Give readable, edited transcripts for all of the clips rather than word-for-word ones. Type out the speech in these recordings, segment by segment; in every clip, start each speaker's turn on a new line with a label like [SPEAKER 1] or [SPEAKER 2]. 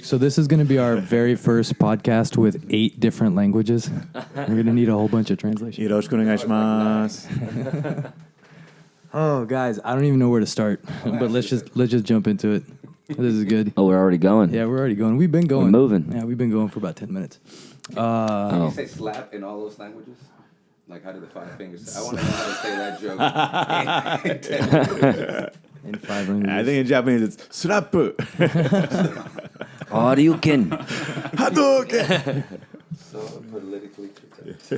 [SPEAKER 1] So this is going to be our very first podcast with 8 different languages. We're going to need a whole bunch of translation.
[SPEAKER 2] よろしくお願いします。
[SPEAKER 1] Oh, guys, I don't even know where to start, but let's just jump into it. This is good.
[SPEAKER 3] Oh, we're already going.
[SPEAKER 1] Yeah, we're already going. We've been going.
[SPEAKER 3] We're moving.
[SPEAKER 1] Yeah, we've been going for about 10 minutes.
[SPEAKER 4] Can you say slap in all those languages? Like, how do the 5 fingers? I want to know how to say that joke.
[SPEAKER 1] In 5 languages.
[SPEAKER 2] I think in Japanese it's slap.
[SPEAKER 3] Hadouken.
[SPEAKER 2] Hadouken.
[SPEAKER 4] So politically correct.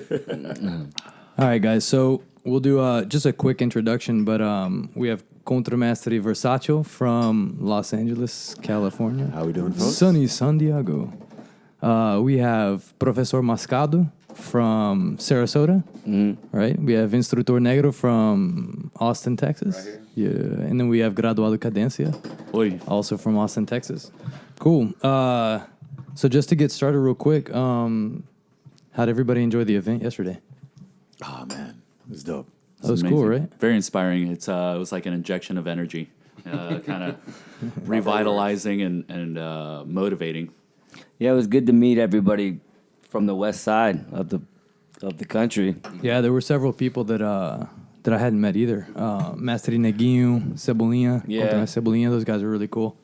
[SPEAKER 1] All right, guys. So we'll do just a quick introduction, but we have Contra Mestre Versátil from Los Angeles, California.
[SPEAKER 2] How we doing, folks?
[SPEAKER 1] Sunny San Diego. We have Professor Mascado from Sarasota, right? We have Instructor Negro from Austin, Texas.
[SPEAKER 4] Right
[SPEAKER 1] Yeah, and then we have Graduado Cadencia,
[SPEAKER 3] Oi.
[SPEAKER 1] also from Austin, Texas. Cool. So just to get started real quick, how'd everybody enjoy the event yesterday?
[SPEAKER 2] Oh man, it was dope.
[SPEAKER 1] That was cool, right?
[SPEAKER 5] Very inspiring. It was like an injection of energy, kind of revitalizing and motivating.
[SPEAKER 3] Yeah, it was good to meet everybody from the west side of the country.
[SPEAKER 1] Yeah, there were several people that I hadn't met either. Mestre Neguinho, Cebolinha,
[SPEAKER 3] Yeah.
[SPEAKER 1] Contra Mestre Cebolinha, those guys are really cool.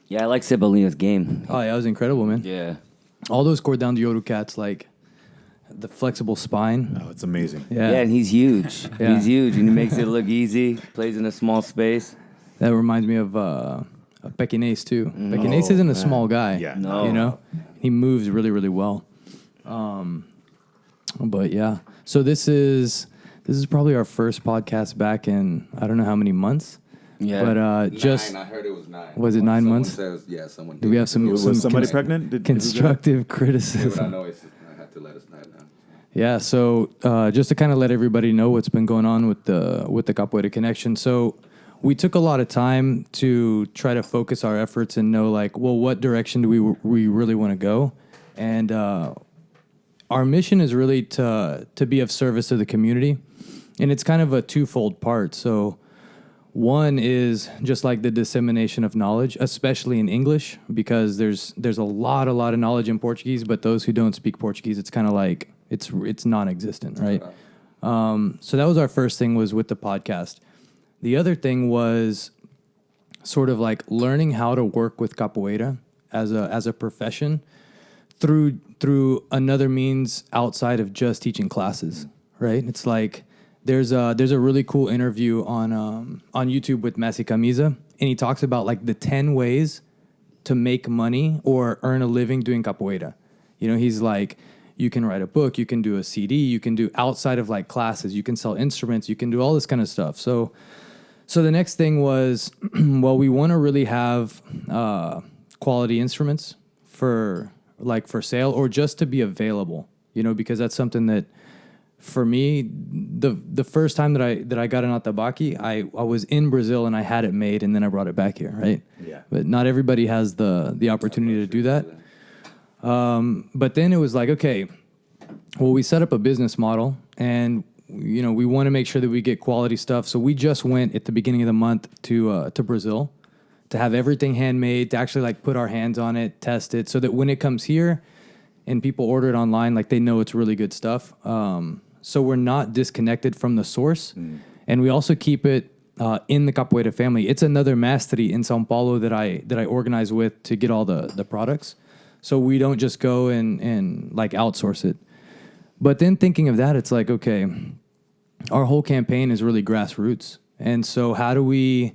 [SPEAKER 3] Yeah, I like Cebolinha's game.
[SPEAKER 1] Oh, yeah, it was incredible, man.
[SPEAKER 3] Yeah.
[SPEAKER 1] All those core down to Yoru cats, like the flexible spine.
[SPEAKER 2] Oh, it's amazing.
[SPEAKER 3] Yeah,
[SPEAKER 1] Yeah,
[SPEAKER 3] and he's huge.
[SPEAKER 1] Yeah.
[SPEAKER 3] He's huge, and he makes it look easy. Plays in a small space.
[SPEAKER 1] that reminds me of Pekinese, too. Pekinese isn't a small guy.
[SPEAKER 2] Yeah.
[SPEAKER 3] No.
[SPEAKER 1] You know? He moves really, really well. But, yeah. So this is probably our first podcast back in, I don't know how many months.
[SPEAKER 3] Yeah.
[SPEAKER 1] But just...
[SPEAKER 4] 9, I heard it was 9.
[SPEAKER 1] Was it 9
[SPEAKER 4] Someone
[SPEAKER 1] months?
[SPEAKER 4] Says, yeah, someone
[SPEAKER 1] Do we have some
[SPEAKER 2] Was somebody
[SPEAKER 1] cons-
[SPEAKER 2] pregnant? Did
[SPEAKER 1] constructive
[SPEAKER 4] Yeah, but I
[SPEAKER 1] criticism?
[SPEAKER 4] know I had to let us know now.
[SPEAKER 1] Yeah, so just to kind of let everybody know what's been going on with the Capoeira Connection. So we took a lot of time to try to focus our efforts and know, like, well, what direction do we really want to go? And our mission is really to be of service to the community, and it's kind of a twofold part. So one is just like the dissemination of knowledge, especially in English, because there's a lot of knowledge in Portuguese, but those who don't speak Portuguese, it's kind of like it's non-existent, right? So that was our first thing, was with the podcast. The other thing was sort of like learning how to work with capoeira as a profession through another means outside of just teaching classes, right? It's like there's a really cool interview on YouTube with Messi Camisa, and he talks about like the 10 ways to make money or earn a living doing capoeira. You know, he's like, you can write a book, you can do a CD, you can do outside of like classes, you can sell instruments, you can do all this kind of stuff. So the next thing was, well, we want to really have quality instruments for sale or just to be available, you know, because that's something that for me, the first time that I got an atabaque, I was in Brazil and I had it made and then I brought it back here, right?
[SPEAKER 2] Yeah.
[SPEAKER 1] But not everybody has the opportunity to do that. But then it was like, okay, well, we set up a business model and, you know, we want to make sure that we get quality stuff. So we just went at the beginning of the month to Brazil to have everything handmade, to actually like put our hands on it, test it, so that when it comes here and people order it online, like they know it's really good stuff. So we're not disconnected from the source. And we also keep it in the Capoeira family. It's another mastery in Sao Paulo that I organize with to get all the products. So we don't just go and like outsource it. But then thinking of that, it's like, okay, our whole campaign is really grassroots. And so how do we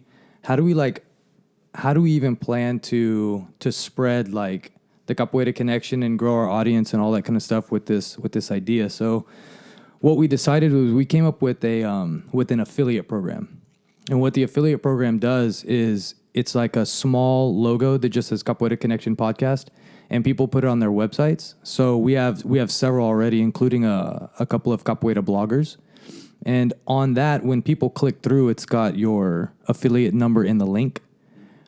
[SPEAKER 1] even plan to spread like the Capoeira connection and grow our audience and all that kind of stuff with this idea? So what we decided was we came up with an affiliate program. And what the affiliate program does is it's like a small logo that just says Capoeira Connection Podcast, and people put it on their websites. So we have several already, including a couple of capoeira bloggers. And on that, when people click through, it's got your affiliate number in the link.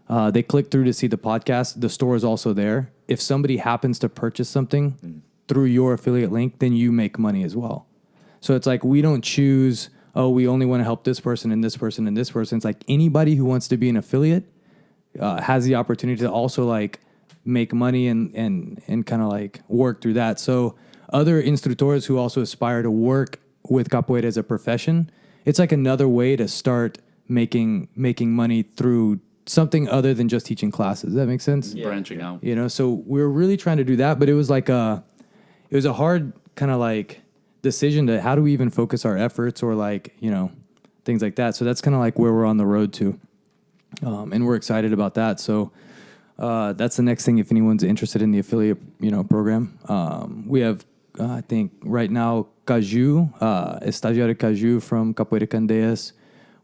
[SPEAKER 1] They click through to see the podcast. The store is also there. If somebody happens to purchase something through your affiliate link, then you make money as well. So it's like we don't choose, we only want to help this person and this person and this person. It's like anybody who wants to be an affiliate has the opportunity to also like make money and kind of like work through that. So other instructors who also aspire to work with capoeira as a profession, it's like another way to start making money through something other than just teaching classes. Does that make sense?
[SPEAKER 5] Branching out.
[SPEAKER 1] You know, so we were really trying to do that, but it was like a hard kind of like decision to how do we even focus our efforts or like, you know, things like that. So that's kind of like where we're on the road to. And we're excited about that. So that's the next thing if anyone's interested in the affiliate, you know, program. We have, I think right now, Caju, Estagiário Caju from Capoeira Candeias.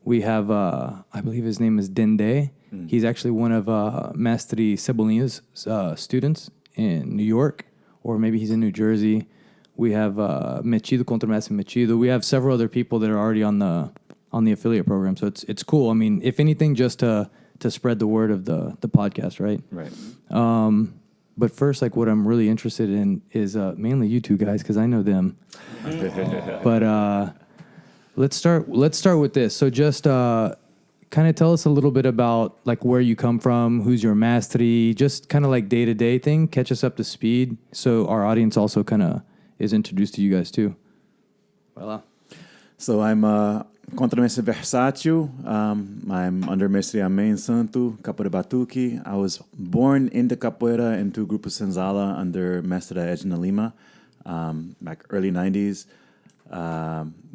[SPEAKER 1] We have, I believe his name is Dende. He's actually one of Mestre Cebolinha's students in New York, or maybe he's in New Jersey. We have Mechido, Contra Mestre Mechido. We have several other people that are already on the affiliate program. So it's cool. I mean, if anything, just to spread the word of the podcast, right?
[SPEAKER 2] Right.
[SPEAKER 1] But first, like what I'm really interested in is mainly you two guys because I know them. But let's start with this. So just kind of tell us a little bit about like where you come from, who's your mastery, just kind of like day-to-day thing. Catch us up to speed so our audience also kind of is introduced to you guys too. Voila.
[SPEAKER 2] So I'm Contra Mestre Versátil. I'm under Mestre Amém Santo, Capoeira Batuque. I was born into Capoeira into Grupo Senzala under Mestre Edna Lima back early 90s.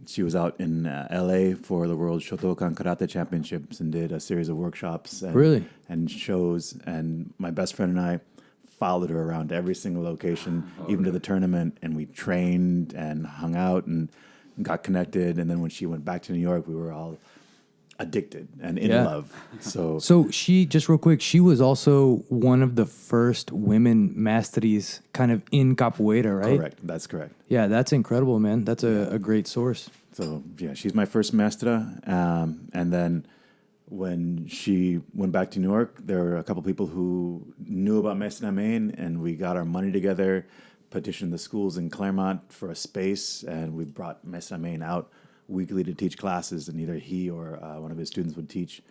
[SPEAKER 2] She was out in LA for the World Shotokan Karate Championships and did a series of workshops and shows. And my best friend and I followed her around every single location, even to the tournament. And we trained and hung out and got connected. And then when she went back to New York, we were all addicted and in love.
[SPEAKER 1] So she, just real quick, she was also one of the first women masteries kind of in capoeira, right?
[SPEAKER 2] Correct. That's correct.
[SPEAKER 1] Yeah, that's incredible, man. That's a great source.
[SPEAKER 2] So, yeah, she's my first maestra. And then when she went back to New York, there were a couple people who knew about Mestre Amém, and we got our money together, petitioned the schools in Claremont for a space, and we brought Mestre Amém out weekly to teach classes, and either he or one of his students would teach,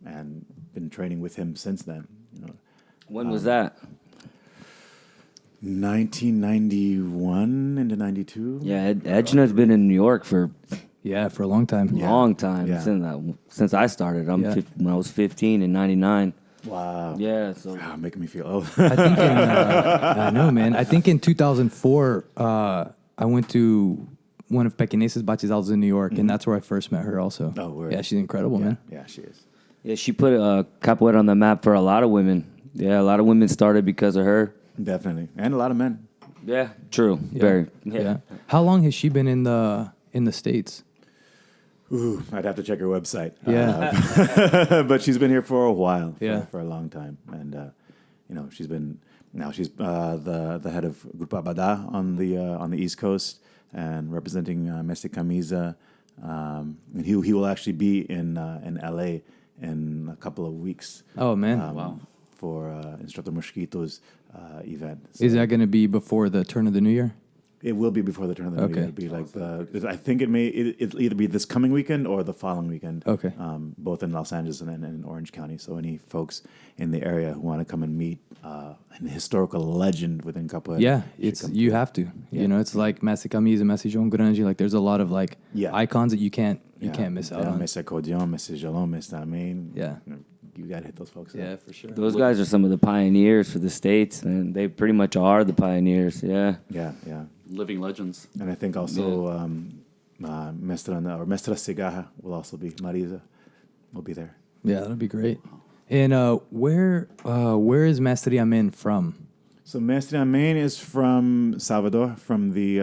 [SPEAKER 2] and been training with him since then. You know,
[SPEAKER 3] When was that?
[SPEAKER 2] 1991 into 92.
[SPEAKER 3] Yeah, Edna's been in New York for
[SPEAKER 1] For a long time.
[SPEAKER 3] long time
[SPEAKER 2] Yeah.
[SPEAKER 3] since I started. When I was 15 in '99.
[SPEAKER 2] Wow.
[SPEAKER 3] Yeah, so
[SPEAKER 2] Wow, making me feel old.
[SPEAKER 1] I think I know, man. I think in 2004, I went to one of Pequinese's batizados in New York, and that's where I first met her also.
[SPEAKER 2] Oh, word.
[SPEAKER 1] Yeah, she's incredible, man.
[SPEAKER 2] Yeah, she is.
[SPEAKER 3] yeah, she put capoeira on the map for a lot of women. Yeah, a lot of women started because of her.
[SPEAKER 2] Definitely. And a lot of men.
[SPEAKER 3] Yeah, true.
[SPEAKER 1] Yeah.
[SPEAKER 3] Very.
[SPEAKER 1] Yeah. How long has she been in the States?
[SPEAKER 2] Ooh, I'd have to check her website.
[SPEAKER 1] Yeah.
[SPEAKER 2] But she's been here for a while, for a long time. And, you know, she's the head of Grupo Abadá on the East Coast and representing Mestre Camisa. And he will actually be in LA in a couple of weeks.
[SPEAKER 1] Oh, man.
[SPEAKER 5] Wow.
[SPEAKER 2] For Instructor Mosquito's event. So
[SPEAKER 1] Is that going to be before the turn of the new year?
[SPEAKER 2] it will be before the turn of the new
[SPEAKER 1] Okay.
[SPEAKER 2] year. It'll be like I think it'll either be this coming weekend or the following weekend.
[SPEAKER 1] Okay.
[SPEAKER 2] Both in Los Angeles and in Orange County. So any folks in the area who want to come and meet an historical legend within Capoeira.
[SPEAKER 1] Yeah,
[SPEAKER 2] should
[SPEAKER 1] you
[SPEAKER 2] come.
[SPEAKER 1] have to.
[SPEAKER 2] Yeah.
[SPEAKER 1] You know, it's like Mestre Camisa, Mestre João Grande. Like, there's a lot of like icons that you can't miss out on.
[SPEAKER 2] Mestre Codion, Mestre Jalon, Mestre Amém.
[SPEAKER 1] Yeah.
[SPEAKER 2] You got to hit those folks.
[SPEAKER 1] Yeah, for sure.
[SPEAKER 3] Those guys are some of the pioneers for the States, and they pretty much are the pioneers. Yeah.
[SPEAKER 2] Yeah, yeah.
[SPEAKER 5] Living legends.
[SPEAKER 2] And I think also Mestra Cigarra will also be. Marisa will be there.
[SPEAKER 1] Yeah, that'll be great. And where is Mestre Amém from?
[SPEAKER 2] So Mestre Amém is from Salvador, from the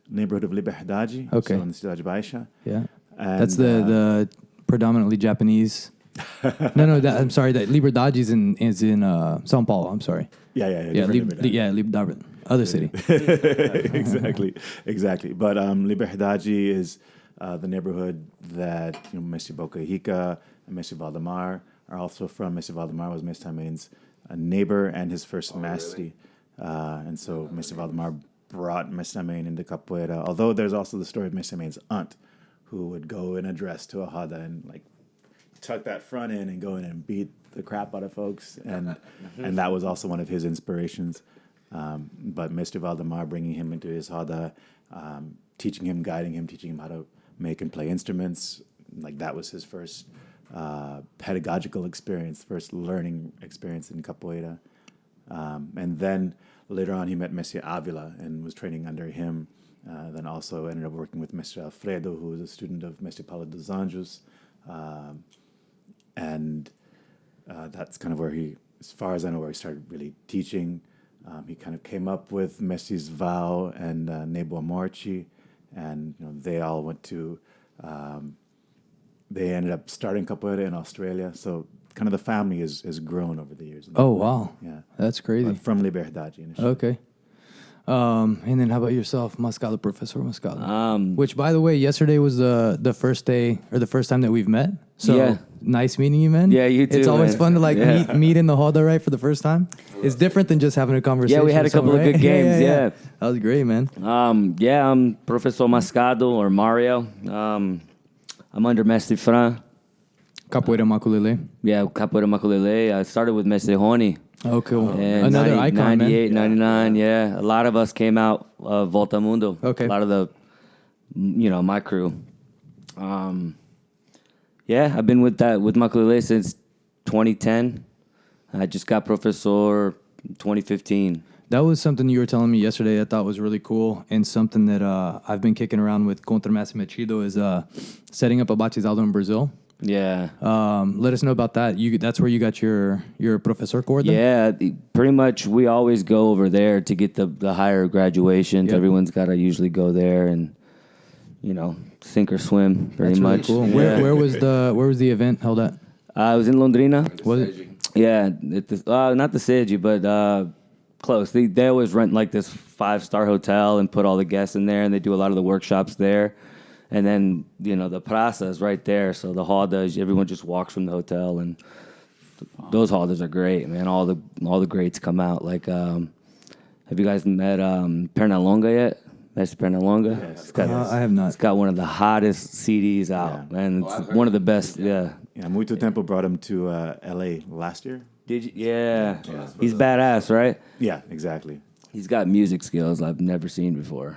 [SPEAKER 2] neighborhood of Liberdade.
[SPEAKER 1] Okay.
[SPEAKER 2] So in the Cidade Baixa.
[SPEAKER 1] Yeah,
[SPEAKER 2] And,
[SPEAKER 1] that's the predominantly Japanese. No, I'm sorry. That Liberdade is in São Paulo. I'm sorry.
[SPEAKER 2] Yeah.
[SPEAKER 1] Liberdade, other city.
[SPEAKER 2] Exactly. But Liberdade is the neighborhood that Mestre Boca Rica and Mestre Valdemar are also from. Mestre Valdemar was Mestre Amain's neighbor and his first Mestre. And so Mestre Valdemar brought Mestre Amain into Capoeira, although there's also the story of Mestre Amain's aunt, who would go in a dress to a roda and like tuck that front in and go in and beat the crap out of folks. And that was also one of his inspirations. But Mestre Valdemar bringing him into his roda, teaching him, guiding him, teaching him how to make and play instruments, like that was his first pedagogical experience, first learning experience in Capoeira. And then later on, he met Mestre Avila and was training under him. Then also ended up working with Mestre Alfredo, who was a student of Mestre Paulo dos Anjos. And that's kind of where he, as far as I know, where he started really teaching. He kind of came up with Mestres Val and Nebo Amorci, and they all went to, they ended up starting Capoeira in Australia. So kind of the family has grown over the years.
[SPEAKER 1] Oh, wow.
[SPEAKER 2] Yeah.
[SPEAKER 1] That's crazy.
[SPEAKER 2] But from Liberdade initially.
[SPEAKER 1] Okay. And then how about yourself, Mascado, Professor Mascado? Which, by the way, yesterday was the first day or the first time that we've met. So
[SPEAKER 3] Yeah.
[SPEAKER 1] nice meeting you, man.
[SPEAKER 3] Yeah, you too,
[SPEAKER 1] It's always
[SPEAKER 3] man.
[SPEAKER 1] fun to like
[SPEAKER 3] Yeah.
[SPEAKER 1] meet in the roda, right, for the first time. It's different than just having a conversation.
[SPEAKER 3] Yeah, we had a
[SPEAKER 1] with
[SPEAKER 3] couple
[SPEAKER 1] someone,
[SPEAKER 3] of good
[SPEAKER 1] right?
[SPEAKER 3] games, yeah.
[SPEAKER 1] That was great, man.
[SPEAKER 3] Yeah, I'm Professor Mascado or Mario. I'm under Mestre Fran.
[SPEAKER 1] Capoeira Maculele.
[SPEAKER 3] Yeah, Capoeira Maculele. I started with Mestre Rony.
[SPEAKER 1] Oh, cool.
[SPEAKER 3] And
[SPEAKER 1] Another icon,
[SPEAKER 3] 98,
[SPEAKER 1] man.
[SPEAKER 3] 99, yeah. A lot of us came out of Volta Mundo.
[SPEAKER 1] Okay.
[SPEAKER 3] A lot of the, my crew. Yeah, I've been with Maculele since 2010. I just got Professor 2015.
[SPEAKER 1] That was something you were telling me yesterday I thought was really cool, and something that I've been kicking around with Contra Mestre Versátil is setting up a batizado in Brazil.
[SPEAKER 3] Yeah.
[SPEAKER 1] Let us know about that. That's where you got your professor cord then?
[SPEAKER 3] Yeah, pretty much we always go over there to get the higher graduations.
[SPEAKER 1] Yep.
[SPEAKER 3] Everyone's got to usually go there and, sink or swim pretty
[SPEAKER 1] That's really
[SPEAKER 3] much.
[SPEAKER 1] cool.
[SPEAKER 3] Yeah.
[SPEAKER 1] Where was the event held at?
[SPEAKER 3] I was in Londrina.
[SPEAKER 1] Was it?
[SPEAKER 3] Yeah, not the Seiji, but close. They always rent like this 5-star hotel and put all the guests in there, and they do a lot of the workshops there. And then, the Praça is right there. So the rodas, everyone just walks from the hotel. And those rodas are great, man. All the greats come out. Like, have you guys met Pernalonga yet? Mestre Pernalonga?
[SPEAKER 2] Yes.
[SPEAKER 1] I have not.
[SPEAKER 3] It's got one of the hottest CDs out.
[SPEAKER 2] Yeah.
[SPEAKER 3] And it's
[SPEAKER 4] I've
[SPEAKER 3] one
[SPEAKER 4] heard
[SPEAKER 3] of the best, yeah.
[SPEAKER 2] Yeah, Muito Tempo brought him to L.A. last year.
[SPEAKER 3] Did you? Yeah. He's badass, right?
[SPEAKER 2] Yeah, exactly.
[SPEAKER 3] He's got music skills I've never seen before.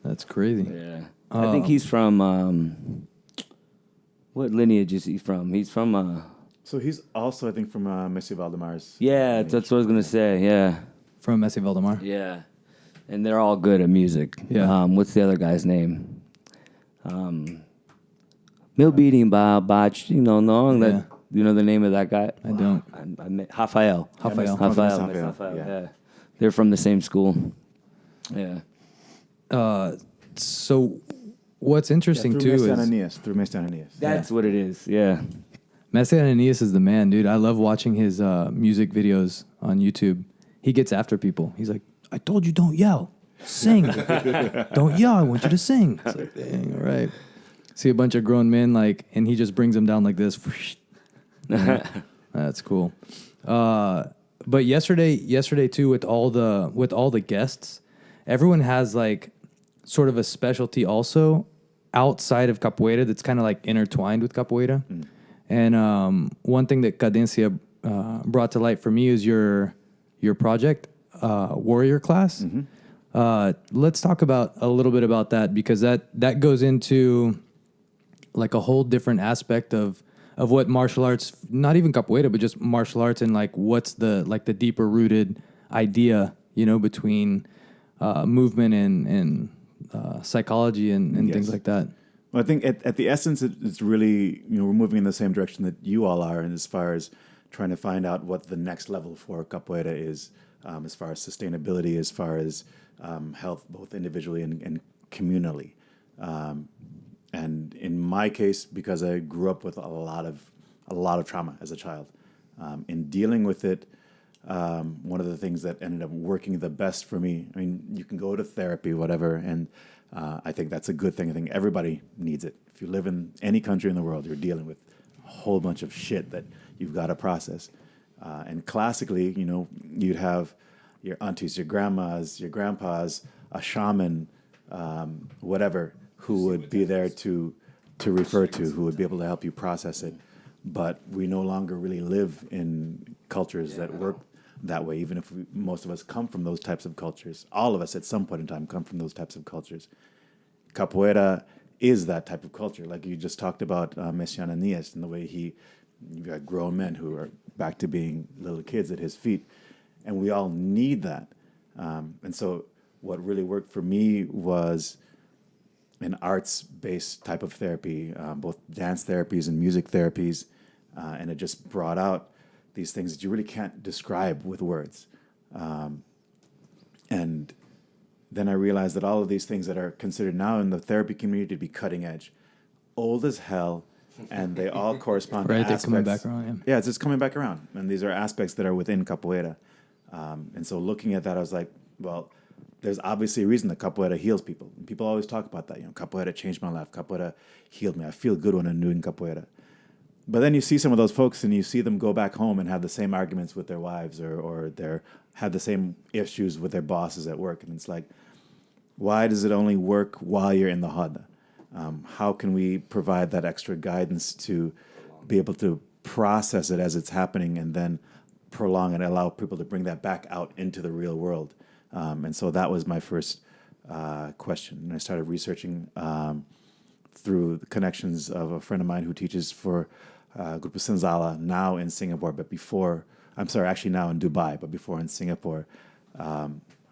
[SPEAKER 1] That's crazy.
[SPEAKER 3] Yeah. I think he's from, what lineage is he from? He's from,
[SPEAKER 2] So he's also, I think, from Mestre Valdemar's.
[SPEAKER 3] yeah, that's what I was going to say, yeah.
[SPEAKER 1] From Mestre Valdemar.
[SPEAKER 3] Yeah. And they're all good at music.
[SPEAKER 1] Yeah.
[SPEAKER 3] What's the other guy's name? Milbeating Bach, no, that,
[SPEAKER 1] Yeah.
[SPEAKER 3] you know the name of that guy?
[SPEAKER 1] I don't.
[SPEAKER 3] I met Rafael.
[SPEAKER 1] Rafael.
[SPEAKER 2] Rafael, yeah.
[SPEAKER 3] Yeah. They're from the same school. Yeah.
[SPEAKER 1] So what's interesting
[SPEAKER 2] through
[SPEAKER 1] too
[SPEAKER 2] Mestre
[SPEAKER 1] is
[SPEAKER 2] Ananias, through Mestre Ananias.
[SPEAKER 3] That's what it is, yeah.
[SPEAKER 1] Mestre Ananias is the man, dude. I love watching his music videos on YouTube. He gets after people. He's like, I told you don't yell. Sing. Don't yell. I want you to sing. It's like, dang, all right. See a bunch of grown men, and he just brings them down like this. That's cool. But yesterday too, with all the guests, everyone has sort of a specialty also outside of capoeira that's kind of intertwined with capoeira. And one thing that Cadencia brought to light for me is your project, Warrior Class. Let's talk a little bit about that, because that goes into a whole different aspect of what martial arts, not even capoeira, but just martial arts, and what's the deeper rooted idea, between movement and psychology and
[SPEAKER 2] Yes.
[SPEAKER 1] things like that.
[SPEAKER 2] Well, I think at the essence, it's really, we're moving in the same direction that you all are, and as far as trying to find out what the next level for capoeira is, as far as sustainability, as far as health, both individually and communally. And in my case, because I grew up with a lot of trauma as a child, in dealing with it, one of the things that ended up working the best for me. I mean, you can go to therapy, whatever, and I think that's a good thing. I think everybody needs it. If you live in any country in the world, you're dealing with a whole bunch of shit that you've got to process. And classically, you know, you'd have your aunties, your grandmas, your grandpas, a shaman, whatever, who would be there to refer to, who would be able to help you process it. But we no longer really live in cultures that work that way, even if most of us come from those types of cultures. All of us at some point in time come from those types of cultures. Capoeira is that type of culture. Like you just talked about Mestre Ananias and the way you've got grown men who are back to being little kids at his feet. And we all need that. And so what really worked for me was an arts-based type of therapy, both dance therapies and music therapies. And it just brought out these things that you really can't describe with words. And then I realized that all of these things that are considered now in the therapy community to be cutting edge, old as hell, and they all correspond to aspects.
[SPEAKER 1] They're coming back around,
[SPEAKER 2] Yeah, it's just coming back around. And these are aspects that are within capoeira. And so looking at that, I was like, well, there's obviously a reason that capoeira heals people. And people always talk about that. You know, capoeira changed my life. Capoeira healed me. I feel good when I'm doing capoeira. But then you see some of those folks and you see them go back home and have the same arguments with their wives or have the same issues with their bosses at work. And it's like, why does it only work while you're in the roda? How can we provide that extra guidance to be able to process it as it's happening and then prolong and allow people to bring that back out into the real world? And so that was my first question. And I started researching through the connections of a friend of mine who teaches for Grupo Senzala, now in Singapore, but before, actually now in Dubai, but before in Singapore.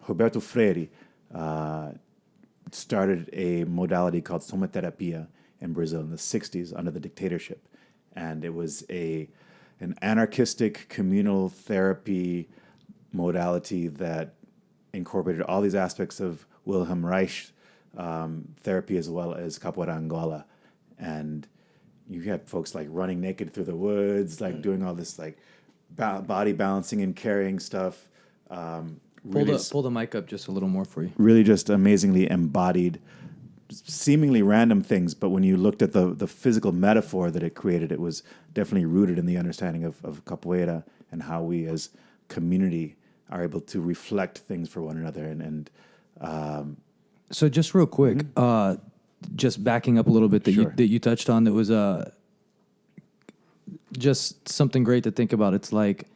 [SPEAKER 2] Roberto Freire started a modality called somaterapia in Brazil in the 60s under the dictatorship. And it was an anarchistic communal therapy modality that incorporated all these aspects of Wilhelm Reich therapy as well as Capoeira Angola. And you had folks like running naked through the woods, like doing all this like body balancing and carrying stuff.
[SPEAKER 1] Pull the mic up just a little more for you.
[SPEAKER 2] Really just amazingly embodied, seemingly random things, but when you looked at the physical metaphor that it created, it was definitely rooted in the understanding of capoeira and how we as community are able to reflect things for one another.
[SPEAKER 1] So just real quick, just backing up a little bit that you touched on, that was just something great to think about. It's like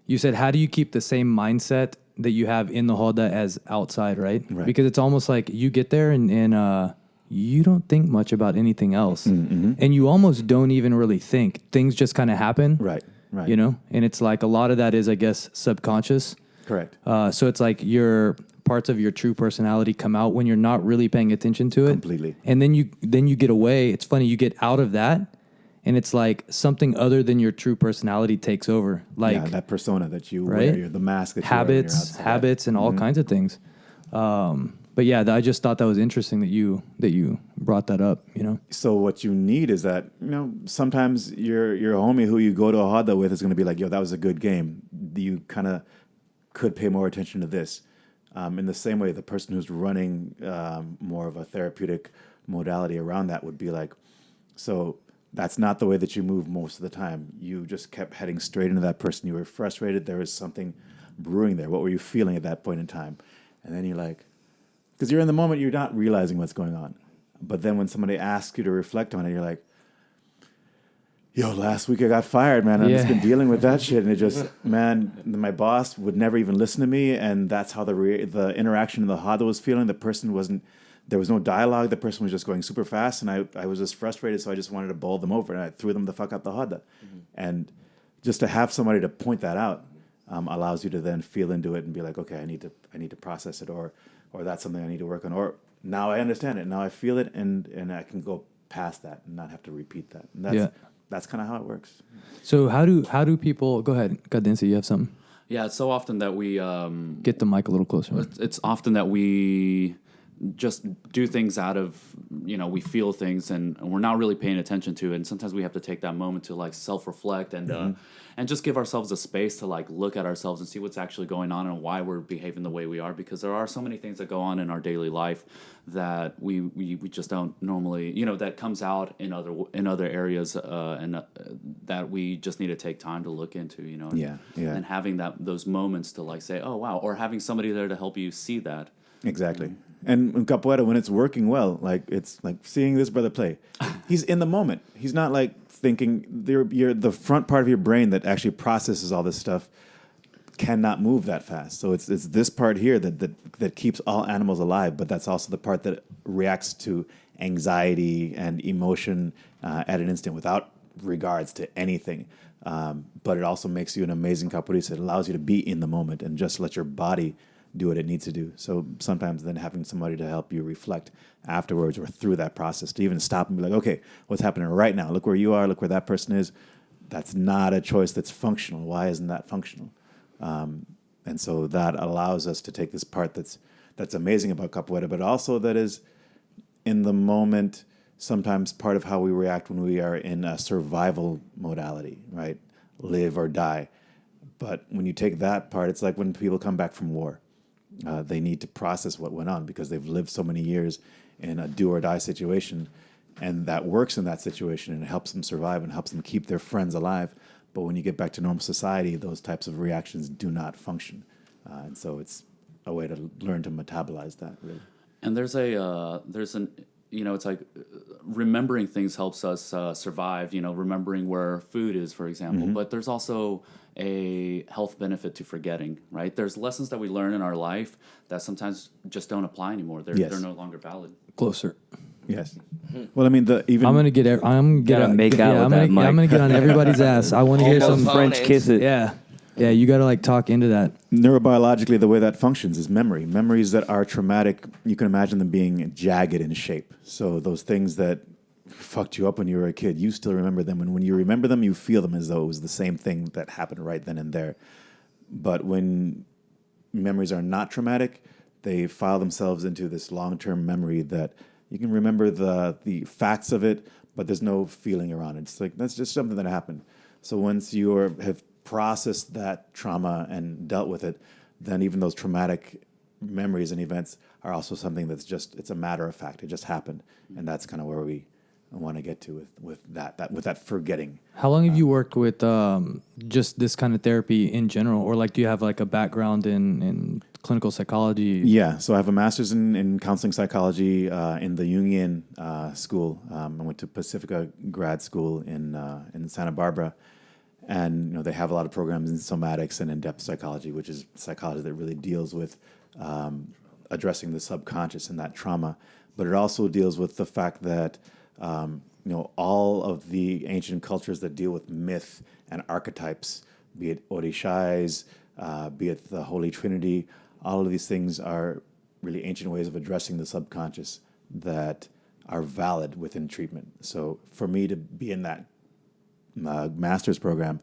[SPEAKER 1] you said, how do you keep the same mindset that you have in the roda as outside, right? Because it's almost like you get there and you don't think much about anything else. Mm-hmm. And you almost don't even really think. Things just kind of happen.
[SPEAKER 2] Right.
[SPEAKER 1] You know? And it's like a lot of that is, I guess, subconscious.
[SPEAKER 2] Correct.
[SPEAKER 1] So it's like your parts of your true personality come out when you're not really paying attention to it.
[SPEAKER 2] Completely.
[SPEAKER 1] And then you get away. It's funny, you get out of that, and it's like something other than your true personality takes over. Like
[SPEAKER 2] that persona that you
[SPEAKER 1] right?
[SPEAKER 2] wear, the mask that
[SPEAKER 1] habits,
[SPEAKER 2] you wear
[SPEAKER 1] habits, and all kinds of things. But yeah, I just thought that was interesting that you brought that up. You know.
[SPEAKER 2] So what you need is that, you know, sometimes your homie who you go to a roda with is going to be like, yo, that was a good game. You kind of could pay more attention to this. In the same way, the person who's running more of a therapeutic modality around that would be like, so that's not the way that you move most of the time. You just kept heading straight into that person. You were frustrated. There was something brewing there. What were you feeling at that point in time? And then you're like, because you're in the moment, you're not realizing what's going on. But then when somebody asks you to reflect on it, you're like, yo, last week I got fired, man. I've just been dealing with that shit. And it just, man, my boss would never even listen to me. And that's how the interaction in the roda was feeling. The person there was no dialogue. The person was just going super fast. And I was just frustrated. So I just wanted to bowl them over. And I threw them the fuck out the roda. Mm-hmm. And just to have somebody to point that out allows you to then feel into it and be like, okay, I need to process it. Or that's something I need to work on. Or now I understand it. Now I feel it. And I can go past that and not have to repeat that. And that's kind of how it works.
[SPEAKER 1] So how do people go ahead, Cadenza, you have something?
[SPEAKER 5] Yeah, it's so often that we
[SPEAKER 1] get the mic a little closer.
[SPEAKER 5] It's often that we just do things out of, we feel things and we're not really paying attention to it. And sometimes we have to take that moment to like self-reflect and just give ourselves a space to like look at ourselves and see what's actually going on and why we're behaving the way we are. Because there are so many things that go on in our daily life that we just don't normally, that comes out in other areas that we just need to take time to look into, and having those moments to like say, oh, wow, or having somebody there to help you see that.
[SPEAKER 2] Exactly. And in capoeira, when it's working well, like it's like seeing this brother play, he's in the moment. He's not like thinking. The front part of your brain that actually processes all this stuff cannot move that fast. So it's this part here that keeps all animals alive, but that's also the part that reacts to anxiety and emotion at an instant without regards to anything. But it also makes you an amazing capoeirista. It allows you to be in the moment and just let your body do what it needs to do. So sometimes then having somebody to help you reflect afterwards or through that process to even stop and be like, okay, what's happening right now? Look where you are. Look where that person is. That's not a choice that's functional. Why isn't that functional? And so that allows us to take this part that's amazing about capoeira, but also that is in the moment sometimes part of how we react when we are in a survival modality, right? Live or die. But when you take that part, it's like when people come back from war. They need to process what went on because they've lived so many years in a do or die situation, and that works in that situation and it helps them survive and helps them keep their friends alive. But when you get back to normal society, those types of reactions do not function. And so it's a way to learn to metabolize that, really.
[SPEAKER 5] And it's like remembering things helps us survive, remembering where food is, for example. But there's also a health benefit to forgetting, right? There's lessons that we learn in our life that sometimes just don't apply anymore. They're no longer valid.
[SPEAKER 1] Closer.
[SPEAKER 2] Yes. Well, I mean,
[SPEAKER 3] Make out with that mic.
[SPEAKER 1] I'm gonna get on everybody's ass. I want to hear some
[SPEAKER 3] French kiss it.
[SPEAKER 1] Yeah. Yeah, you got to like talk into that.
[SPEAKER 2] neurobiologically, the way that functions is memory. Memories that are traumatic, you can imagine them being jagged in shape. So those things that fucked you up when you were a kid, you still remember them. And when you remember them, you feel them as though it was the same thing that happened right then and there. But when memories are not traumatic, they file themselves into this long-term memory that you can remember the facts of it, but there's no feeling around it. It's like, that's just something that happened. So once you have processed that trauma and dealt with it, then even those traumatic memories and events are also something that's just, it's a matter of fact. It just happened. And that's kind of where we want to get to with that forgetting.
[SPEAKER 1] How long have you worked with just this kind of therapy in general? Or like, do you have like a background in clinical psychology?
[SPEAKER 2] Yeah, so I have a master's in counseling psychology in the Jungian school. I went to Pacifica grad school in Santa Barbara. And they have a lot of programs in somatics and in-depth psychology, which is psychology that really deals with addressing the subconscious and that trauma. But it also deals with the fact that all of the ancient cultures that deal with myth and archetypes, be it Orishas, be it the Holy Trinity, all of these things are really ancient ways of addressing the subconscious that are valid within treatment. So for me to be in that master's program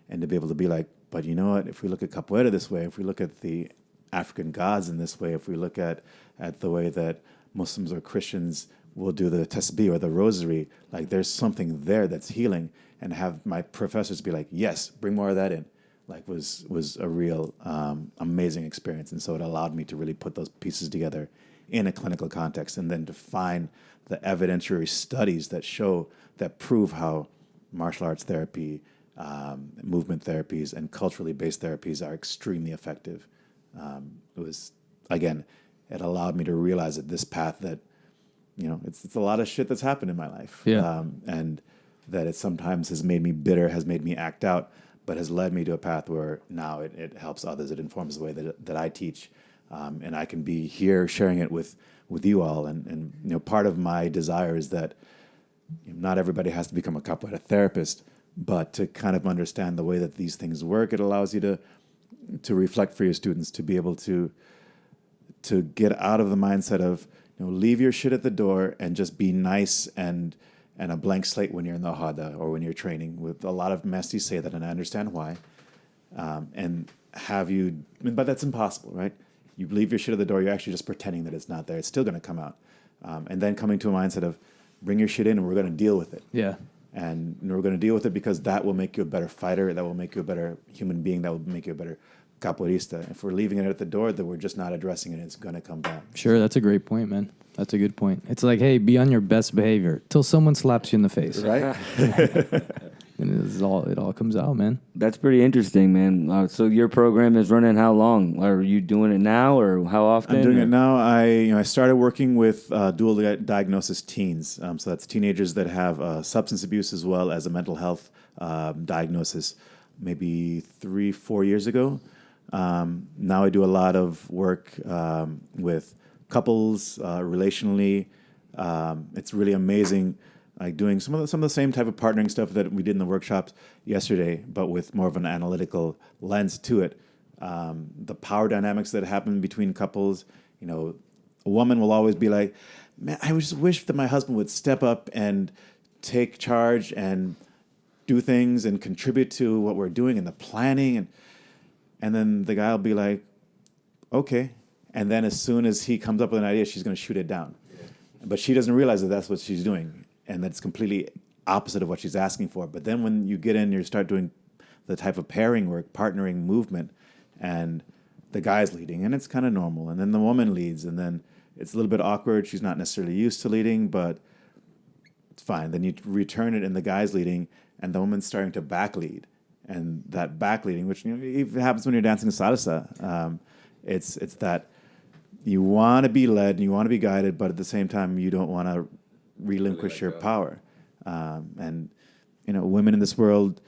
[SPEAKER 2] and to be able to be like, but you know what, if we look at capoeira this way, if we look at the African gods in this way, if we look at the way that Muslims or Christians will do the tasbih or the rosary, like there's something there that's healing, and have my professors be like, yes, bring more of that in, like was a real amazing experience. And so it allowed me to really put those pieces together in a clinical context, and then to find the evidentiary studies that prove how martial arts therapy, movement therapies, and culturally based therapies are extremely effective. It was, again, it allowed me to realize that this path that, it's a lot of shit that's happened in my life.
[SPEAKER 1] Yeah.
[SPEAKER 2] And that it sometimes has made me bitter, has made me act out, but has led me to a path where now it helps others. It informs the way that I teach. And I can be here sharing it with you all. And part of my desire is that not everybody has to become a capoeira therapist, but to kind of understand the way that these things work, it allows you to reflect for your students, to be able to get out of the mindset of, leave your shit at the door and just be nice and a blank slate when you're in the hada or when you're training. With a lot of mestis say that, and I understand why. But that's impossible, right? you leave your shit at the door, you're actually just pretending that it's not there. It's still going to come out. And then coming to a mindset of bring your shit in and we're going to deal with it.
[SPEAKER 1] Yeah.
[SPEAKER 2] And we're going to deal with it because that will make you a better fighter. That will make you a better human being. That will make you a better capoeirista. If we're leaving it at the door, then we're just not addressing it. It's going to come back.
[SPEAKER 1] Sure, that's a great point, man. That's a good point. It's like, hey, be on your best behavior till someone slaps you in the face.
[SPEAKER 2] Right?
[SPEAKER 1] And it all comes out, man.
[SPEAKER 3] That's pretty interesting, man. So your program is running how long? Are you doing it now, or how often?
[SPEAKER 2] I'm doing it now. I started working with dual diagnosis teens. So that's teenagers that have substance abuse as well as a mental health diagnosis maybe 3-4 years ago. Now I do a lot of work with couples relationally. It's really amazing. Like doing some of the same type of partnering stuff that we did in the workshops yesterday, but with more of an analytical lens to it. The power dynamics that happen between couples, a woman will always be like, man, I just wish that my husband would step up and take charge and do things and contribute to what we're doing and the planning. And then the guy will be like, okay. And then as soon as he comes up with an idea, she's going to shoot it down. But she doesn't realize that that's what she's doing. And that's completely opposite of what she's asking for. But then when you get in, you start doing the type of pairing work, partnering movement, and the guy's leading, and it's kind of normal. And then the woman leads, and then it's a little bit awkward. She's not necessarily used to leading, but it's fine. Then you return it, and the guy's leading, and the woman's starting to back lead. And that back leading, which even happens when you're dancing salsa, it's that you want to be led and you want to be guided, but at the same time, you don't want to relinquish your power. And women in this world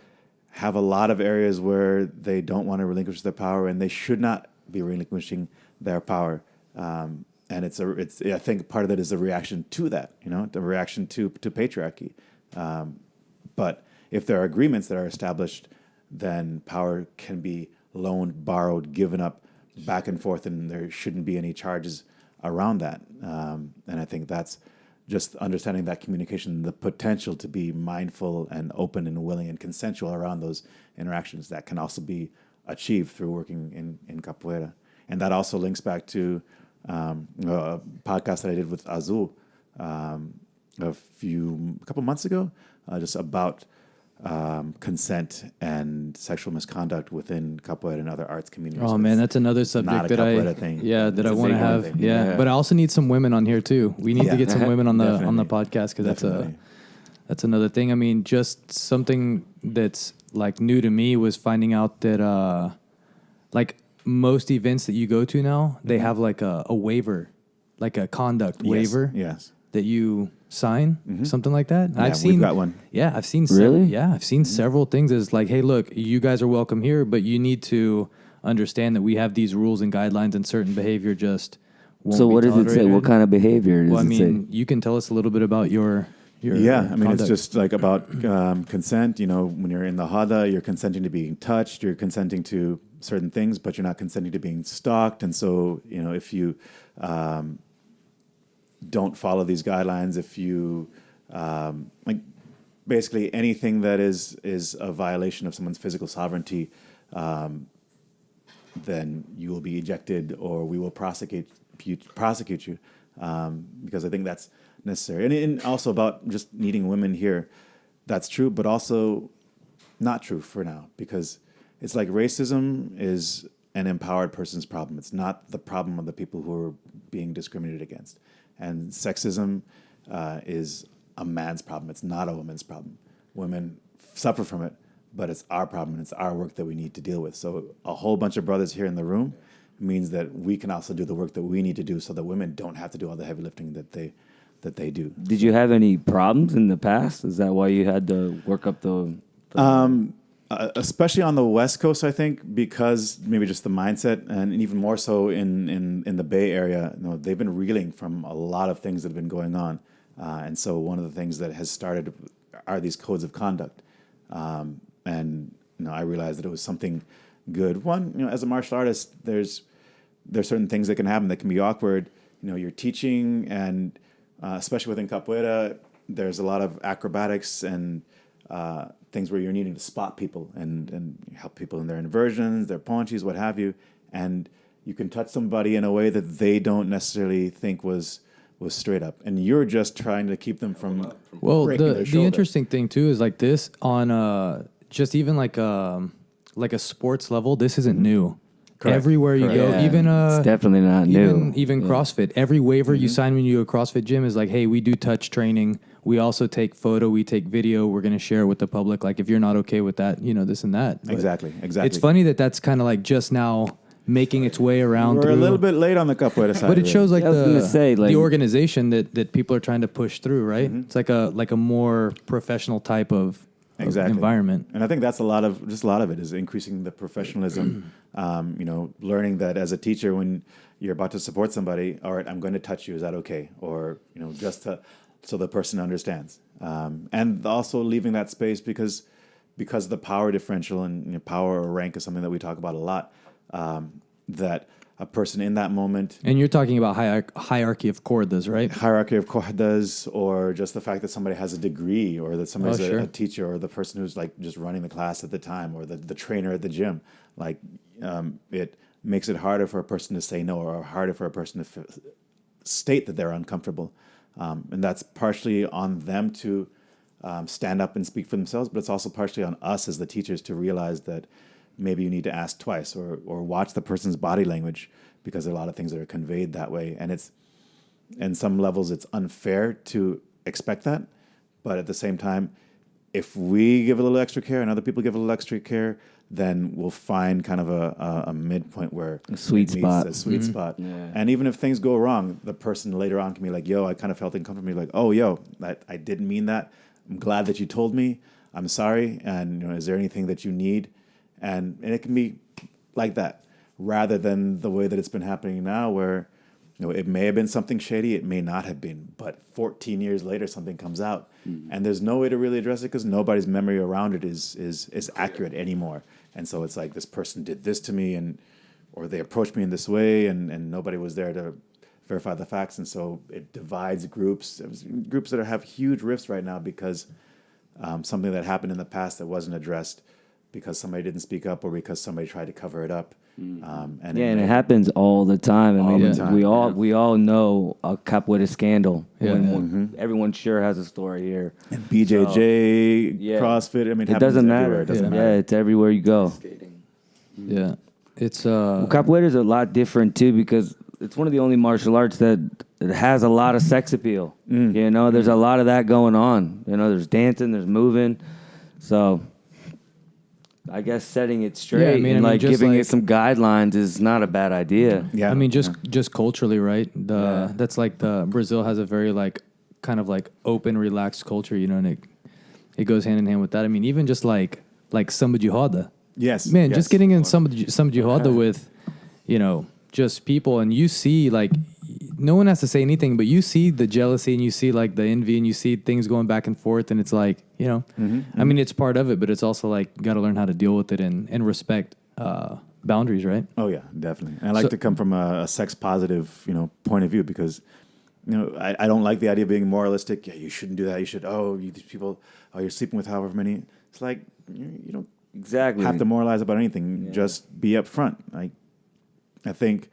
[SPEAKER 2] have a lot of areas where they don't want to relinquish their power, and they should not be relinquishing their power. And I think part of it is a reaction to that, the reaction to patriarchy. But if there are agreements that are established, then power can be loaned, borrowed, given up, back and forth, and there shouldn't be any charges around that. And I think that's just understanding that communication, the potential to be mindful and open and willing and consensual around those interactions that can also be achieved through working in capoeira. And that also links back to a podcast that I did with Azul a couple months ago, just about consent and sexual misconduct within capoeira and other arts communities.
[SPEAKER 1] Oh man, that's another subject that I want to have. Yeah, but I also need some women on here too. We need to get some women on the podcast because that's another thing. I mean, just something that's like new to me was finding out that like most events that you go to now, they have like a waiver, like a conduct waiver.
[SPEAKER 2] Yes.
[SPEAKER 1] That you sign, something like that.
[SPEAKER 2] Yeah, we've got one.
[SPEAKER 1] Yeah, I've seen.
[SPEAKER 3] Really?
[SPEAKER 1] I've seen several things as like, hey, look, you guys are welcome here, but you need to understand that we have these rules and guidelines, and certain behavior just won't
[SPEAKER 3] So
[SPEAKER 1] be
[SPEAKER 3] what does it say?
[SPEAKER 1] tolerated.
[SPEAKER 3] What kind of behavior does
[SPEAKER 1] Well, I
[SPEAKER 3] it
[SPEAKER 1] mean,
[SPEAKER 3] say?
[SPEAKER 1] you can tell us a little bit about your
[SPEAKER 2] Yeah, I mean,
[SPEAKER 1] conduct.
[SPEAKER 2] it's just like about consent. When you're in the hada, you're consenting to being touched, you're consenting to certain things, but you're not consenting to being stalked. And so, if you don't follow these guidelines, if you like basically anything that is a violation of someone's physical sovereignty, then you will be ejected, or we will prosecute you, because I think that's necessary. And also about just needing women here, that's true, but also not true for now, because it's like racism is an empowered person's problem. It's not the problem of the people who are being discriminated against. And sexism is a man's problem. It's not a woman's problem. Women suffer from it, but it's our problem, and it's our work that we need to deal with. So a whole bunch of brothers here in the room means that we can also do the work that we need to do, so that women don't have to do all the heavy lifting that they do.
[SPEAKER 3] Did you have any problems in the past? Is that why you had to work up the
[SPEAKER 2] especially on the West Coast, I think, because maybe just the mindset, and even more so in the Bay Area, they've been reeling from a lot of things that have been going on. And so one of the things that has started are these codes of conduct. And I realized that it was something good. One, as a martial artist, there's certain things that can happen that can be awkward. You're teaching, and especially within capoeira, there's a lot of acrobatics and things where you're needing to spot people and help people in their inversions, their ponchis, what have you. And you can touch somebody in a way that they don't necessarily think was straight up, and you're just trying to keep them from
[SPEAKER 1] Well,
[SPEAKER 2] breaking their
[SPEAKER 1] the
[SPEAKER 2] shoulder.
[SPEAKER 1] interesting thing too is like this on just even like a sports level. This isn't new.
[SPEAKER 2] Correct.
[SPEAKER 1] Everywhere you go,
[SPEAKER 3] Yeah,
[SPEAKER 1] even
[SPEAKER 3] it's definitely not new.
[SPEAKER 1] even CrossFit. Every waiver you sign when you go to a CrossFit gym is like, hey, we do touch training. We also take photo. We take video. We're going to share it with the public. Like, if you're not okay with that, this and that. But
[SPEAKER 2] Exactly.
[SPEAKER 1] It's funny that that's kind of like just now making its way around.
[SPEAKER 2] We're a little bit late on the capoeira side,
[SPEAKER 1] but it shows like
[SPEAKER 3] I was gonna say, like,
[SPEAKER 1] the organization that people are trying to push through, right? It's like a more professional type of environment.
[SPEAKER 2] And I think that's a lot of it is increasing the professionalism. Learning that as a teacher, when you're about to support somebody, all right, I'm going to touch you. Is that okay? Or so the person understands. And also leaving that space because the power differential and power or rank is something that we talk about a lot. That a person in that moment.
[SPEAKER 1] And you're talking about hierarchy of cordas, right?
[SPEAKER 2] Hierarchy of cordas, or just the fact that somebody has a degree, or that somebody's a teacher, or the person who's like just running the class at the time, or the trainer at the gym. Like, it makes it harder for a person to say no, or harder for a person to state that they're uncomfortable. And that's partially on them to stand up and speak for themselves, but it's also partially on us as the teachers to realize that maybe you need to ask twice or watch the person's body language, because there are a lot of things that are conveyed that way. And it's, in some levels, it's unfair to expect that. But at the same time, if we give a little extra care and other people give a little extra care, then we'll find kind of a midpoint where
[SPEAKER 3] a sweet spot.
[SPEAKER 2] Yeah. And even if things go wrong, the person later on can be like, yo, I kind of felt uncomfortable. Like, oh, yo, I didn't mean that. I'm glad that you told me. I'm sorry. And is there anything that you need? And it can be like that, rather than the way that it's been happening now, where it may have been something shady, it may not have been, but 14 years later something comes out, and there's no way to really address it because nobody's memory around it is accurate anymore. And so it's like, this person did this to me, or they approached me in this way, and nobody was there to verify the facts, and so it divides groups that have huge rifts right now because something that happened in the past that wasn't addressed, because somebody didn't speak up, or because somebody tried to cover it up.
[SPEAKER 3] And it happens all the time. I mean, we all know a capoeira scandal.
[SPEAKER 1] Yeah.
[SPEAKER 3] Everyone sure has a story here.
[SPEAKER 2] And BJJ, CrossFit. I mean,
[SPEAKER 3] it doesn't matter.
[SPEAKER 2] It doesn't matter.
[SPEAKER 3] Yeah, it's everywhere you go.
[SPEAKER 4] Skating.
[SPEAKER 1] Yeah, it's
[SPEAKER 3] capoeira is a lot different too, because it's one of the only martial arts that has a lot of sex appeal. There's a lot of that going on. There's dancing, there's moving. So I guess setting it straight and giving it some guidelines is not a bad idea.
[SPEAKER 2] Yeah,
[SPEAKER 1] I mean, just culturally, right? That's like Brazil has a very like kind of like open, relaxed culture, and it goes hand in hand with that. I mean, even just like samba de roda.
[SPEAKER 2] Yes,
[SPEAKER 1] man, just getting in samba de roda with, just people, and you see like no one has to say anything, but you see the jealousy and you see like the envy and you see things going back and forth, and it's like, I mean, it's part of it, but it's also like you got to learn how to deal with it and respect boundaries, right?
[SPEAKER 2] Oh yeah, definitely. And I like to come from a sex positive, point of view, because I don't like the idea of being moralistic. Yeah, you shouldn't do that. You should. These people. You're sleeping with however many. It's like you don't
[SPEAKER 3] exactly
[SPEAKER 2] have to moralize about anything. Yeah. Just be upfront. I think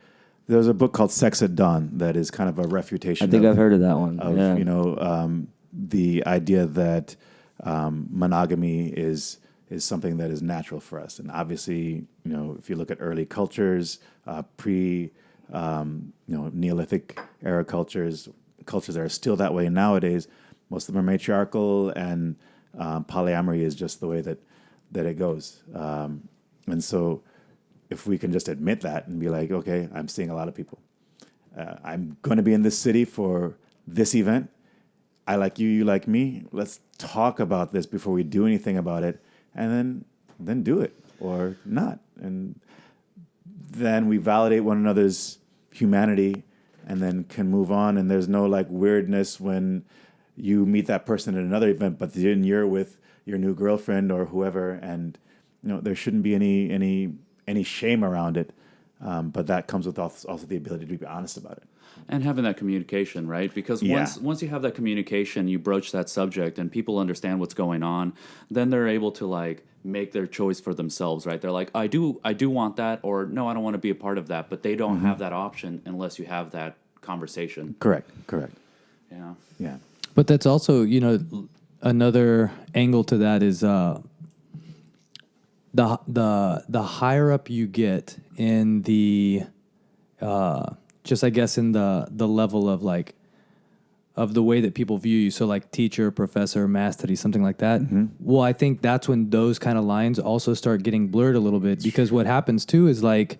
[SPEAKER 2] there's a book called Sex at Dawn that is kind of a refutation.
[SPEAKER 3] I think I've heard of that one.
[SPEAKER 2] The idea that monogamy is something that is natural for us, and obviously, if you look at early cultures, Neolithic era cultures that are still that way nowadays, most of them are matriarchal, and polyamory is just the way that it goes. And so, if we can just admit that and be like, okay, I'm seeing a lot of people. I'm going to be in this city for this event. I like you, you like me. Let's talk about this before we do anything about it, and then do it or not. And then we validate one another's humanity and then can move on. And there's no like weirdness when you meet that person at another event, but then you're with your new girlfriend or whoever, and there shouldn't be any shame around it. But that comes with also the ability to be honest about it.
[SPEAKER 5] And having that communication, right? Because once you have that communication, you broach that subject and people understand what's going on, then they're able to like make their choice for themselves, right? They're like, I do want that, or no, I don't want to be a part of that, but they don't have that option unless you have that conversation.
[SPEAKER 2] Correct.
[SPEAKER 5] Yeah.
[SPEAKER 1] But that's also, you know, another angle to that is the higher up you get in the just I guess in the level of like of the way that people view you, so like teacher, professor, mastery, something like that. Well, I think that's when those kind of lines also start getting blurred a little bit, because what happens too is like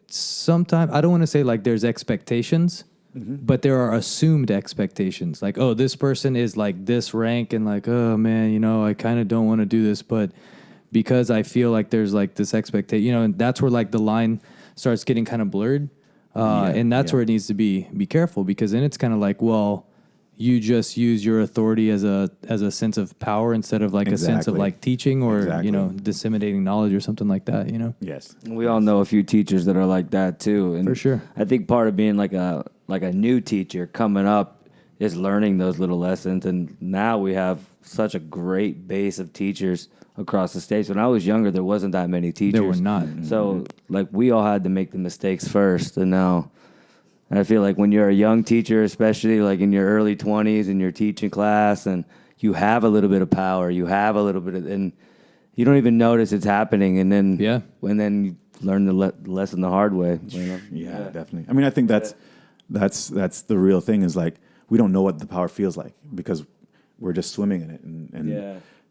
[SPEAKER 1] sometimes, I don't want to say like there's expectations, but there are assumed expectations. Like, oh, this person is like this rank, and like, oh man, you know, I kind of don't want to do this, but because I feel like there's like this expectation, you know, and that's where like the line starts getting kind of blurred. And that's where it needs to be careful, because then it's kind of like, well, you just use your authority as a sense of power instead of like a sense of like teaching or, you know, disseminating knowledge or something like that, you know?
[SPEAKER 2] Yes.
[SPEAKER 3] We all know a few teachers that are like that too. And
[SPEAKER 1] For sure.
[SPEAKER 3] I think part of being like a new teacher coming up is learning those little lessons. And now we have such a great base of teachers across the states. When I was younger, there wasn't that many teachers.
[SPEAKER 1] There were not.
[SPEAKER 3] So like we all had to make the mistakes first. And now I feel like when you're a young teacher, especially like in your early 20s and you're teaching class and you have a little bit of power, you have a little bit of, and you don't even notice it's happening. And then, and then you learn the lesson the hard way. You know?
[SPEAKER 2] Yeah, definitely. I mean, I think that's the real thing, is like, we don't know what the power feels like because we're just swimming in it.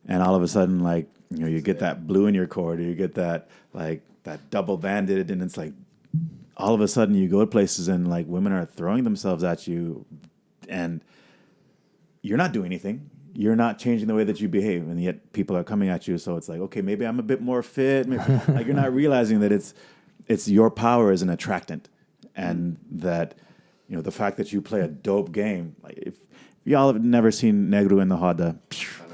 [SPEAKER 2] And all of a sudden, like, you know, you get that blue in your cord, or you get that, like, that double banded, and it's like, all of a sudden you go to places and, like, women are throwing themselves at you, and you're not doing anything. You're not changing the way that you behave, and yet people are coming at you. So it's like, okay, maybe I'm a bit more fit. Maybe, like, you're not realizing that it's your power as an attractant, and that, you know, the fact that you play a dope game, like, if y'all have never seen Negro in the Hoda,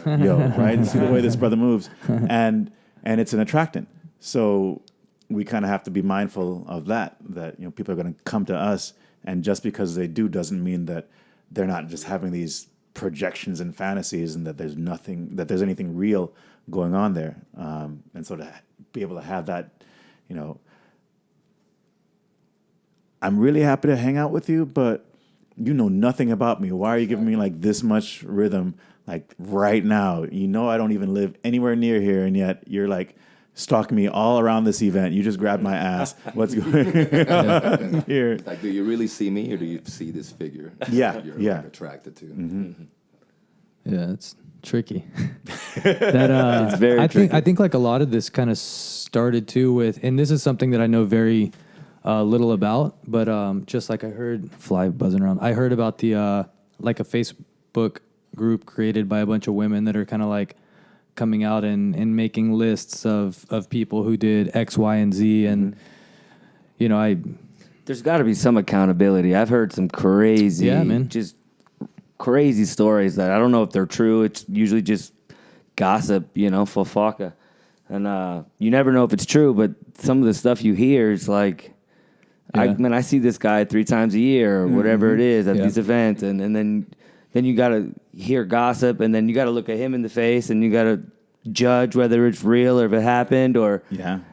[SPEAKER 2] right? See the way this brother moves. And it's an attractant. So we kind of have to be mindful of that, you know, people are going to come to us, and just because they do doesn't mean that they're not just having these projections and fantasies, and that there's anything real going on there. And so to be able to have that, you know, I'm really happy to hang out with you, but you know nothing about me. Why are you giving me like this much rhythm, like right now? You know I don't even live anywhere near here, and yet you're like stalking me all around this event. You just grabbed my ass. What's going on here?
[SPEAKER 4] Like, do you really see me, or do you see this figure?
[SPEAKER 2] Yeah,
[SPEAKER 4] you're
[SPEAKER 2] yeah.
[SPEAKER 4] Like, attracted to.
[SPEAKER 1] Yeah, it's tricky. It's very tricky. I think like a lot of this kind of started too with, and this is something that I know very little about, but just like I heard fly buzzing around, I heard about the like a Facebook group created by a bunch of women that are kind of like coming out and making lists of people who did X, Y, and Z, and you know,
[SPEAKER 3] there's got to be some accountability. I've heard some crazy, just crazy stories that I don't know if they're true. It's usually just gossip, you know, fofoca, and you never know if it's true. But some of the stuff you hear is like, I see this guy 3 times a year or whatever it is at these events, and then you gotta hear gossip, and then you gotta look at him in the face, and you gotta judge whether it's real or if it happened, or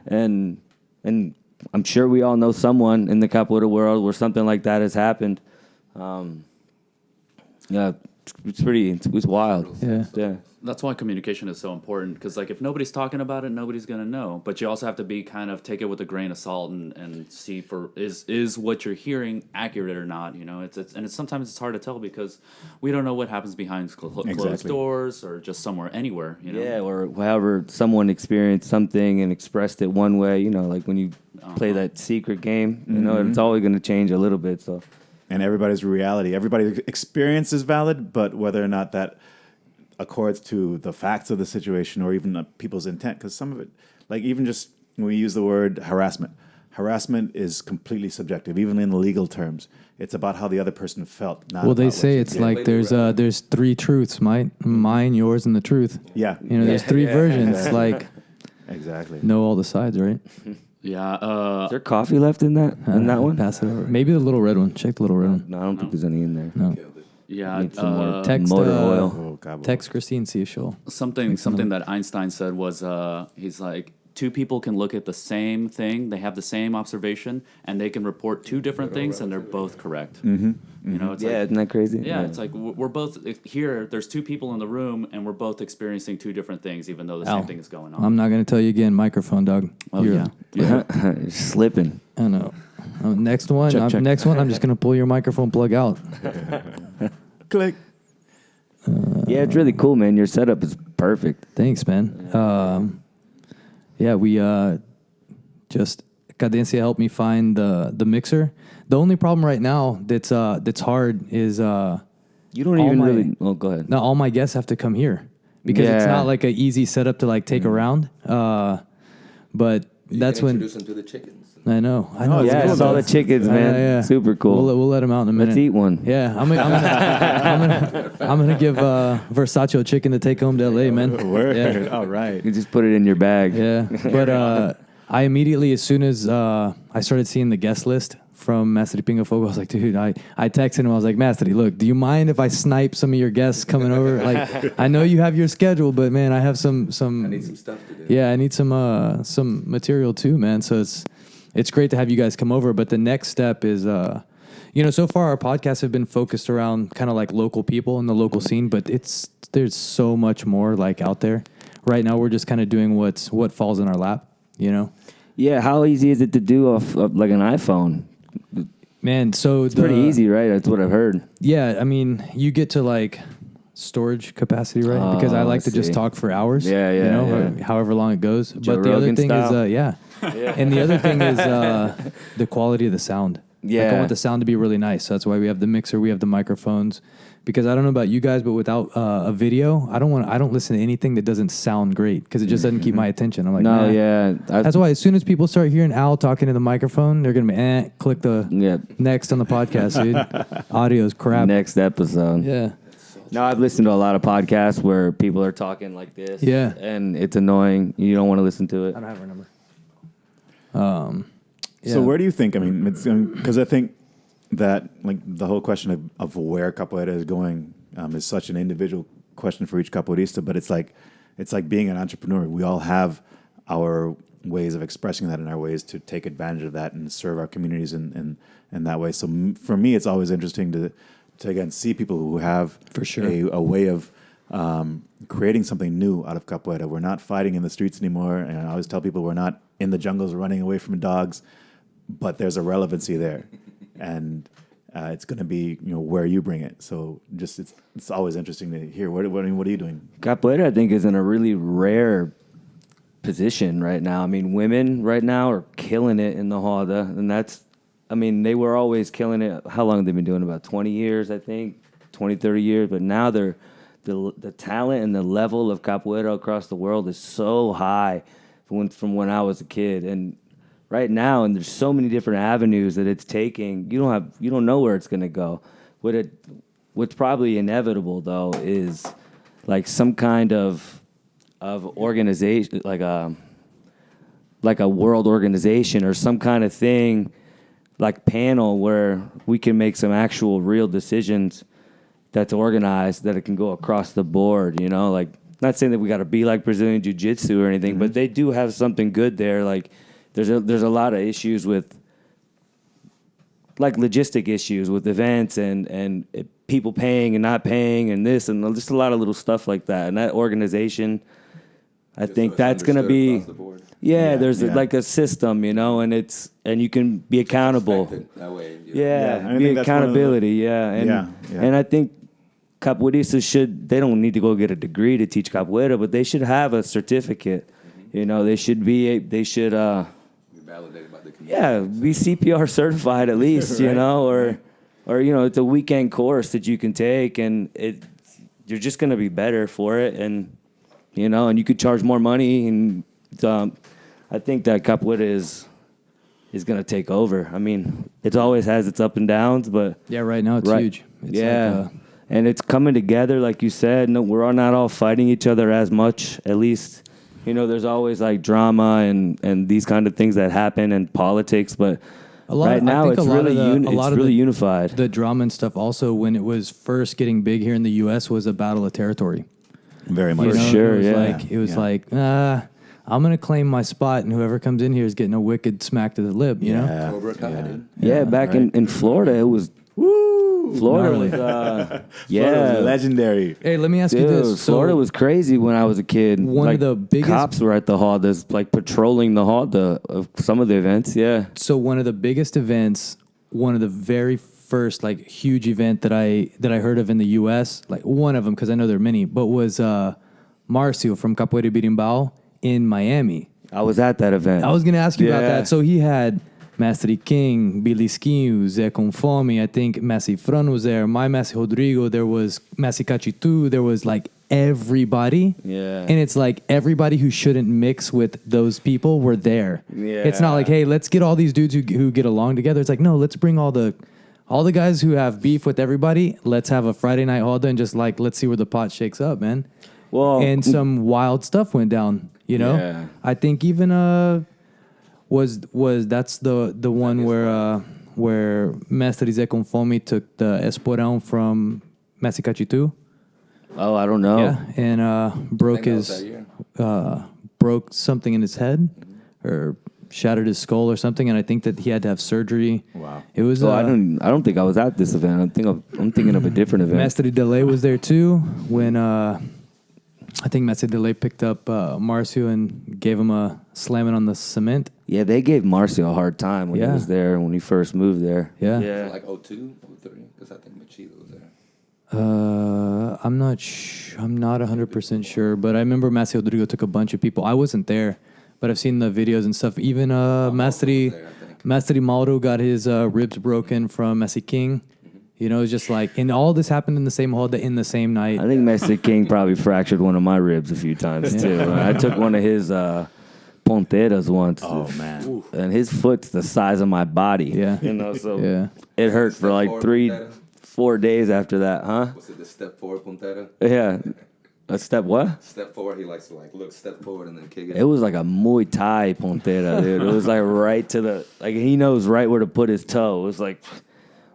[SPEAKER 3] and I'm sure we all know someone in the capoeira world where something like that has happened. It's wild. Yeah.
[SPEAKER 5] That's why communication is so important, because like if nobody's talking about it, nobody's gonna know. But you also have to be kind of take it with a grain of salt and see for is what you're hearing accurate or not. You know, it's sometimes it's hard to tell because we don't know what happens behind closed doors or just somewhere anywhere. You know?
[SPEAKER 3] Yeah, or however someone experienced something and expressed it one way. You know, like when you play that secret game, you know, it's always going to change a little bit. So,
[SPEAKER 2] and everybody's reality, everybody's experience is valid, but whether or not that accords to the facts of the situation or even people's intent, because some of it, like even just when we use the word harassment is completely subjective, even in legal terms. It's about how the other person felt. Not
[SPEAKER 1] they say it's like there's 3 truths, mine, yours, and the truth.
[SPEAKER 2] Yeah,
[SPEAKER 1] you know, there's 3 versions. Like
[SPEAKER 2] exactly.
[SPEAKER 1] Know all the sides, right?
[SPEAKER 5] Yeah.
[SPEAKER 3] Is there coffee left in that one?
[SPEAKER 1] Pass it over. Maybe the little red one. Check the little red one.
[SPEAKER 3] No, I don't think there's any in there.
[SPEAKER 1] No.
[SPEAKER 5] Yeah.
[SPEAKER 3] Need some more
[SPEAKER 1] Text
[SPEAKER 3] motor oil.
[SPEAKER 2] Oh, cabo.
[SPEAKER 1] Text Christine, see if she'll.
[SPEAKER 5] Something that Einstein said was he's like, two people can look at the same thing, they have the same observation, and they can report two different things, and they're both correct. Mm-hmm. You know, it's
[SPEAKER 3] Yeah,
[SPEAKER 5] like,
[SPEAKER 3] isn't that crazy?
[SPEAKER 5] yeah, it's like we're both here. There's two people in the room, and we're both experiencing two different things, even though the
[SPEAKER 1] Al,
[SPEAKER 5] same thing is going on.
[SPEAKER 1] I'm not going to tell you again. Microphone, dog.
[SPEAKER 5] Oh
[SPEAKER 1] You're-
[SPEAKER 5] yeah.
[SPEAKER 3] You're slipping.
[SPEAKER 1] I know. Next one.
[SPEAKER 3] Check.
[SPEAKER 1] Next one. I'm just going to pull your microphone plug out.
[SPEAKER 2] Click.
[SPEAKER 3] Yeah, it's really cool, man. Your setup is perfect.
[SPEAKER 1] Thanks, man. Yeah, we just Cadencia helped me find the mixer. The only problem right now that's hard is
[SPEAKER 3] You don't
[SPEAKER 1] All
[SPEAKER 3] even
[SPEAKER 1] my-
[SPEAKER 3] really. Oh, go ahead.
[SPEAKER 1] now all my guests have to come here because it's
[SPEAKER 3] Yeah.
[SPEAKER 1] not like an easy setup to like take around. But
[SPEAKER 4] You
[SPEAKER 1] that's
[SPEAKER 4] can
[SPEAKER 1] when
[SPEAKER 4] introduce them to the chickens.
[SPEAKER 1] I know.
[SPEAKER 2] it's
[SPEAKER 3] Yeah,
[SPEAKER 2] cool,
[SPEAKER 3] I saw
[SPEAKER 2] though.
[SPEAKER 3] the chickens, man.
[SPEAKER 1] Yeah.
[SPEAKER 3] Super cool.
[SPEAKER 1] We'll let them out in a minute.
[SPEAKER 3] Let's eat one.
[SPEAKER 1] Yeah, I'm gonna give Versátil a chicken to take home to LA, man.
[SPEAKER 2] Word.
[SPEAKER 1] Yeah.
[SPEAKER 2] All right.
[SPEAKER 3] You just put it in your bag.
[SPEAKER 1] Yeah, but I immediately, as soon as I started seeing the guest list from Mestre Pinga Fogo, I was like, dude, I texted him. I was like, Mestre, look, do you mind if I snipe some of your guests coming over? Like, I know you have your schedule, but man, I have some.
[SPEAKER 4] I need some stuff to do.
[SPEAKER 1] Yeah, I need some material too, man. So it's great to have you guys come over. But the next step is, so far our podcasts have been focused around kind of like local people in the local scene, but there's so much more like out there. Right now, we're just kind of doing what falls in our lap, you know.
[SPEAKER 3] Yeah, how easy is it to do off of like an iPhone?
[SPEAKER 1] Man, so
[SPEAKER 3] It's pretty easy, right? That's what I've heard.
[SPEAKER 1] Yeah, I mean, you get to like storage capacity, right?
[SPEAKER 3] Oh,
[SPEAKER 1] Because I like
[SPEAKER 3] I
[SPEAKER 1] to just
[SPEAKER 3] see.
[SPEAKER 1] talk for hours.
[SPEAKER 3] Yeah,
[SPEAKER 1] you
[SPEAKER 3] yeah,
[SPEAKER 1] know,
[SPEAKER 3] yeah.
[SPEAKER 1] or however long it goes.
[SPEAKER 3] Joe
[SPEAKER 1] But the other
[SPEAKER 3] Rogan
[SPEAKER 1] thing
[SPEAKER 3] style.
[SPEAKER 1] is, and the other thing is the quality of the sound. Like, I
[SPEAKER 3] Yeah.
[SPEAKER 1] want the sound to be really nice. So that's why we have the mixer, we have the microphones. Because I don't know about you guys, but without a video, I don't listen to anything that doesn't sound great because it just doesn't keep my attention. I'm like,
[SPEAKER 3] No,
[SPEAKER 1] nah.
[SPEAKER 3] yeah.
[SPEAKER 1] That's why as soon as people start hearing Al talking to the microphone, they're gonna be click the
[SPEAKER 3] Yeah.
[SPEAKER 1] next on the podcast, dude. Audio's crap.
[SPEAKER 3] Next episode.
[SPEAKER 1] Yeah.
[SPEAKER 3] No, I've listened to a lot of podcasts where people are talking like this.
[SPEAKER 1] Yeah.
[SPEAKER 3] And it's annoying. You don't want to listen to it.
[SPEAKER 1] I don't have her number.
[SPEAKER 2] So where do you think? I mean, because I think that like the whole question of where capoeira is going is such an individual question for each capoeirista. But it's like being an entrepreneur. We all have our ways of expressing that and our ways to take advantage of that and serve our communities in that way. So for me, it's always interesting to again see people who have
[SPEAKER 1] For sure.
[SPEAKER 2] a way of creating something new out of capoeira. We're not fighting in the streets anymore, and I always tell people we're not in the jungles running away from dogs, but there's a relevancy there, and it's going to be where you bring it. So just it's always interesting to hear what are you doing?
[SPEAKER 3] Capoeira, I think, is in a really rare position right now. I mean, women right now are killing it in the Roda, and they were always killing it. How long have they been doing it? About 20 years, I think, 20, 30 years. But now the talent and the level of capoeira across the world is so high from when I was a kid. And right now, and there's so many different avenues that it's taking, you don't know where it's going to go. What's probably inevitable, though, is like some kind of organization, like a world organization or some kind of thing, like panel where we can make some actual real decisions that's organized, that it can go across the board, like not saying that we got to be like Brazilian Jiu-Jitsu or anything, but they do have something good there. Like there's a lot of issues with like logistic issues with events and people paying and not paying and this and just a lot of little stuff like that. And that organization, I think that's going to be,
[SPEAKER 4] across the board.
[SPEAKER 3] there's like a system, and you can be accountable.
[SPEAKER 4] Expected that way.
[SPEAKER 3] Yeah,
[SPEAKER 2] I
[SPEAKER 3] be
[SPEAKER 2] think that's one of the-
[SPEAKER 3] accountability. And I think capoeiristas they don't need to go get a degree to teach capoeira, but they should have a certificate. They should
[SPEAKER 4] Be validated by the community.
[SPEAKER 3] be CPR certified at least, or it's a weekend course that you can take, and you're just going to be better for it, and and you could charge more money, and I think that capoeira is going to take over. I mean, it always has its up and downs, but
[SPEAKER 1] Yeah, right now it's huge. It's like,
[SPEAKER 3] and it's coming together, like you said. No, we're not all fighting each other as much, at least You know, there's always like drama and these kind of things that happen and politics, but right now it's really unified.
[SPEAKER 1] The drama and stuff also, when it was first getting big here in the U.S., was a battle of territory.
[SPEAKER 2] Very much.
[SPEAKER 1] It was like, I'm going to claim my spot, and whoever comes in here is getting a wicked smack to the lip, you know?
[SPEAKER 4] Cobra Kai, dude.
[SPEAKER 3] Yeah, back in Florida, it was... Florida was,
[SPEAKER 2] Florida was legendary.
[SPEAKER 1] Hey, let me ask you this.
[SPEAKER 3] Florida was crazy when I was a kid.
[SPEAKER 1] One of the biggest...
[SPEAKER 3] Cops were at the hall, like patrolling the hall, of some of the events, yeah.
[SPEAKER 1] So one of the biggest events, one of the very first like huge event that I heard of in the U.S., like one of them, because I know there are many, but was Marcio from Capoeira Birimbau in Miami.
[SPEAKER 3] I was at that event.
[SPEAKER 1] I was going to ask you about that. So he had Mestre King, Belisquinho, Zé Conforme, I think Mestre Fran was there, my Mestre Rodrigo, there was Mestre Cachitu, there was like everybody.
[SPEAKER 3] Yeah.
[SPEAKER 1] And it's like everybody who shouldn't mix with those people were there.
[SPEAKER 3] Yeah.
[SPEAKER 1] It's not like, hey, let's get all these dudes who get along together. It's like, no, let's bring all the guys who have beef with everybody. Let's have a Friday night roda and just like, let's see where the pot shakes up, man.
[SPEAKER 3] Well,
[SPEAKER 1] and some wild stuff went down, you know?
[SPEAKER 3] Yeah.
[SPEAKER 1] I think even that's the one where Mestre Zé Conforme took the esporão from Mestre Cachitu.
[SPEAKER 3] Oh, I don't know.
[SPEAKER 1] Yeah, and broke something in his head or shattered his skull or something, and I think that he had to have surgery.
[SPEAKER 2] Wow.
[SPEAKER 1] It was.
[SPEAKER 3] I don't think I was at this event. I'm thinking of a different event.
[SPEAKER 1] Mestre Delay was there too when I think Mestre Delay picked up Marcio and gave him a slamming on the cement.
[SPEAKER 3] Yeah, they gave Marcio a hard time when he was there, when he first moved there.
[SPEAKER 1] Yeah.
[SPEAKER 4] Was it like 02, 03? Because I think Machida was there.
[SPEAKER 1] I'm not 100% sure, but I remember Mestre Rodrigo took a bunch of people. I wasn't there, but I've seen the videos and stuff. Even Mestre Mauro got his ribs broken from Mestre King. You know, it's just like, and all this happened in the same hall in the same night.
[SPEAKER 3] I think Mestre King probably fractured one of my ribs a few times too. I took one of his ponteras once.
[SPEAKER 2] Oh man!
[SPEAKER 3] And his foot's the size of my body.
[SPEAKER 1] Yeah,
[SPEAKER 3] you know, so it hurt for like 3-4 days after that, huh?
[SPEAKER 4] Was it the step forward puntera?
[SPEAKER 3] Yeah. A step what?
[SPEAKER 4] Step forward. He likes to like look step forward and then kick it.
[SPEAKER 3] It was like a Muay Thai pontera, dude. It was like right to the, like he knows right where to put his toe. It was like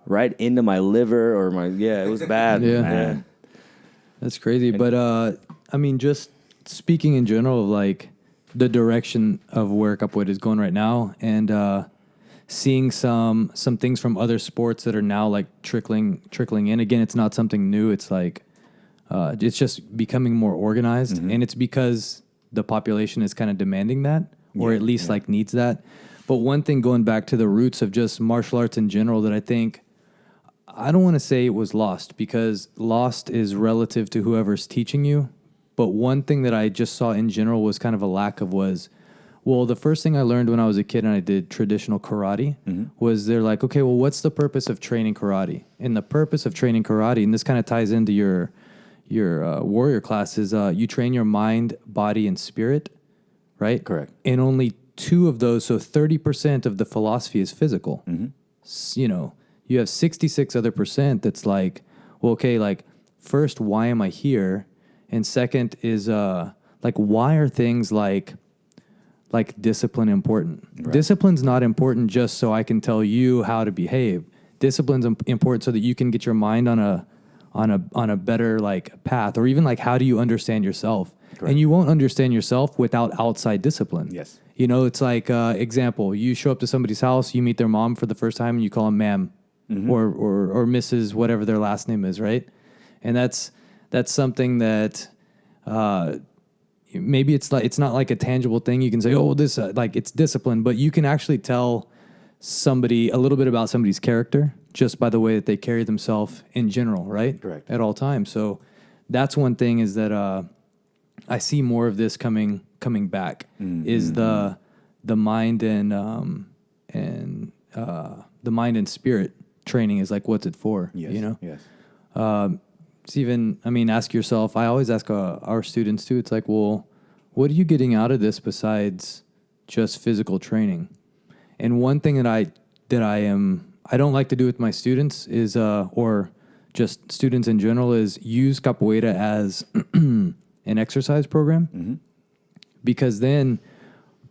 [SPEAKER 3] right into my liver or it was bad.
[SPEAKER 1] Yeah. That's crazy. But I mean, just speaking in general of like the direction of where capoeira is going right now, and seeing some things from other sports that are now like trickling in. Again, it's not something new. It's like it's just becoming more organized, and it's because the population is kind of demanding that, or at least like needs that. But one thing, going back to the roots of just martial arts in general, that I think, I don't want to say it was lost, because lost is relative to whoever's teaching you. But one thing that I just saw in general was kind of a lack of the first thing I learned when I was a kid and I did traditional karate was they're like, okay, well, what's the purpose of training karate? And the purpose of training karate, and this kind of ties into your warrior class, is you train your mind, body, and spirit, right?
[SPEAKER 2] Correct.
[SPEAKER 1] And only 2 of those, so 30% of the philosophy is physical. You know, you have 66 other percent that's like, well, okay, like first, why am I here? And second is like, why are things like discipline important? Right. Discipline's not important just so I can tell you how to behave. Discipline's important so that you can get your mind on a better like path, or even like, how do you understand yourself? Correct. And you won't understand yourself without outside discipline.
[SPEAKER 2] Yes.
[SPEAKER 1] You know, it's like example, you show up to somebody's house, you meet their mom for the first time, and you call them ma'am or Mrs. whatever their last name is, right? And that's something that maybe it's not like a tangible thing. You can say, oh, this like it's discipline, but you can actually tell somebody a little bit about somebody's character just by the way that they carry themselves in general, right?
[SPEAKER 2] Correct.
[SPEAKER 1] At all times. So that's one thing, is that I see more of this coming back, is the mind and the mind and spirit training is like, what's it for?
[SPEAKER 2] Yes.
[SPEAKER 1] You know?
[SPEAKER 2] Yes.
[SPEAKER 1] It's even, I mean, ask yourself, I always ask our students too, it's like, well, what are you getting out of this besides just physical training? And one thing that I don't like to do with my students is, or just students in general, is use capoeira as an exercise program, because then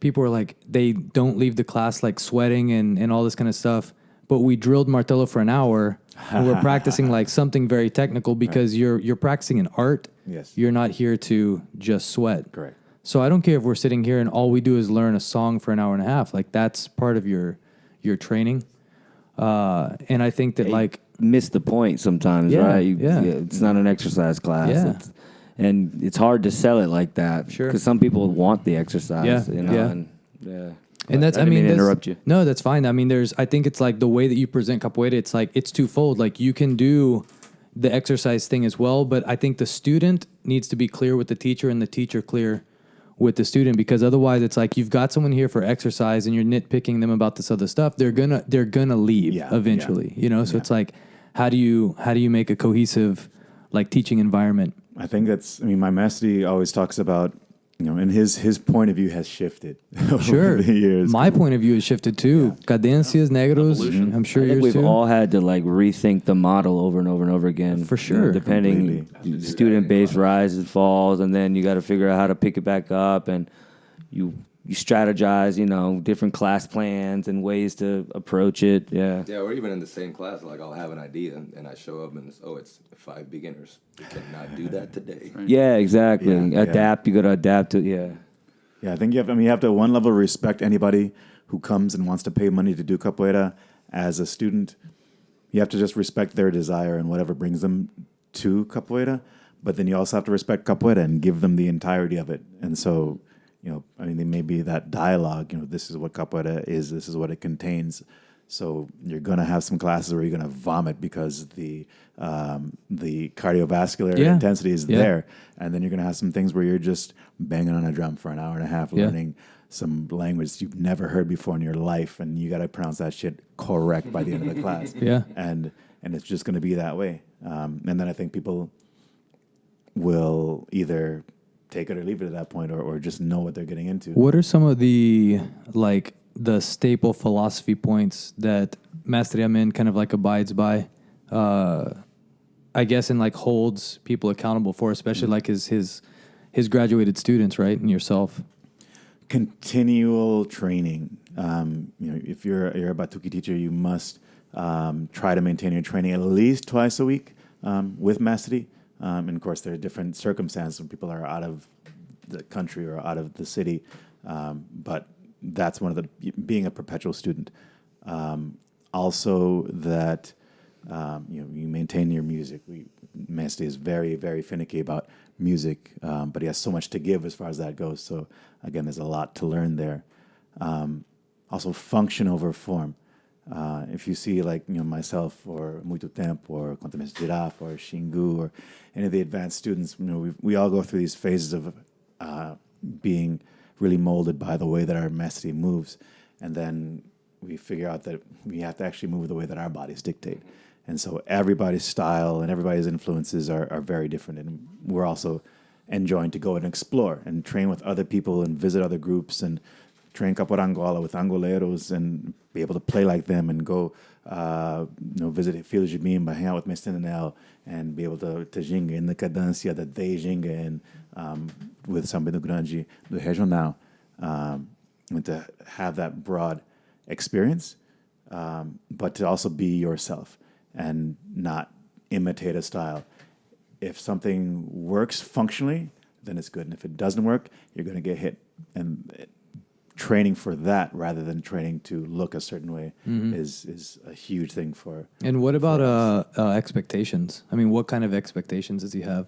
[SPEAKER 1] people are like, they don't leave the class like sweating and all this kind of stuff. But we drilled martello for an hour and we're practicing like something very technical because you're practicing an art.
[SPEAKER 2] Yes.
[SPEAKER 1] You're not here to just sweat.
[SPEAKER 2] Correct.
[SPEAKER 1] So I don't care if we're sitting here and all we do is learn a song for an hour and a half. Like that's part of your training. And I think that like
[SPEAKER 3] miss the point sometimes,
[SPEAKER 1] Yeah,
[SPEAKER 3] right?
[SPEAKER 1] yeah.
[SPEAKER 3] It's not an exercise class.
[SPEAKER 1] Yeah.
[SPEAKER 3] And it's hard to sell it like that.
[SPEAKER 1] Sure.
[SPEAKER 3] Because some people want the exercise.
[SPEAKER 1] Yeah,
[SPEAKER 3] You know,
[SPEAKER 1] yeah.
[SPEAKER 3] And
[SPEAKER 1] that's,
[SPEAKER 3] I
[SPEAKER 1] I
[SPEAKER 3] didn't
[SPEAKER 1] mean,
[SPEAKER 3] mean to
[SPEAKER 1] that's-
[SPEAKER 3] interrupt you.
[SPEAKER 1] No, that's fine. I mean, I think it's like the way that you present capoeira, it's like, it's twofold. Like you can do the exercise thing as well, but I think the student needs to be clear with the teacher and the teacher clear with the student, because otherwise it's like you've got someone here for exercise and you're nitpicking them about this other stuff. They're gonna leave eventually, you know? So it's like, how do you make a cohesive like teaching environment?
[SPEAKER 2] I think my master always talks about, and his point of view has shifted
[SPEAKER 1] Sure.
[SPEAKER 2] over the years.
[SPEAKER 1] My point of view has shifted too. Cadencias, negros,
[SPEAKER 5] Evolution.
[SPEAKER 1] I'm sure
[SPEAKER 3] I think
[SPEAKER 1] yours
[SPEAKER 3] we've
[SPEAKER 1] too.
[SPEAKER 3] all had to like rethink the model over and over and over again.
[SPEAKER 1] For sure.
[SPEAKER 3] Depending, student base rises and falls, and then you got to figure out how to pick it back up, and you strategize, different class plans and ways to approach it. Yeah.
[SPEAKER 4] Yeah, or even in the same class, like I'll have an idea and I show up and it's 5 beginners. You cannot do that today.
[SPEAKER 3] Yeah, exactly.
[SPEAKER 2] Yeah,
[SPEAKER 3] Adapt. You got to adapt to. Yeah.
[SPEAKER 2] Yeah, I think you have to one level respect anybody who comes and wants to pay money to do capoeira as a student. You have to just respect their desire and whatever brings them to capoeira. But then you also have to respect capoeira and give them the entirety of it. And so, there may be that dialogue, this is what capoeira is, this is what it contains. So you're going to have some classes where you're going to vomit because the cardiovascular intensity is there. And then you're going to have some things where you're just banging on a drum for an hour and a half, learning some language you've never heard before in your life. And you got to pronounce that shit correct by the end of the class.
[SPEAKER 1] Yeah.
[SPEAKER 2] And it's just going to be that way. And then I think people will either take it or leave it at that point, or just know what they're getting into.
[SPEAKER 1] What are some of the staple philosophy points that Mestre Amen kind of like abides by? I guess, and like holds people accountable for, especially like his graduated students, right, and yourself.
[SPEAKER 2] Continual training. If you're a Batuque teacher, you must try to maintain your training at least twice a week with Mestre. And of course, there are different circumstances when people are out of the country or out of the city. But that's one of the being a perpetual student. Also, that you maintain your music. Mestre is very, very finicky about music, but he has so much to give as far as that goes. So again, there's a lot to learn there. Also, function over form. If you see myself or Muito Tempo or Contra Mestre Versátil or Xingu or any of the advanced students, we all go through these phases of being really molded by the way that our mestre moves, and then we figure out that we have to actually move the way that our bodies dictate. And so everybody's style and everybody's influences are very different, and we're also enjoying to go and explore and train with other people and visit other groups and train Capoeira Angola with Angoleros and be able to play like them and go visit Filho de Bimba, hang out with Mestre Nenel, and be able to ginga in the cadência that they ginga in with Samba do Grande, do Regional, and to have that broad experience, but to also be yourself and not imitate a style. If something works functionally, then it's good. And if it doesn't work, you're going to get hit. And training for that rather than training to look a certain way is a huge thing for.
[SPEAKER 1] And what about expectations? I mean, what kind of expectations does he have?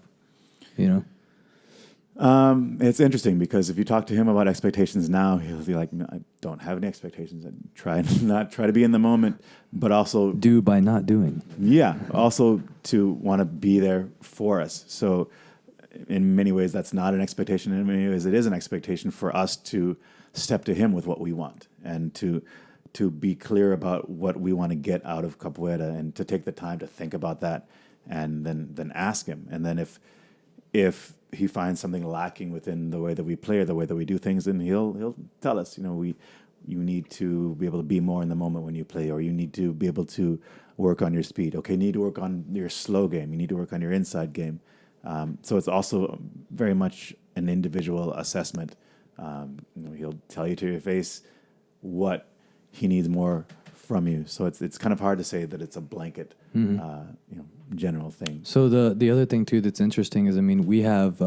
[SPEAKER 2] It's interesting because if you talk to him about expectations now, he'll be like, no, I don't have any expectations. I try to be in the moment, but also
[SPEAKER 1] do by not doing.
[SPEAKER 2] Yeah, also to want to be there for us. So in many ways, that's not an expectation. In many ways, it is an expectation for us to step to him with what we want and to be clear about what we want to get out of capoeira and to take the time to think about that and then ask him. And then if he finds something lacking within the way that we play or the way that we do things, then he'll tell us, you need to be able to be more in the moment when you play, or you need to be able to work on your speed. Okay, you need to work on your slow game. You need to work on your inside game. So it's also very much an individual assessment He'll tell you to your face what he needs more from you. So it's kind of hard to say that it's a blanket, general thing.
[SPEAKER 1] So the other thing too that's interesting is, I mean, we have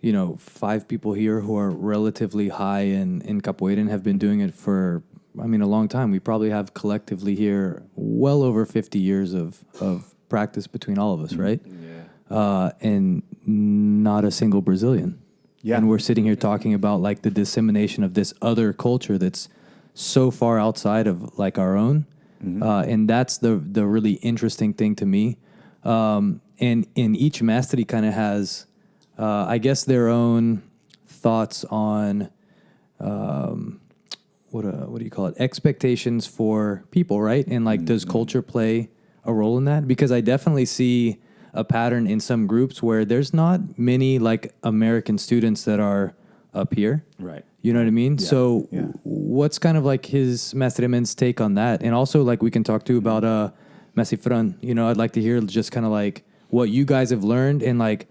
[SPEAKER 1] 5 people here who are relatively high in capoeira and have been doing it for, I mean, a long time. We probably have collectively here well over 50 years of practice between all of us, right? Yeah. And not a single Brazilian.
[SPEAKER 2] Yeah.
[SPEAKER 1] And we're sitting here talking about like the dissemination of this other culture that's so far outside of like our own. And that's the really interesting thing to me. And in each mastery kind of has, I guess, their own thoughts on what do you call it? Expectations for people, right? And like, does culture play a role in that? Because I definitely see a pattern in some groups where there's not many like American students that are up here.
[SPEAKER 2] Right.
[SPEAKER 1] You know what I mean?
[SPEAKER 2] Yeah.
[SPEAKER 1] So
[SPEAKER 2] Yeah.
[SPEAKER 1] what's kind of like his Mestre Men's take on that? And also like we can talk too about Mestre Fran. I'd like to hear just kind of like what you guys have learned and like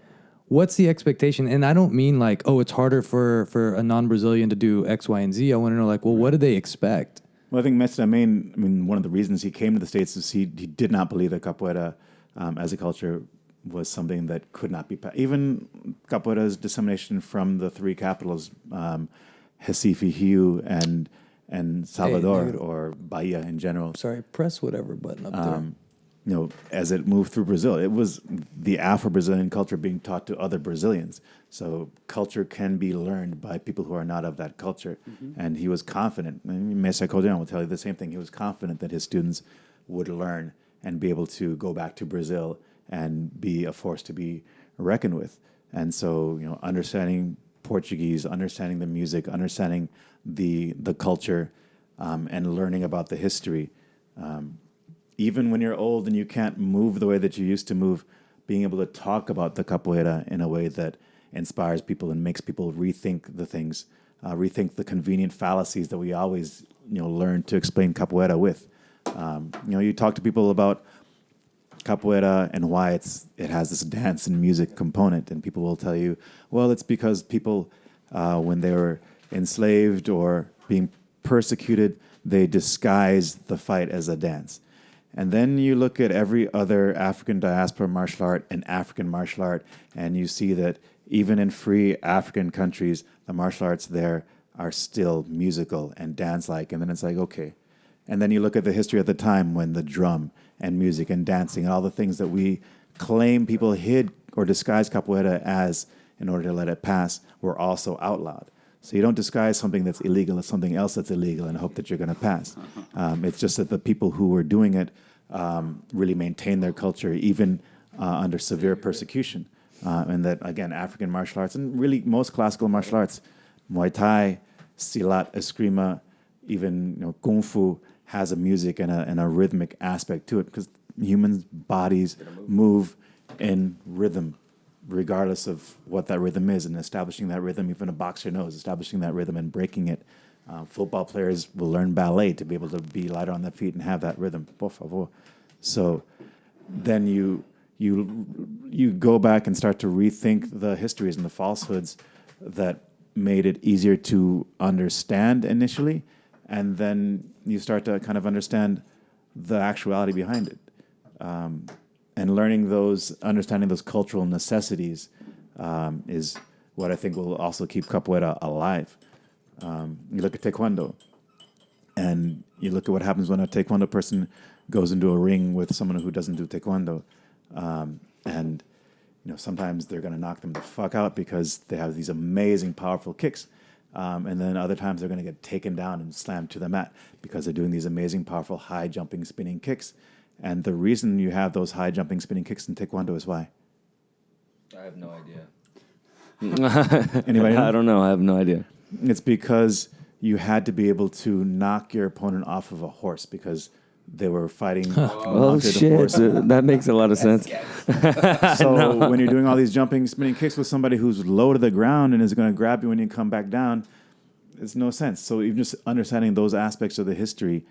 [SPEAKER 1] what's the expectation? And I don't mean like, oh, it's harder for a non-Brazilian to do X, Y, and Z. I want to know like, well, what do they expect?
[SPEAKER 2] Well, I think Mestre one of the reasons he came to the States is he did not believe that capoeira as a culture was something that could not be... Even capoeira's dissemination from the 3 capitals, Recife, Rio, and Salvador,
[SPEAKER 1] Hey,
[SPEAKER 2] or Bahia in general.
[SPEAKER 1] Sorry, press whatever button up there.
[SPEAKER 2] As it moved through Brazil, it was the Afro-Brazilian culture being taught to other Brazilians. So culture can be learned by people who are not of that culture. And he was confident. Mestre Codian will tell you the same thing. He was confident that his students would learn and be able to go back to Brazil and be a force to be reckoned with. And so, understanding Portuguese, understanding the music, understanding the culture, and learning about the history. Even when you're old and you can't move the way that you used to move, being able to talk about the capoeira in a way that inspires people and makes people rethink the things, rethink the convenient fallacies that we always, learn to explain capoeira with. You talk to people about capoeira and why it has this dance and music component, and people will tell you, well, it's because people, when they were enslaved or being persecuted, they disguised the fight as a dance. And then you look at every other African diaspora martial art and African martial art, and you see that even in free African countries, the martial arts there are still musical and dance-like. And then it's like, okay. And then you look at the history at the time when the drum and music and dancing and all the things that we claim people hid or disguised capoeira as in order to let it pass were also outlawed. So you don't disguise something that's illegal as something else that's illegal and hope that you're going to pass. It's just that the people who were doing it really maintained their culture even under severe persecution. And that, again, African martial arts and really most classical martial arts, Muay Thai, Silat, Eskrima, even Kung Fu has a music and a rhythmic aspect to it because humans' bodies move in rhythm regardless of what that rhythm is, and establishing that rhythm, even a boxer knows, establishing that rhythm and breaking it. Football players will learn ballet to be able to be lighter on their feet and have that rhythm. Por favor. So then you go back and start to rethink the histories and the falsehoods that made it easier to understand initially, and then you start to kind of understand the actuality behind it. And understanding those cultural necessities is what I think will also keep capoeira alive. You look at taekwondo, and you look at what happens when a taekwondo person goes into a ring with someone who doesn't do taekwondo. And sometimes they're going to knock them the fuck out because they have these amazing, powerful kicks. And then other times they're going to get taken down and slammed to the mat because they're doing these amazing, powerful, high-jumping, spinning kicks. And the reason you have those high-jumping, spinning kicks in taekwondo is why?
[SPEAKER 3] I have no idea.
[SPEAKER 2] Anybody know?
[SPEAKER 3] I don't know. I have no idea.
[SPEAKER 2] It's because you had to be able to knock your opponent off of a horse because they were fighting.
[SPEAKER 3] Oh, shit. That makes a lot of sense.
[SPEAKER 2] So when you're doing all these jumping, spinning kicks with somebody who's low to the ground and is going to grab you when you come back down, it's no sense. So even just understanding those aspects of the history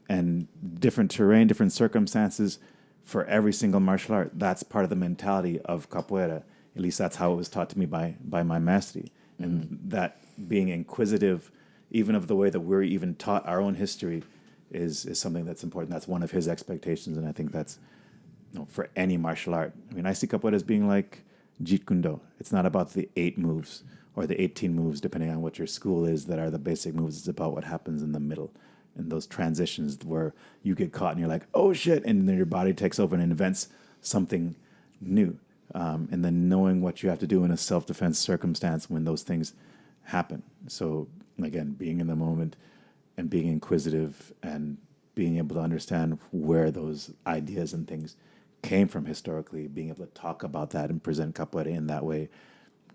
[SPEAKER 2] and different terrain, different circumstances for every single martial art, that's part of the mentality of capoeira. At least that's how it was taught to me by my mastery. And that being inquisitive, even of the way that we're even taught our own history, is something that's important. That's one of his expectations, and I think that's for any martial art. I mean, I see capoeira as being like Jeet Kune Do. It's not about the 8 moves or the 18 moves, depending on what your school is, that are the basic moves. It's about what happens in the middle and those transitions where you get caught and you're like, oh shit, and then your body takes over and invents something new. And then knowing what you have to do in a self-defense circumstance when those things happen. So again, being in the moment and being inquisitive and being able to understand where those ideas and things came from historically, being able to talk about that and present capoeira in that way,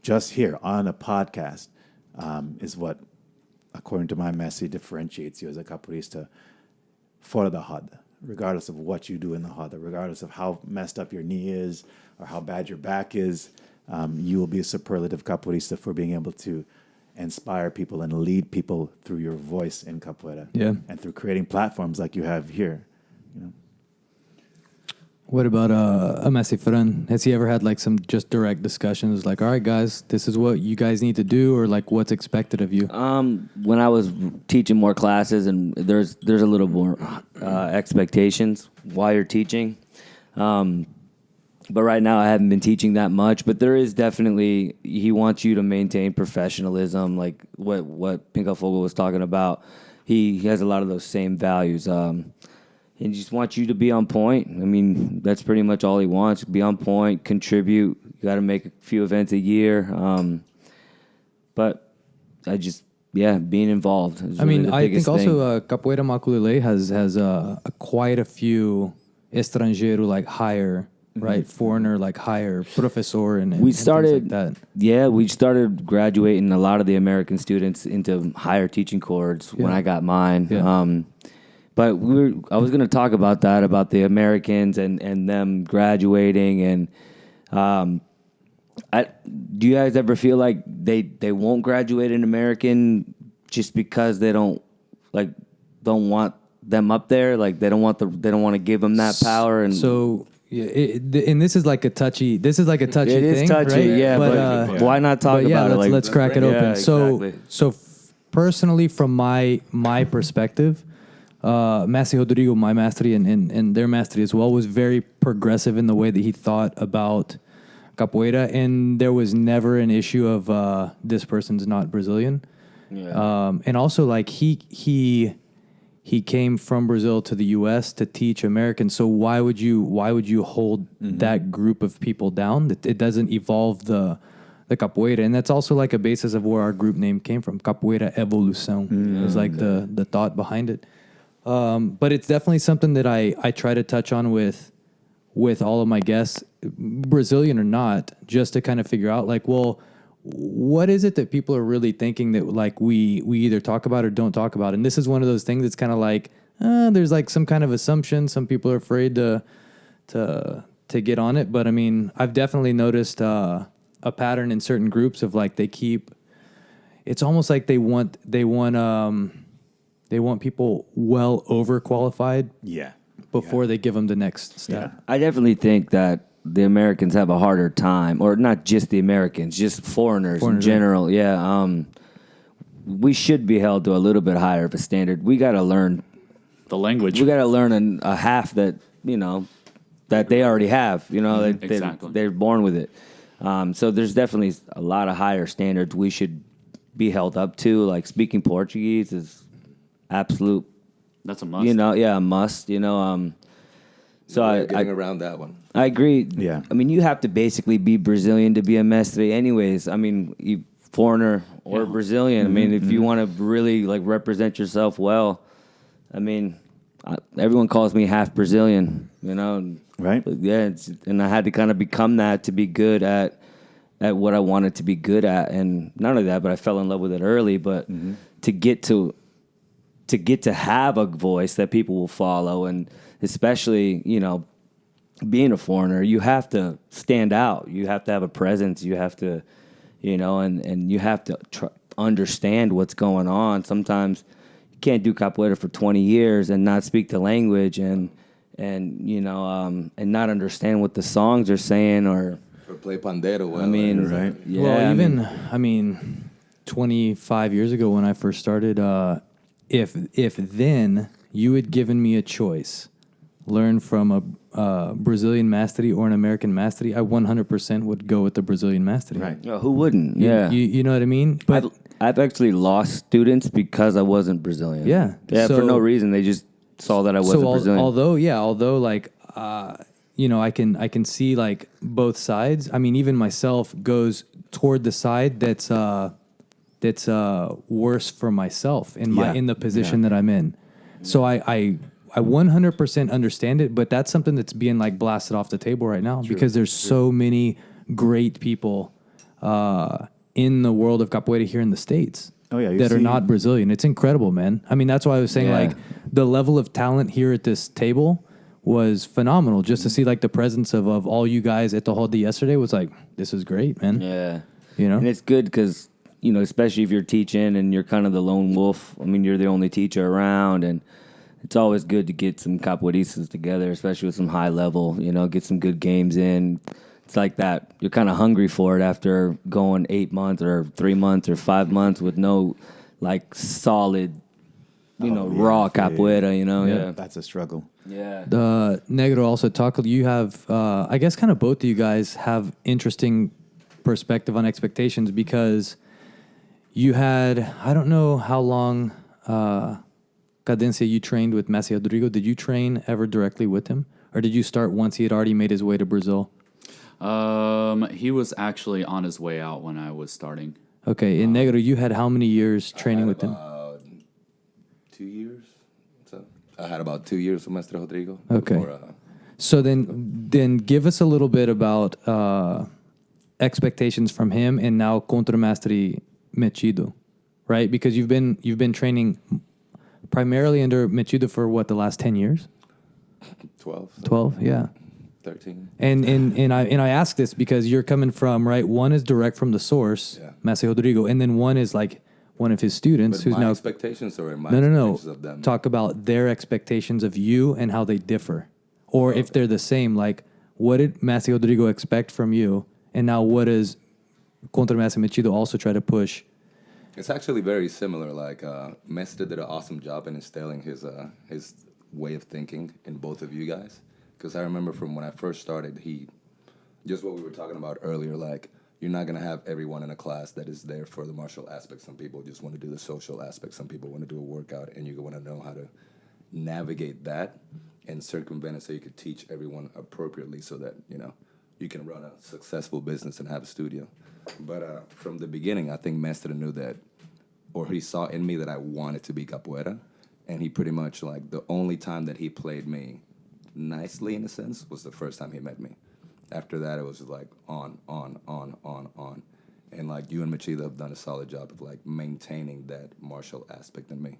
[SPEAKER 2] just here on a podcast, is what, according to my mestre, differentiates you as a capoeirista fora da roda, regardless of what you do in the roda, regardless of how messed up your knee is or how bad your back is. You will be a superlative capoeirista for being able to inspire people and lead people through your voice in capoeira, and through creating platforms like you have here.
[SPEAKER 1] What about Mestre Fran? Has he ever had like some just direct discussions, like, all right, guys, this is what you guys need to do, or like what's expected of you?
[SPEAKER 3] When I was teaching more classes, and there's a little more expectations while you're teaching. But right now I haven't been teaching that much, but there is definitely, he wants you to maintain professionalism, like what Pinga Fogo was talking about. He has a lot of those same values. And just wants you to be on point. I mean, that's pretty much all he wants. Be on point, contribute. You got to make a few events a year. But being involved is really the
[SPEAKER 1] I
[SPEAKER 3] biggest
[SPEAKER 1] think
[SPEAKER 3] thing.
[SPEAKER 1] also Capoeira Maculele has quite a few estrangeiro like hire, right? Foreigner like hire, professor and
[SPEAKER 3] we started
[SPEAKER 1] and things like that.
[SPEAKER 3] Yeah, we started graduating a lot of the American students into higher teaching corps when I got mine.
[SPEAKER 1] Yeah.
[SPEAKER 3] But I was going to talk about that, about the Americans and them graduating. And do you guys ever feel like they won't graduate an American just because they don't want them up there? Like they don't want to give them that power. And
[SPEAKER 1] so and this is like a touchy. This is like a touchy
[SPEAKER 3] it
[SPEAKER 1] thing.
[SPEAKER 3] It is touchy,
[SPEAKER 1] right?
[SPEAKER 3] yeah. But why not talk about it?
[SPEAKER 1] Let's crack it open.
[SPEAKER 3] Exactly.
[SPEAKER 1] So personally, from my perspective. Mestre Rodrigo, my mastery, and their mastery as well, was very progressive in the way that he thought about capoeira, and there was never an issue of this person's not Brazilian. Yeah. And also, like he came from Brazil to the U.S. to teach Americans. So why would you hold that group of people down? It doesn't evolve the capoeira, and that's also like a basis of where our group name came from. Capoeira Evolução is like the thought behind it. But it's definitely something that I try to touch on with all of my guests, Brazilian or not, just to kind of figure out like, well, what is it that people are really thinking that like we either talk about or don't talk about? And this is one of those things that's kind of like, there's like some kind of assumption. Some people are afraid to get on it. But I mean, I've definitely noticed a pattern in certain groups of like it's almost like they want people well overqualified before they give them the next step.
[SPEAKER 2] Yeah.
[SPEAKER 3] I definitely think that the Americans have a harder time, or not just the Americans, just foreigners in general. Yeah, we should be held to a little bit higher of a standard. We got to learn
[SPEAKER 5] the language.
[SPEAKER 3] We got to learn a half that that they already have.
[SPEAKER 5] Exactly.
[SPEAKER 3] They're born with it. So there's definitely a lot of higher standards we should be held up to. Like speaking Portuguese is absolute.
[SPEAKER 5] That's a must.
[SPEAKER 3] A must. So
[SPEAKER 4] getting around that one.
[SPEAKER 3] I agree.
[SPEAKER 2] Yeah.
[SPEAKER 3] I mean, you have to basically be Brazilian to be a mestre anyways. I mean, foreigner or Brazilian. I mean, if you want to really like represent yourself well, I mean, everyone calls me half Brazilian,
[SPEAKER 2] Right.
[SPEAKER 3] But yeah, and I had to kind of become that to be good at what I wanted to be good at. And not only that, but I fell in love with it early. But to get to have a voice that people will follow, and especially, being a foreigner, you have to stand out. You have to have a presence. You have to, and you have to understand what's going on. Sometimes you can't do capoeira for 20 years and not speak the language and not understand what the songs are saying or
[SPEAKER 4] play pandero well.
[SPEAKER 3] I mean,
[SPEAKER 2] right.
[SPEAKER 3] Yeah,
[SPEAKER 1] Well, 25 years ago when I first started, if then you had given me a choice, learn from a Brazilian mastery or an American mastery, I 100% would go with the Brazilian mastery.
[SPEAKER 2] Right.
[SPEAKER 3] Who wouldn't? Yeah.
[SPEAKER 1] You know what I mean? But
[SPEAKER 3] I've actually lost students because I wasn't Brazilian.
[SPEAKER 1] Yeah.
[SPEAKER 3] Yeah,
[SPEAKER 1] So-
[SPEAKER 3] for no reason. They just saw that I wasn't Brazilian.
[SPEAKER 1] Although like, you know, I can see like both sides. I mean, even myself goes toward the side that's worse for myself in the position that I'm in. So I 100% understand it, but that's something that's being like blasted off the table right now because there's so many great people in the world of capoeira here in the States that are not Brazilian. It's incredible, man. I mean, that's why I was saying like the level of talent here at this table was phenomenal. Just to see like the presence of all you guys at the Hall yesterday was like, this is great, man.
[SPEAKER 3] Yeah.
[SPEAKER 1] You know?
[SPEAKER 3] And it's good because, you know, especially if you're teaching and you're kind of the lone wolf. I mean, you're the only teacher around, and it's always good to get some capoeiristas together, especially with some high level, you know, get some good games in. It's like that. You're kind of hungry for it after going 8 months or 3 months or 5 months with no, like, solid, you know, raw capoeira, you know? Yeah.
[SPEAKER 2] That's a struggle.
[SPEAKER 3] Yeah.
[SPEAKER 1] The Negro also talked. You have, I guess, kind of both of you guys have interesting perspective on expectations because you had, I don't know how long, Cadencia, you trained with Mestre Rodrigo. Did you train ever directly with him, or did you start once he had already made his way to Brazil?
[SPEAKER 5] He was actually on his way out when I was starting.
[SPEAKER 1] Okay, in Negro, you had how many years training with him?
[SPEAKER 4] 2 years. So I had about 2 years with Mestre Rodrigo.
[SPEAKER 1] Okay.
[SPEAKER 4] Before,
[SPEAKER 1] So then give us a little bit about expectations from him and now Contra Mestre Mechido, right? Because you've been training primarily under Mechido for what, the last 10 years?
[SPEAKER 4] 12.
[SPEAKER 1] 12, yeah.
[SPEAKER 4] 13.
[SPEAKER 1] And I ask this because you're coming from, right, one is direct from the source, Mestre Rodrigo, and then one is like one of his students
[SPEAKER 4] But
[SPEAKER 1] who's
[SPEAKER 4] my
[SPEAKER 1] now
[SPEAKER 4] expectations or my
[SPEAKER 1] no
[SPEAKER 4] expectations of them.
[SPEAKER 1] talk about their expectations of you and how they differ, or if they're the same. Like, what did Mestre Rodrigo expect from you, and now what does Contra Mestre Mechido also try to push?
[SPEAKER 4] It's actually very similar. Like Mestre did an awesome job in instilling his way of thinking in both of you guys. Because I remember from when I first started, just what we were talking about earlier, like, you're not going to have everyone in a class that is there for the martial aspect. Some people just want to do the social aspect. Some people want to do a workout, and you want to know how to navigate that and circumvent it so you could teach everyone appropriately so that, you know, you can run a successful business and have a studio. But from the beginning, I think Mestre knew that, or he saw in me that I wanted to be capoeira, and he pretty much, like, the only time that he played me nicely, in a sense, was the first time he met me. After that, it was like on. And like you and Machida have done a solid job of like maintaining that martial aspect in me.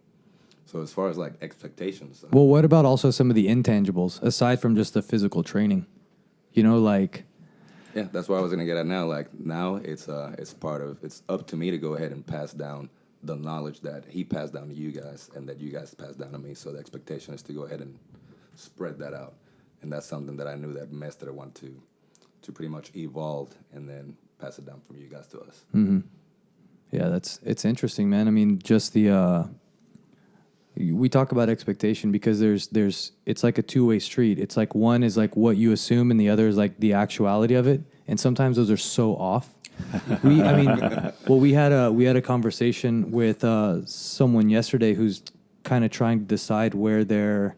[SPEAKER 4] So as far as like expectations.
[SPEAKER 1] Well, what about also some of the intangibles, aside from just the physical training? You know, like...
[SPEAKER 4] Yeah, that's what I was going to get at now. Like now it's up to me to go ahead and pass down the knowledge that he passed down to you guys and that you guys passed down to me. So the expectation is to go ahead and spread that out. And that's something that I knew that Mestre wanted to pretty much evolve and then pass it down from you guys to us.
[SPEAKER 1] Mm-hmm. Yeah, it's interesting, man. I mean, just the we talk about expectation because there's it's like a two-way street. It's like one is like what you assume and the other is like the actuality of it. And sometimes those are so off. We had a conversation with someone yesterday who's kind of trying to decide where their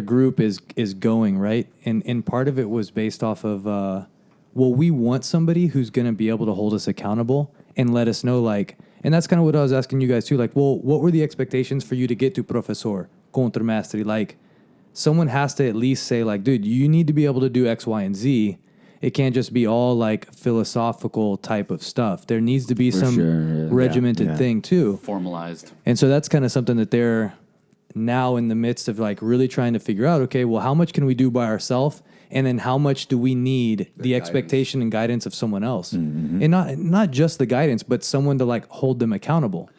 [SPEAKER 1] group is going, right? And part of it was based off of we want somebody who's going to be able to hold us accountable and let us know, like, and that's kind of what I was asking you guys too, like, well, what were the expectations for you to get to Professor, Contra Mestre? Like, someone has to at least say, like, dude, you need to be able to do X, Y, and Z. It can't just be all, like, philosophical type of stuff. There needs to be some regimented thing, too.
[SPEAKER 5] Formalized.
[SPEAKER 1] And so that's kind of something that they're now in the midst of, like, really trying to figure out, okay, well, how much can we do by ourselves? And then how much do we need the expectation and guidance of someone else? Mm-hmm. And not just the guidance, but someone to, like, hold them accountable.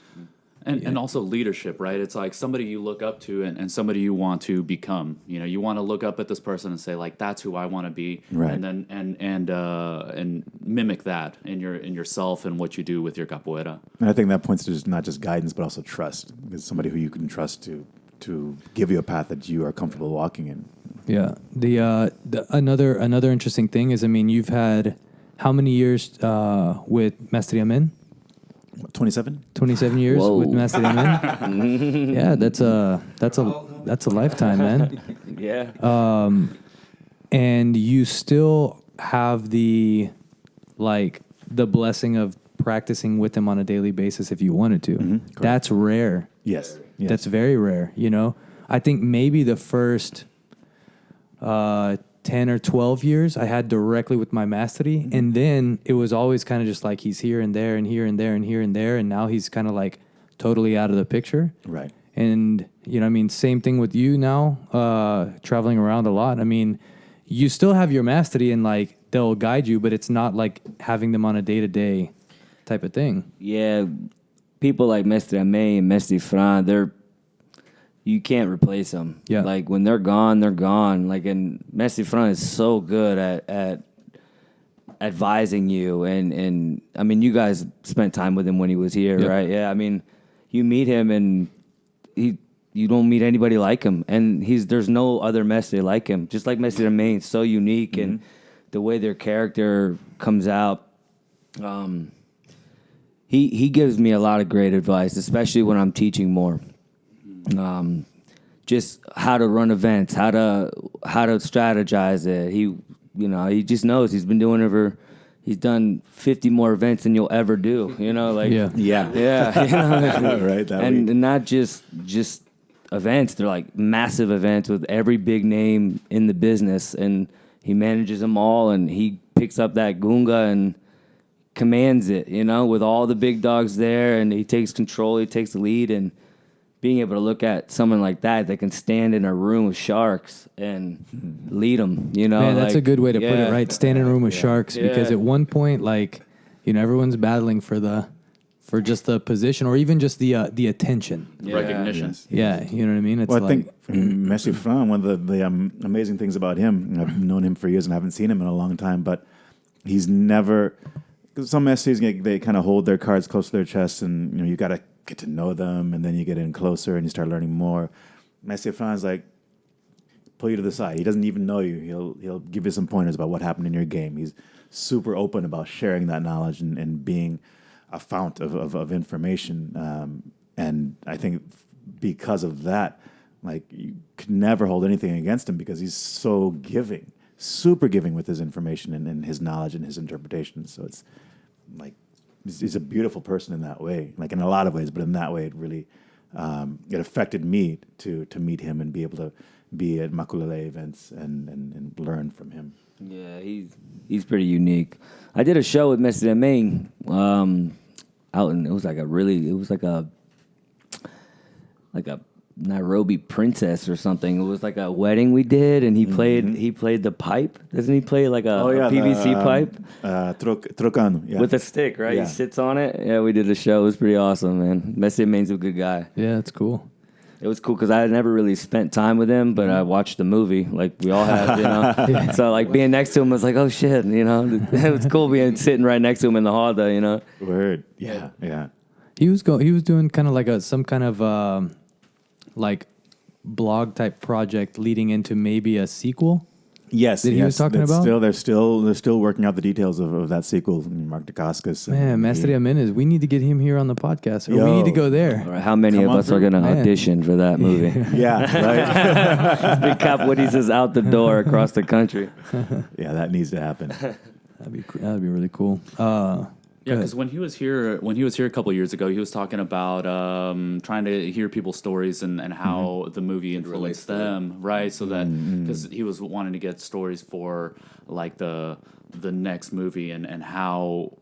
[SPEAKER 5] And also leadership, right? It's like somebody you look up to and somebody you want to become. You know, you want to look up at this person and say, like, that's who I want to be,
[SPEAKER 2] Right.
[SPEAKER 5] and then and mimic that in yourself and what you do with your capoeira.
[SPEAKER 2] And I think that points to just not just guidance, but also trust. Because somebody who you can trust to give you a path that you are comfortable walking in.
[SPEAKER 1] Yeah. The another interesting thing is, I mean, you've had how many years with Mestre Amen?
[SPEAKER 2] 27?
[SPEAKER 1] 27 years
[SPEAKER 3] Whoa.
[SPEAKER 1] with Mestre Amen. Yeah, that's a lifetime, man.
[SPEAKER 3] Yeah.
[SPEAKER 1] And you still have the blessing of practicing with him on a daily basis if you wanted to. That's rare.
[SPEAKER 2] Yes.
[SPEAKER 1] That's very rare, you know? I think maybe the first 10 or 12 years I had directly with my mastery, and then it was always kind of just like he's here and there and here and there and here and there, and now he's kind of like totally out of the picture.
[SPEAKER 2] Right.
[SPEAKER 1] And, you know, I mean, same thing with you now, traveling around a lot. I mean, you still have your mastery and like they'll guide you, but it's not like having them on a day-to-day type of thing.
[SPEAKER 3] Yeah, people like Mestre Amé and Mestre Fran, you can't replace them.
[SPEAKER 1] Yeah.
[SPEAKER 3] Like when they're gone, they're gone. Like, and Mestre Fran is so good at advising you, and I mean, you guys spent time with him when he was here,
[SPEAKER 1] Yep.
[SPEAKER 3] right? Yeah, I mean, you meet him and you don't meet anybody like him, and there's no other Mestre like him. Just like Mestre Amé, it's so unique, and the way their character comes out. He gives me a lot of great advice, especially when I'm teaching more. Just how to run events, how to strategize it. He just knows. He's been doing it he's done 50 more events than you'll ever do. You know, like
[SPEAKER 1] Yeah.
[SPEAKER 3] yeah. You know?
[SPEAKER 2] Right.
[SPEAKER 3] And not just events. They're like massive events with every big name in the business, and he manages them all, and he picks up that gunga and commands it, you know, with all the big dogs there, and he takes control, he takes the lead, and being able to look at someone like that can stand in a room with sharks and lead them, you know.
[SPEAKER 1] Man, that's
[SPEAKER 3] like,
[SPEAKER 1] a good way to put
[SPEAKER 3] yeah.
[SPEAKER 1] it, right? Stand in a room with sharks, because
[SPEAKER 3] Yeah.
[SPEAKER 1] at one point, like, you know, everyone's battling for just the position or even just the attention.
[SPEAKER 3] Yeah.
[SPEAKER 5] Recognition.
[SPEAKER 2] Yes.
[SPEAKER 1] Yeah, you know what I mean? It's
[SPEAKER 2] Well, I
[SPEAKER 1] like,
[SPEAKER 2] think Mestre Fran, one of the amazing things about him, and I've known him for years and haven't seen him in a long time, but he's never, because some mestres, they kind of hold their cards close to their chest, and you know, you got to get to know them, and then you get in closer and you start learning more. Mestre Fran's like, pull you to the side. He doesn't even know you. He'll give you some pointers about what happened in your game. He's super open about sharing that knowledge and being a fount of information. And I think because of that, like, you could never hold anything against him because he's so giving, super giving with his information and his knowledge and his interpretation. So it's like, he's a beautiful person in that way, like in a lot of ways, but in that way, it really, it affected me to meet him and be able to be at Maculele events and learn from him.
[SPEAKER 3] Yeah, he's pretty unique. I did a show with Mestre Amé, out in, it was like a Nairobi princess or something. It was like a wedding we did, and he played the pipe. Doesn't he play like a PVC pipe?
[SPEAKER 2] Trocano, yeah.
[SPEAKER 3] With a stick, right?
[SPEAKER 2] Yeah.
[SPEAKER 3] He sits on it. Yeah, we did a show. It was pretty awesome, man. Mestre Amé's a good guy.
[SPEAKER 1] yeah, it's cool.
[SPEAKER 3] It was cool because I had never really spent time with him, but I watched the movie like we all have, you know. So like being next to him was like, oh shit, you know. It was cool sitting right next to him in the hall, though, you know.
[SPEAKER 2] Word, yeah.
[SPEAKER 1] He was doing kind of like some kind of like blog type project leading into maybe a sequel.
[SPEAKER 2] Yes,
[SPEAKER 1] That he was talking
[SPEAKER 2] that's
[SPEAKER 1] about?
[SPEAKER 2] they're still working out the details of that sequel. Mark Dacascos.
[SPEAKER 1] Man, Mestre Amen, we need to get him here on the podcast, or we
[SPEAKER 2] Yo.
[SPEAKER 1] need to go there.
[SPEAKER 3] Or how many
[SPEAKER 2] Come
[SPEAKER 3] of
[SPEAKER 2] on
[SPEAKER 3] us are
[SPEAKER 2] through.
[SPEAKER 3] going to
[SPEAKER 1] Man.
[SPEAKER 3] audition for that movie?
[SPEAKER 2] Yeah, right.
[SPEAKER 3] Big Cap Woody's is out the door across the country.
[SPEAKER 2] Yeah, that needs to happen.
[SPEAKER 1] That'd be really cool.
[SPEAKER 5] Yeah, because when he was here a couple of years ago, he was talking about trying to hear people's stories and how the movie influenced them, right? So that because he was wanting to get stories for like the next movie and how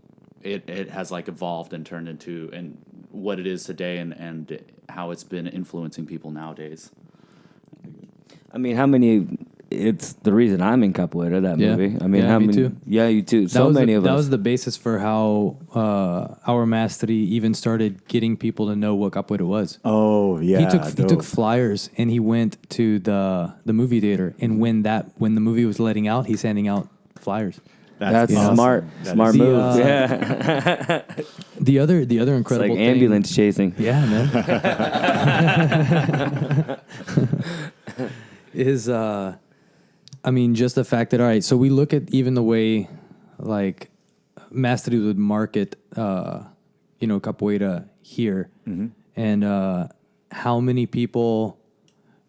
[SPEAKER 5] it has like evolved and turned into and what it is today and how it's been influencing people nowadays.
[SPEAKER 3] I mean, how many it's the reason I'm in capoeira. That
[SPEAKER 1] Yeah.
[SPEAKER 3] movie. I mean,
[SPEAKER 1] Yeah,
[SPEAKER 3] how
[SPEAKER 1] me
[SPEAKER 3] many?
[SPEAKER 1] too.
[SPEAKER 3] Yeah, you too.
[SPEAKER 1] That
[SPEAKER 3] So
[SPEAKER 1] was
[SPEAKER 3] many of
[SPEAKER 1] that
[SPEAKER 3] us.
[SPEAKER 1] was the basis for how our mastery even started getting people to know what capoeira was.
[SPEAKER 2] Oh yeah,
[SPEAKER 1] he took
[SPEAKER 2] dope.
[SPEAKER 1] flyers and he went to the movie theater, and when the movie was letting out, he's handing out flyers.
[SPEAKER 3] That's
[SPEAKER 2] awesome.
[SPEAKER 3] smart.
[SPEAKER 2] That
[SPEAKER 3] Smart
[SPEAKER 2] is-
[SPEAKER 3] move.
[SPEAKER 1] The,
[SPEAKER 3] Yeah.
[SPEAKER 1] The other
[SPEAKER 3] It's
[SPEAKER 1] incredible
[SPEAKER 3] like
[SPEAKER 1] thing,
[SPEAKER 3] ambulance chasing.
[SPEAKER 1] yeah, man, is I mean, just the fact that, all right, so we look at even the way like mastery would market capoeira here, and how many people,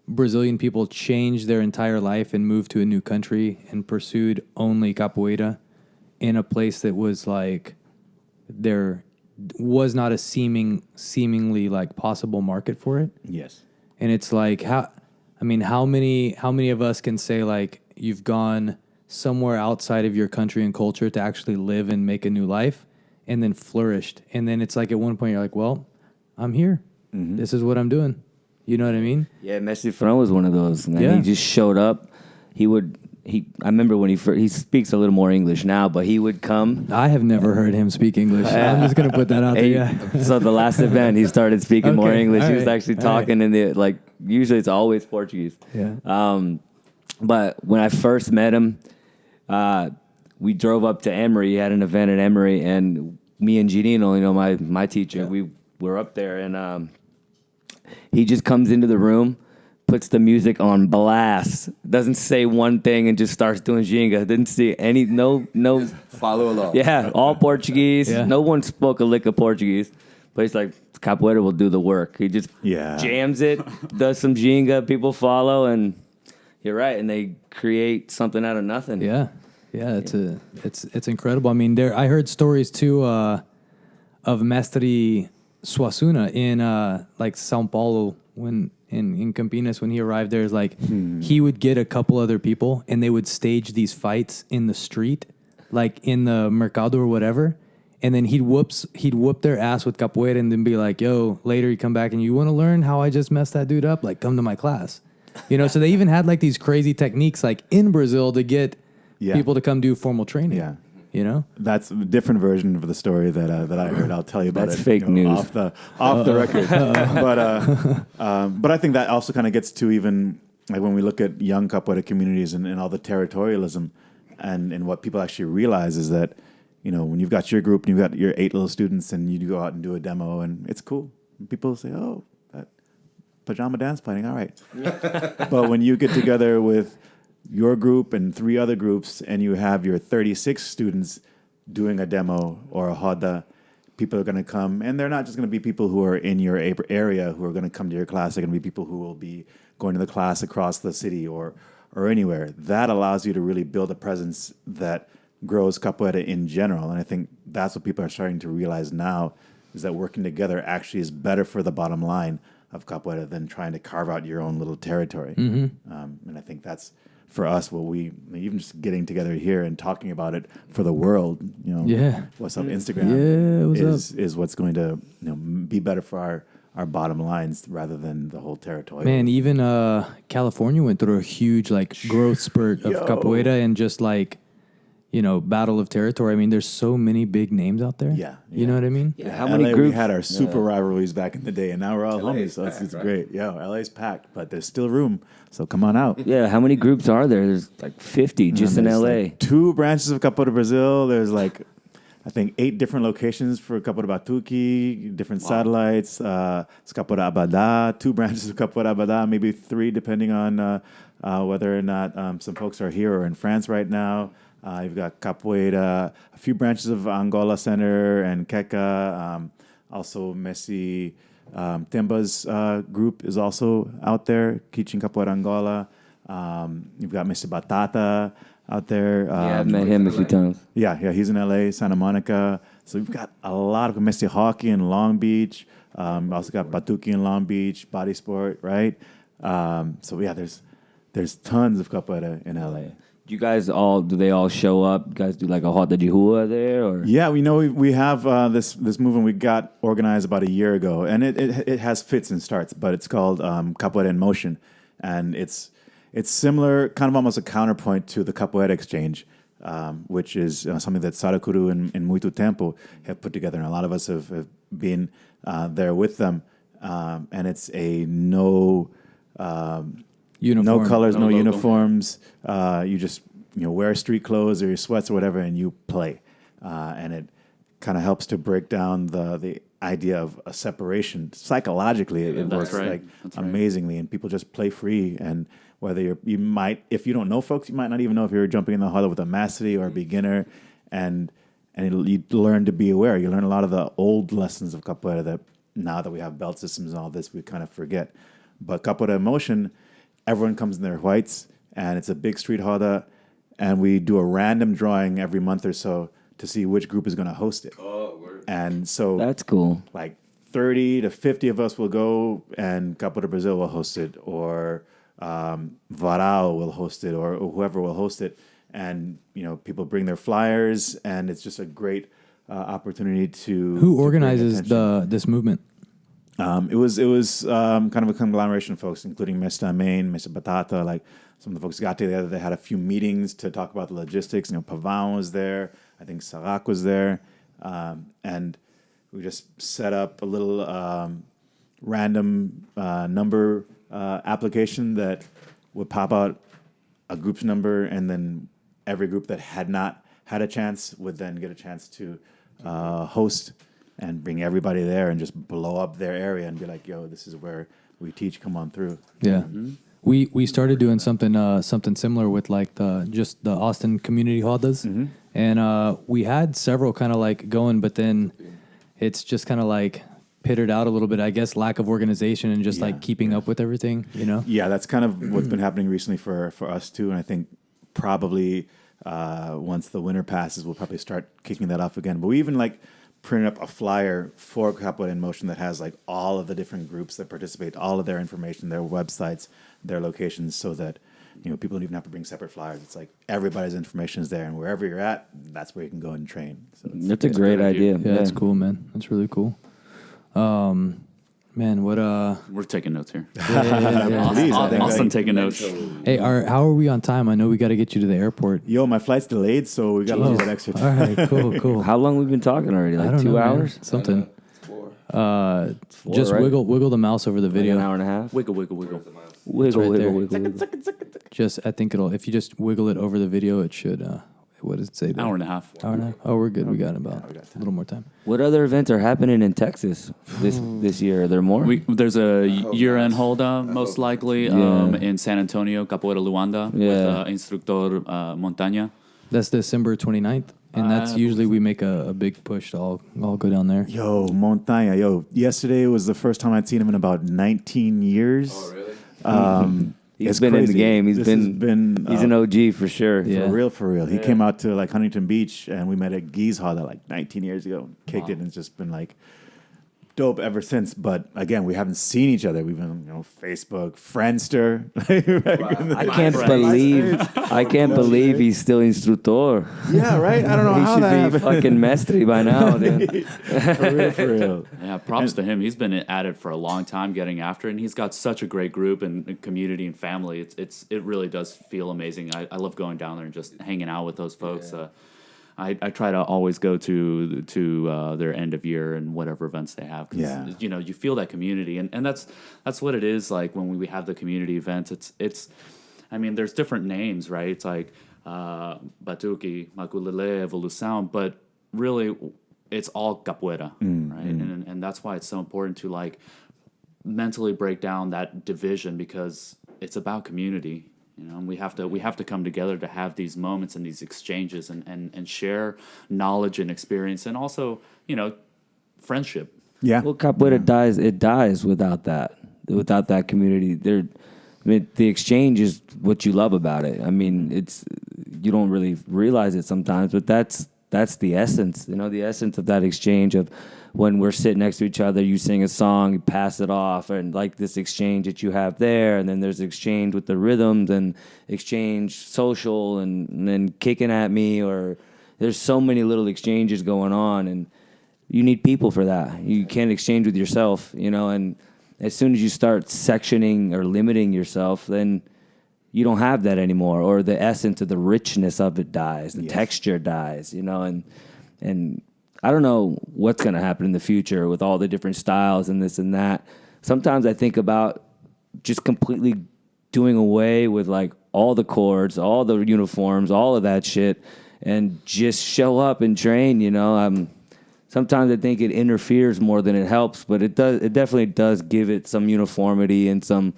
[SPEAKER 1] Brazilian people, changed their entire life and moved to a new country and pursued only capoeira in a place that was like there was not a seemingly like possible market for it.
[SPEAKER 2] Yes.
[SPEAKER 1] And it's like how many of us can say like you've gone somewhere outside of your country and culture to actually live and make a new life and then flourished. And then it's like at one point you're like, well, I'm here. This is what I'm doing. You know what I mean?
[SPEAKER 3] Yeah, Mestre Fran was one of those. And
[SPEAKER 1] Yeah.
[SPEAKER 3] he just showed up. I remember when he speaks a little more English now, but he would come.
[SPEAKER 1] I have never heard him speak English. I'm just going to put that out there. Yeah.
[SPEAKER 3] So the last event, he started speaking more
[SPEAKER 1] Okay,
[SPEAKER 3] English.
[SPEAKER 1] all
[SPEAKER 3] He was
[SPEAKER 1] right,
[SPEAKER 3] actually
[SPEAKER 1] all
[SPEAKER 3] talking in the, like, usually it's always Portuguese.
[SPEAKER 1] Yeah.
[SPEAKER 3] But when I first met him, we drove up to Emory. He had an event at Emory, and me and Girino, my teacher, we were up there, and he just comes into the room, puts the music on blast, doesn't say one thing, and just starts doing ginga. Didn't see no.
[SPEAKER 4] Follow along.
[SPEAKER 3] Yeah, all Portuguese.
[SPEAKER 1] Yeah.
[SPEAKER 3] No one spoke a lick of Portuguese, but he's like, capoeira will do the work. He just jams it, does some ginga, people follow, and you're right, and they create something out of nothing.
[SPEAKER 1] Yeah. Yeah, it's incredible. I mean, I heard stories too of Mestre Suassuna in like São Paulo when in Campinas when he arrived there. Is like he would get a couple other people and they would stage these fights in the street, like in the mercado or whatever, and then he'd whoop their ass with capoeira and then be like, yo, later you come back and you want to learn how I just messed that dude up, like come to my class. So they even had like these crazy techniques like in Brazil to get people to come do formal training.
[SPEAKER 2] Yeah. That's a different version of the story that I heard. I'll tell you about
[SPEAKER 3] That's
[SPEAKER 2] it.
[SPEAKER 3] fake news.
[SPEAKER 2] Off the record. But I think that also kind of gets to even like when we look at young capoeira communities and all the territorialism and what people actually realize is that, when you've got your group and you've got your 8 little students and you go out and do a demo and it's cool. And people say, oh, that pajama dance playing, all right. But when you get together with your group and 3 other groups and you have your 36 students doing a demo or a roda, people are going to come, and they're not just going to be people who are in your area who are going to come to your class. They're going to be people who will be going to the class across the city or anywhere. That allows you to really build a presence that grows capoeira in general. And I think that's what people are starting to realize now is that working together actually is better for the bottom line of capoeira than trying to carve out your own little territory. And I think that's, for us, even just getting together here and talking about it for the world, what's up Instagram is what's going to be better for our bottom lines rather than the whole territory.
[SPEAKER 1] Man, even California went through a huge like growth spurt of capoeira and just like, battle of territory. I mean, there's so many big names out there.
[SPEAKER 2] Yeah.
[SPEAKER 1] You know what I mean?
[SPEAKER 3] Yeah, how many groups?
[SPEAKER 2] We had our super rivalries back in the day, and now we're all homies, so it's
[SPEAKER 4] right?
[SPEAKER 2] great. Yeah, LA's packed, but there's still room, so come on out.
[SPEAKER 3] Yeah, how many groups are there? There's like 50 just in
[SPEAKER 2] There's
[SPEAKER 3] LA.
[SPEAKER 2] like 2 branches of Capoeira Brazil. There's like, I think 8 different locations for Capoeira Batuque, different satellites. It's Capoeira Abadá, 2 branches of Capoeira Abadá, maybe 3 depending on whether or not some folks are here or in France right now. You've got Capoeira, a few branches of Angola Center and Keka. Also, Messi Temba's group is also out there, teaching Capoeira Angola. You've got Mr. Batata out there.
[SPEAKER 3] I've met him a few times.
[SPEAKER 2] Yeah, he's in LA, Santa Monica. So we've got a lot of Messi Hockey in Long Beach. Also got Batuque in Long Beach, Body Sport, right? There's tons of Capoeira in LA.
[SPEAKER 3] Do you guys do they all show up? You guys do like a Roda de Rua there? Or?
[SPEAKER 2] Yeah, we have this movement we got organized about a year ago, and it has fits and starts, but it's called Capoeira in Motion, and it's it's similar, kind of almost a counterpoint to the Capoeira Exchange, which is something that Sarakuru and Muito Tempo have put together, and a lot of us have been there with them. And it's a no colors, no
[SPEAKER 5] logo.
[SPEAKER 2] uniforms. You just wear street clothes or your sweats or whatever, and you play. And it kind of helps to break down the idea of a separation. Psychologically, it works amazingly, and people just play free. And whether you might, if you don't know folks, you might not even know if you're jumping in the huddle with a mastery or a beginner, and you learn to be aware. You learn a lot of the old lessons of capoeira that now that we have belt systems and all this, we kind of forget. But capoeira emotion, everyone comes in their whites, and it's a big street roda, and we do a random drawing every month or so to see which group is going to host it.
[SPEAKER 4] Oh, word.
[SPEAKER 2] And so
[SPEAKER 3] That's cool.
[SPEAKER 2] like 30 to 50 of us will go, and Capoeira Brazil will host it, or Varal will host it, or whoever will host it. And, people bring their flyers, and it's just a great opportunity to...
[SPEAKER 1] Who organizes this movement?
[SPEAKER 2] It was kind of a conglomeration of folks, including Mestre Amen, Mestre Batata. Like, some of the folks got together. They had a few meetings to talk about the logistics. Pavão was there. I think Sarak was there. And we just set up a little random number application that would pop out a group's number, and then every group that had not had a chance would then get a chance to host and bring everybody there and just blow up their area and be like, yo, this is where we teach, come on through.
[SPEAKER 1] Yeah. We started doing something similar with like the Austin community rodas. And we had several kind of like going, but then it's just kind of like pittered out a little bit, I guess, lack of organization and just like keeping up with everything,
[SPEAKER 2] Yeah, that's kind of what's been happening recently for us too. And I think probably once the winter passes, we'll probably start kicking that off again. But we even like printed up a flyer for Capoeira in Motion that has like all of the different groups that participate, all of their information, their websites, their locations, so that people don't even have to bring separate flyers. It's like everybody's information is there, and wherever you're at, that's where you can go and train. So
[SPEAKER 3] That's a great idea.
[SPEAKER 1] Yeah, that's cool, man. That's really cool. Man, what
[SPEAKER 5] We're taking notes here.
[SPEAKER 2] Please, I think
[SPEAKER 5] Austin taking notes.
[SPEAKER 1] Hey, how are we on time? I know we got to get you to the airport.
[SPEAKER 2] Yo, my flight's delayed, so we got a little bit extra time.
[SPEAKER 1] All right, cool.
[SPEAKER 3] How long we been talking already?
[SPEAKER 1] I
[SPEAKER 3] Like
[SPEAKER 1] don't
[SPEAKER 3] 2
[SPEAKER 1] know, man.
[SPEAKER 3] hours?
[SPEAKER 1] Something.
[SPEAKER 4] 4.
[SPEAKER 1] Just
[SPEAKER 3] right?
[SPEAKER 1] wiggle the mouse over the
[SPEAKER 3] Like
[SPEAKER 1] video.
[SPEAKER 3] an hour and a half?
[SPEAKER 5] Wiggle.
[SPEAKER 3] Wiggle,
[SPEAKER 1] right
[SPEAKER 3] wiggle,
[SPEAKER 1] there.
[SPEAKER 3] wiggle.
[SPEAKER 1] Just, I think if you just wiggle it over the video, it should. What does it say there?
[SPEAKER 5] Hour and a half.
[SPEAKER 1] Hour and a half. Oh, we're good. We got about a little more time.
[SPEAKER 3] What other events are happening in Texas this year? Are there more?
[SPEAKER 5] There's a year-end holda, most likely, in San Antonio, Capoeira Luanda, with Instructor Montaña.
[SPEAKER 1] That's December 29th. And that's usually we make a big push to all go down there.
[SPEAKER 2] Yo, Montaña. Yo, yesterday was the first time I'd seen him in about 19 years.
[SPEAKER 4] Oh, really?
[SPEAKER 3] He's been in the game. He's an OG for sure.
[SPEAKER 1] Yeah.
[SPEAKER 2] For real. He came out to like Huntington Beach, and we met at Geese Hall like 19 years ago. Kicked it, and it's just been like dope ever since. But again, we haven't seen each other. We've been, Facebook, Friendster.
[SPEAKER 3] I can't believe he's still instructor.
[SPEAKER 2] Yeah, right. I don't know how that
[SPEAKER 3] He
[SPEAKER 2] happened.
[SPEAKER 3] should be fucking mestre by now, dude.
[SPEAKER 2] For real.
[SPEAKER 5] Yeah, props to him. He's been at it for a long time, getting after it, and he's got such a great group and community and family. It really does feel amazing. I love going down there and just hanging out with those folks.
[SPEAKER 4] Yeah.
[SPEAKER 5] I try to always go to their end of year and whatever events they have. 'Cause, you feel that community, and that's what it is like when we have the community events. It's I mean, there's different names, right? It's like Batuque, Maculele, Evolução, but really it's all capoeira, right? And that's why it's so important to like mentally break down that division, because it's about community. And we have to come together to have these moments and these exchanges and share knowledge and experience, and also, friendship.
[SPEAKER 2] Yeah.
[SPEAKER 3] Well, capoeira dies without that community. The exchange is what you love about it. I mean, you don't really realize it sometimes, but that's the essence. The essence of that exchange of when we're sitting next to each other, you sing a song, you pass it off, and like this exchange that you have there, and then there's exchange with the rhythms and exchange social, and then kicking at me, or there's so many little exchanges going on, and you need people for that. You can't exchange with yourself, and as soon as you start sectioning or limiting yourself, then you don't have that anymore, or the essence of the richness of it dies, the texture dies, you know, and I don't know what's going to happen in the future with all the different styles and this and that. Sometimes I think about just completely doing away with like all the chords, all the uniforms, all of that shit, and just show up and train, you know. Sometimes I think it interferes more than it helps, but it definitely does give it some uniformity and some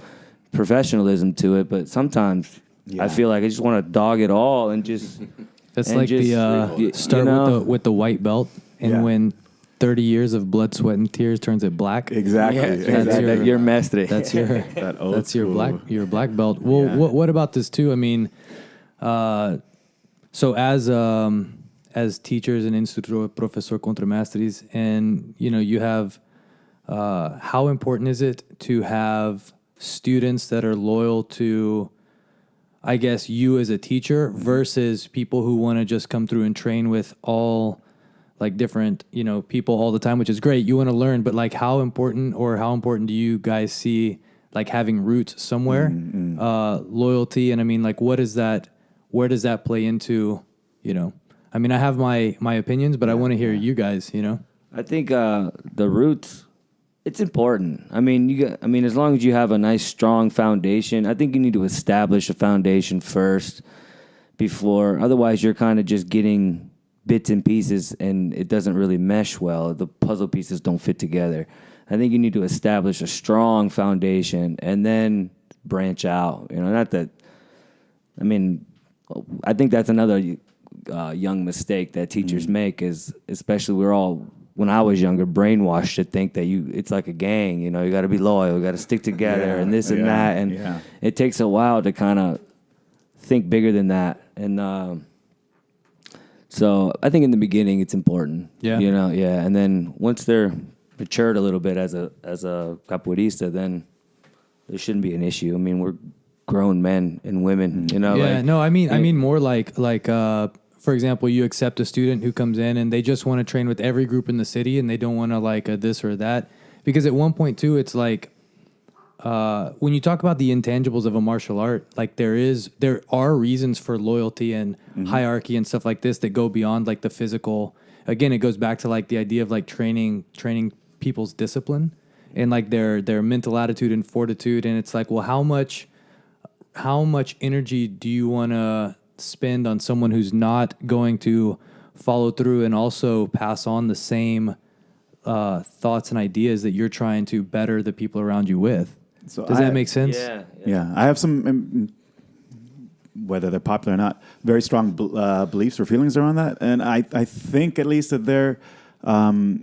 [SPEAKER 3] professionalism to it. But sometimes I feel like I just want to dog it all and just.
[SPEAKER 1] That's
[SPEAKER 3] and
[SPEAKER 1] like
[SPEAKER 3] just,
[SPEAKER 1] the start
[SPEAKER 3] you know?
[SPEAKER 1] with the white belt, and when 30 years of blood, sweat, and tears turns it black.
[SPEAKER 2] Exactly.
[SPEAKER 1] That's
[SPEAKER 3] your mestre.
[SPEAKER 1] That's your
[SPEAKER 2] That's
[SPEAKER 1] your black belt. Well, what about this too? I mean, so as teachers and instructor, professor contra mestres, and you know, you have how important is it to have students that are loyal to, I guess, you as a teacher versus people who want to just come through and train with all like different, you know, people all the time, which is great. You want to learn, but like how important do you guys see like having roots somewhere, loyalty? And I mean, like, where does that play into, you know? I mean, I have my opinions, but I want to hear you guys, you know?
[SPEAKER 3] I think the roots, it's important. I mean, as long as you have a nice, strong foundation, I think you need to establish a foundation first before. Otherwise, you're kind of just getting bits and pieces, and it doesn't really mesh well. The puzzle pieces don't fit together. I think you need to establish a strong foundation and then branch out. You know, not that. I mean, I think that's another young mistake that teachers make is, especially we're all, when I was younger, brainwashed to think that it's like a gang, you know, you got to be loyal, you got to stick together and this and that. And it takes a while to kind of think bigger than that. And so I think in the beginning it's important, you know, and then once they're matured a little bit as a capoeirista, then there shouldn't be an issue. I mean, we're grown men and women, you know.
[SPEAKER 1] Yeah, like, no, I mean more like for example, you accept a student who comes in and they just want to train with every group in the city and they don't want to like this or that, because at one point too, it's like when you talk about the intangibles of a martial art, like there are reasons for loyalty and hierarchy and stuff like this that go beyond like the physical. Again, it goes back to like the idea of like training people's discipline and like their mental attitude and fortitude. And it's like, well, how much energy do you want to spend on someone who's not going to follow through and also pass on the same thoughts and ideas that you're trying to better the people around you with? So does that make sense?
[SPEAKER 2] Yeah. I have some, whether they're popular or not, very strong beliefs or feelings around that. And I think at least that they're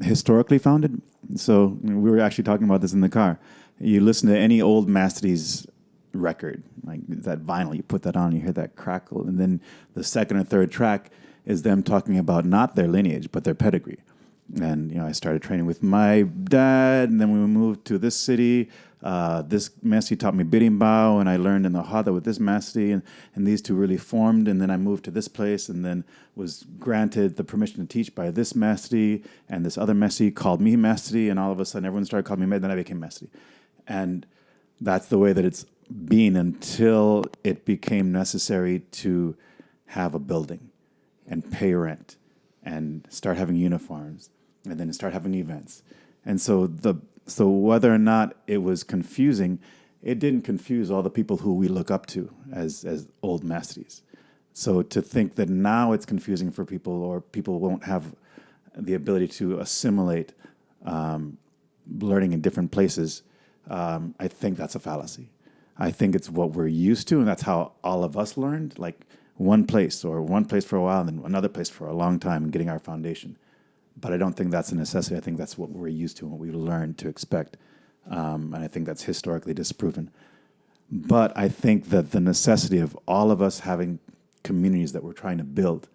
[SPEAKER 2] historically founded. So we were actually talking about this in the car. You listen to any old Mastres record, like that vinyl, you put that on, you hear that crackle. And then the second or third track is them talking about not their lineage, but their pedigree. And, you know, I started training with my dad, and then we moved to this city. This Mestre taught me berimbau, and I learned in the Hada with this Mestre, and these two really formed. And then I moved to this place, and then was granted the permission to teach by this Mestre, and this other Mestre called me Mestre, and all of a sudden everyone started calling me Mestre, then I became Mestre. And that's the way that it's been until it became necessary to have a building and pay rent and start having uniforms and then start having events. And so whether or not it was confusing, it didn't confuse all the people who we look up to as old Mestres. So to think that now it's confusing for people, or people won't have the ability to assimilate learning in different places, I think that's a fallacy. I think it's what we're used to, and that's how all of us learned, like one place for a while and then another place for a long time and getting our foundation. But I don't think that's a necessity. I think that's what we're used to and what we learned to expect. And I think that's historically disproven. But I think that the necessity of all of us having communities that we're trying to build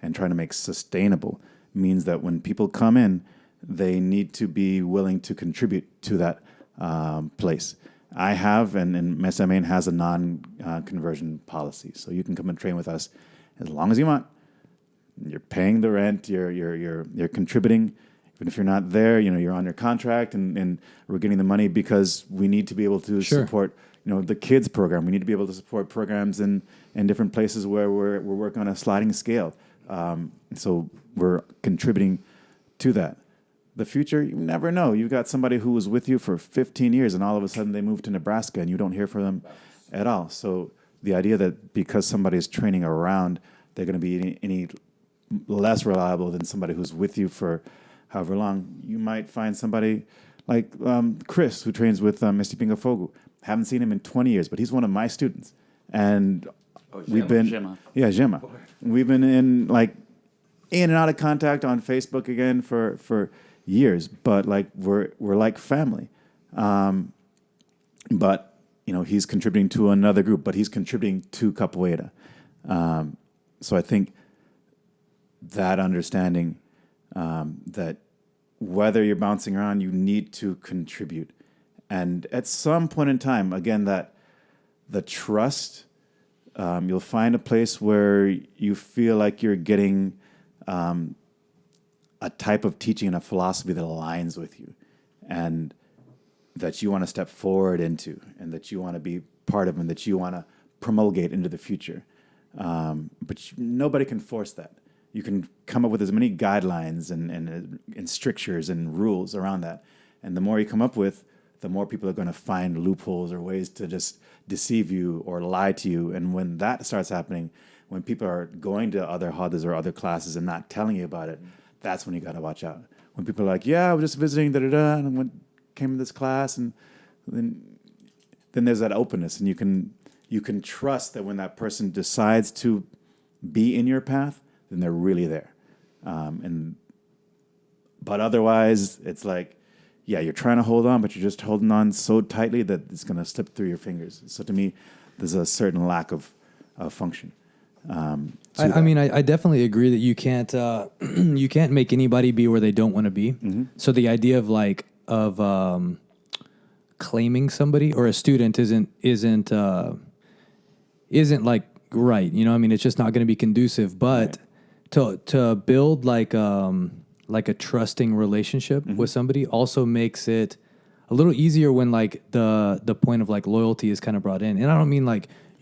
[SPEAKER 2] and trying to make sustainable means that when people come in, they need to be willing to contribute to that place. I have, and Mestre Main has a non-conversion policy. So you can come and train with us as long as you want. You're paying the rent, you're contributing. If Even if you're not there, you're on your contract and we're getting the money because we need to be able to support, the kids program. We need to be able to support programs in different places where we're working on a sliding scale. So we're contributing to that. The future, you never know. You've got somebody who was with you for 15 years and all of a sudden they move to Nebraska and you don't hear from them at all. So the idea that because somebody is training around, they're going to be any less reliable than somebody who's with you for however long. You might find somebody like Chris, who trains with Mestre Pinga Fogo. Haven't seen him in 20 years, but he's one of my students. And we've been... Gemma. We've been in and out of contact on Facebook again for years, but we're like family. But he's contributing to another group, but he's contributing to Capoeira. So I think that understanding that whether you're bouncing around, you need to contribute. And at some point in time, again, that the trust, you'll find a place where you feel like you're getting a type of teaching and a philosophy that aligns with you and that you want to step forward into and that you want to be part of and that you want to promulgate into the future. But nobody can force that. You can come up with as many guidelines and strictures and rules around that. And the more you come up with, the more people are going to find loopholes or ways to just deceive you or lie to you. And when that starts happening, when people are going to other rodas or other classes and not telling you about it, that's when you got to watch out. When people are like, yeah, I was just visiting, and I came to this class, and then there's that openness, and you can trust that when that person decides to be in your path, then they're really there. But otherwise, it's like, yeah, you're trying to hold on, but you're just holding on so tightly that it's going to slip through your fingers. So to me, there's a certain lack of function.
[SPEAKER 1] I mean, I definitely agree that you can't you can't make anybody be where they don't want to be. Mm-hmm. So the idea of claiming somebody or a student isn't like right. I mean, it's just not going to be conducive. But to build like a trusting relationship with somebody also makes it a little easier when the point of loyalty is kind of brought in. And I don't mean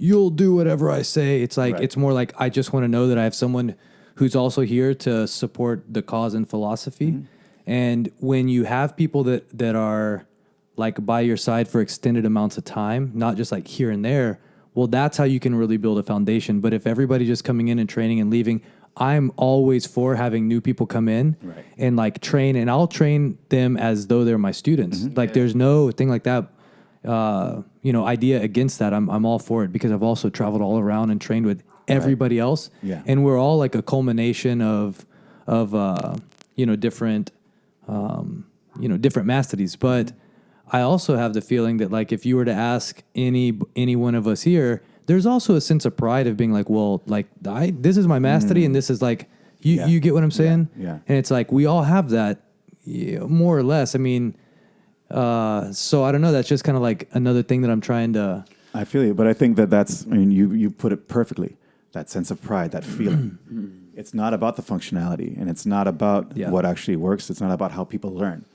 [SPEAKER 1] you'll do whatever I say. It's it's more like I just want to know that I have someone who's also here to support the cause and philosophy. Mm-hmm. And when you have people that are by your side for extended amounts of time, not just here and there, well, that's how you can really build a foundation. But if everybody's just coming in and training and leaving, I'm always for having new people come in and train, and I'll train them as though they're my students. Mm-hmm. There's no thing like that, idea against that. I'm all for it because I've also traveled all around and trained with everybody else. Yeah. And we're all a culmination of different, different masteries. But I also have the feeling that if you were to ask any one of us here, there's also a sense of pride of being this is my mastery and this is you get what I'm saying? Yeah. And it's we all have that more or less. I mean, so I don't know. That's just kind of another thing that I'm trying to.
[SPEAKER 2] I feel you, but I think that's, you put it perfectly. That sense of pride, that feeling. It's not about the functionality and it's not about what actually works. It's not about how people learn.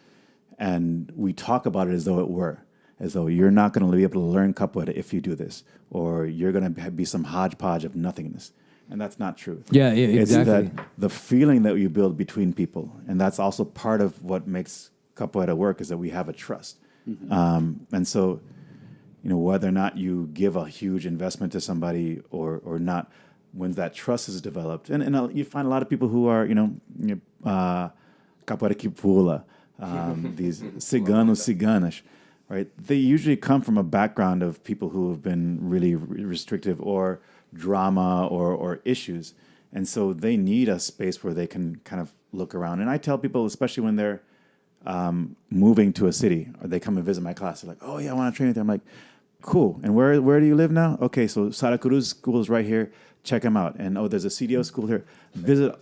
[SPEAKER 2] And we talk about it as though it were. As though you're not going to be able to learn capoeira if you do this, or you're going to be some hodgepodge of nothingness, and that's not true.
[SPEAKER 1] Yeah, exactly.
[SPEAKER 2] It's that the feeling that you build between people, and that's also part of what makes capoeira work is that we have a trust. Mm-hmm. And so, whether or not you give a huge investment to somebody or not, when that trust is developed, and you find a lot of people who are capoeira kipula, these ciganos, ciganas. Right, they usually come from a background of people who have been really restrictive or drama or issues, and so they need a space where they can kind of look around. And I tell people, especially when they're moving to a city or they come and visit my class, they're like, "Oh yeah, I want to train with you." I'm like, "Cool. And where do you live now?" "Okay, so Saracuruz School is right here. Check them out." And there's a CDO school here. Visit.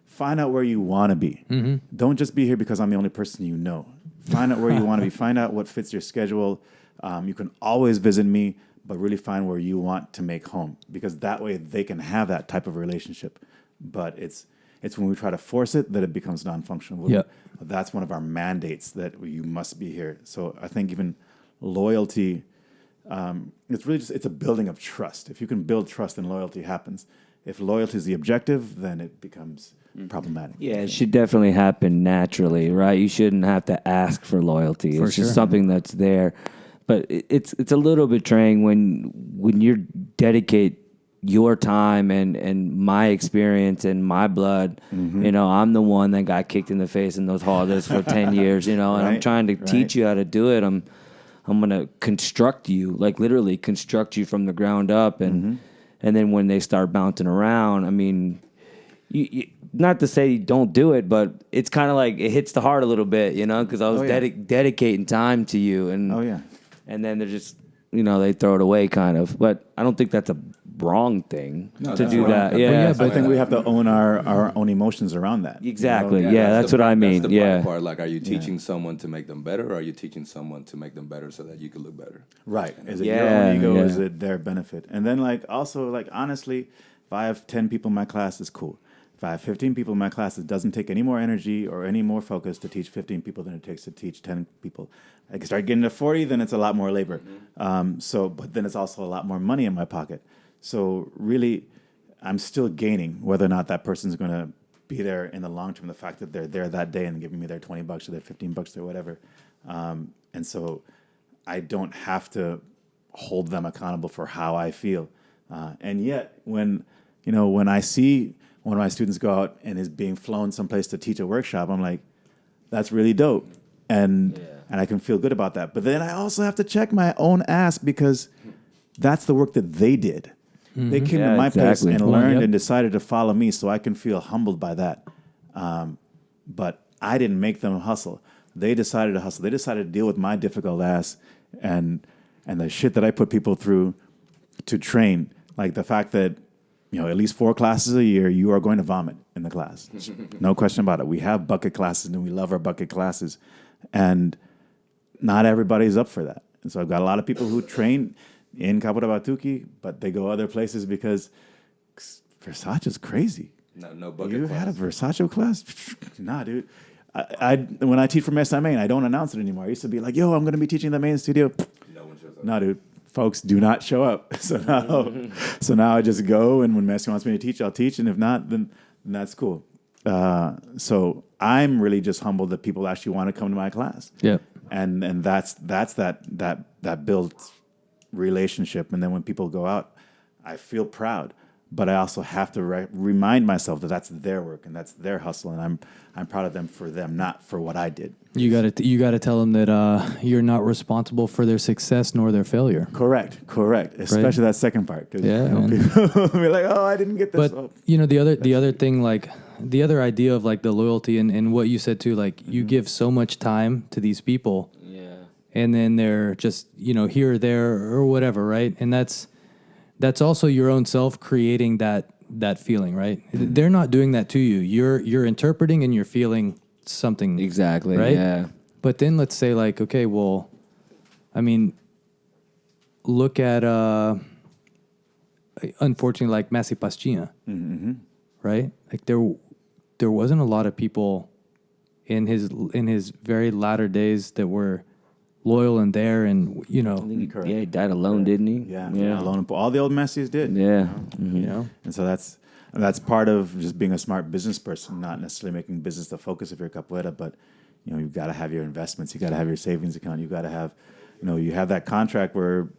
[SPEAKER 2] Find out where you want to be. Mm-hmm. Don't just be here because I'm the only person you know. Find out where you want to be. Find out what fits your schedule. You can always visit me, but really find where you want to make home, because that way they can have that type of relationship. But it's It's when we try to force it that it becomes non-functional.
[SPEAKER 1] Yeah.
[SPEAKER 2] That's one of our mandates, that you must be here. So I think even loyalty, it's really just, it's a building of trust. If you can build trust, then loyalty happens. If loyalty is the objective, then it becomes problematic.
[SPEAKER 3] Yeah, it should definitely happen naturally, right? You shouldn't have to ask for loyalty.
[SPEAKER 1] For
[SPEAKER 3] It's just
[SPEAKER 1] sure.
[SPEAKER 3] something that's there. But it's a little betraying when you dedicate your time and my experience and my blood. You know, I'm the one that got kicked in the face in those holidays for 10 years, you know, and I'm
[SPEAKER 2] Right,
[SPEAKER 3] trying to
[SPEAKER 2] right.
[SPEAKER 3] teach you how to do it. I'm going to construct you, like literally construct you from the ground up. And then when they start bouncing around, I mean, you not to say don't do it, but it's kind of like it hits the heart a little bit, you know, because I was
[SPEAKER 2] Oh, yeah.
[SPEAKER 3] dedicating time to you. And
[SPEAKER 2] Oh, yeah.
[SPEAKER 3] and then they're just, you know, they throw it away kind of. But I don't think that's a wrong thing
[SPEAKER 4] No,
[SPEAKER 3] to
[SPEAKER 4] that's
[SPEAKER 3] do
[SPEAKER 4] wrong.
[SPEAKER 3] that.
[SPEAKER 4] But
[SPEAKER 3] Yeah,
[SPEAKER 1] yeah,
[SPEAKER 2] I think we have to own our own emotions around that.
[SPEAKER 3] exactly.
[SPEAKER 2] You know?
[SPEAKER 3] Yeah, that's
[SPEAKER 4] the
[SPEAKER 3] what I mean.
[SPEAKER 4] That's the
[SPEAKER 3] Yeah.
[SPEAKER 4] bad part. Like, are you teaching someone to make them better, or are you teaching someone to make them better so that you can look better?
[SPEAKER 2] Right. Is it your
[SPEAKER 3] Yeah,
[SPEAKER 2] own ego or is
[SPEAKER 3] yeah.
[SPEAKER 2] it their benefit? And then, like, also, like, honestly, if I have 10 people in my class, it's cool. If I have 15 people in my class, it doesn't take any more energy or any more focus to teach 15 people than it takes to teach 10 people. I can start getting to 40, then it's a lot more labor. But then it's also a lot more money in my pocket. So really, I'm still gaining whether or not that person's going to be there in the long term. The fact that they're there that day and giving me their $20 or their $15 or whatever. And so I don't have to hold them accountable for how I feel. And yet, when I see one of my students go out and is being flown someplace to teach a workshop, I'm like, that's really dope. And I can feel good about that. But then I also have to check my own ass, because that's the work that they did. They came
[SPEAKER 3] Yeah,
[SPEAKER 2] to my place
[SPEAKER 3] exactly.
[SPEAKER 2] and
[SPEAKER 1] Well,
[SPEAKER 2] learned
[SPEAKER 1] yep.
[SPEAKER 2] and decided to follow me, so I can feel humbled by that. But I didn't make them hustle. They decided to hustle. They decided to deal with my difficult ass and the shit that I put people through to train. Like the fact that, at least 4 classes a year, you are going to vomit in the class. No question about it. We have bucket classes, and we love our bucket classes. And not everybody's up for that. And so I've got a lot of people who train in Capoeira Batuque, but they go other places because Versace's crazy.
[SPEAKER 4] No bucket
[SPEAKER 2] You
[SPEAKER 4] class.
[SPEAKER 2] had a Versace class? Nah, dude. When I teach for Mestre Main, I don't announce it anymore. I used to be like, yo, I'm going to be teaching the main studio.
[SPEAKER 4] No one shows up.
[SPEAKER 2] No, dude. Folks do not show up. So now I just go, and when Messi wants me to teach, I'll teach, and if not, then that's cool. So I'm really just humbled that people actually want to come to my class.
[SPEAKER 1] Yeah.
[SPEAKER 2] And that's that builds relationship. And then when people go out, I feel proud, but I also have to remind myself that that's their work and that's their hustle, and I'm proud of them for them, not for what I did.
[SPEAKER 1] You gotta tell them that you're not responsible for their success nor their failure.
[SPEAKER 2] Correct. Especially that second part. 'Cause,
[SPEAKER 1] Yeah, man.
[SPEAKER 2] people will be like, oh, I didn't get this.
[SPEAKER 1] But the other thing, like the other idea of like the loyalty and what you said too, like you give so much time to these people, and then they're just here or there or whatever, right? And that's also your own self creating that feeling, right? They're not doing that to you. You're interpreting and you're feeling something
[SPEAKER 3] Exactly.
[SPEAKER 1] right?
[SPEAKER 3] Yeah.
[SPEAKER 1] But then let's say like, okay, well, I mean, look at unfortunately like Mestre Pastinha, right? Like there wasn't a lot of people in his very latter days that were loyal and there, and
[SPEAKER 2] Correct.
[SPEAKER 3] He died alone, didn't he?
[SPEAKER 2] Yeah. Alone, all the old Messi's did.
[SPEAKER 3] Yeah.
[SPEAKER 2] And so that's part of just being a smart business person, not necessarily making business the focus of your capoeira, but you've got to have your investments, you got to have your savings account, you got to have, you have that contract where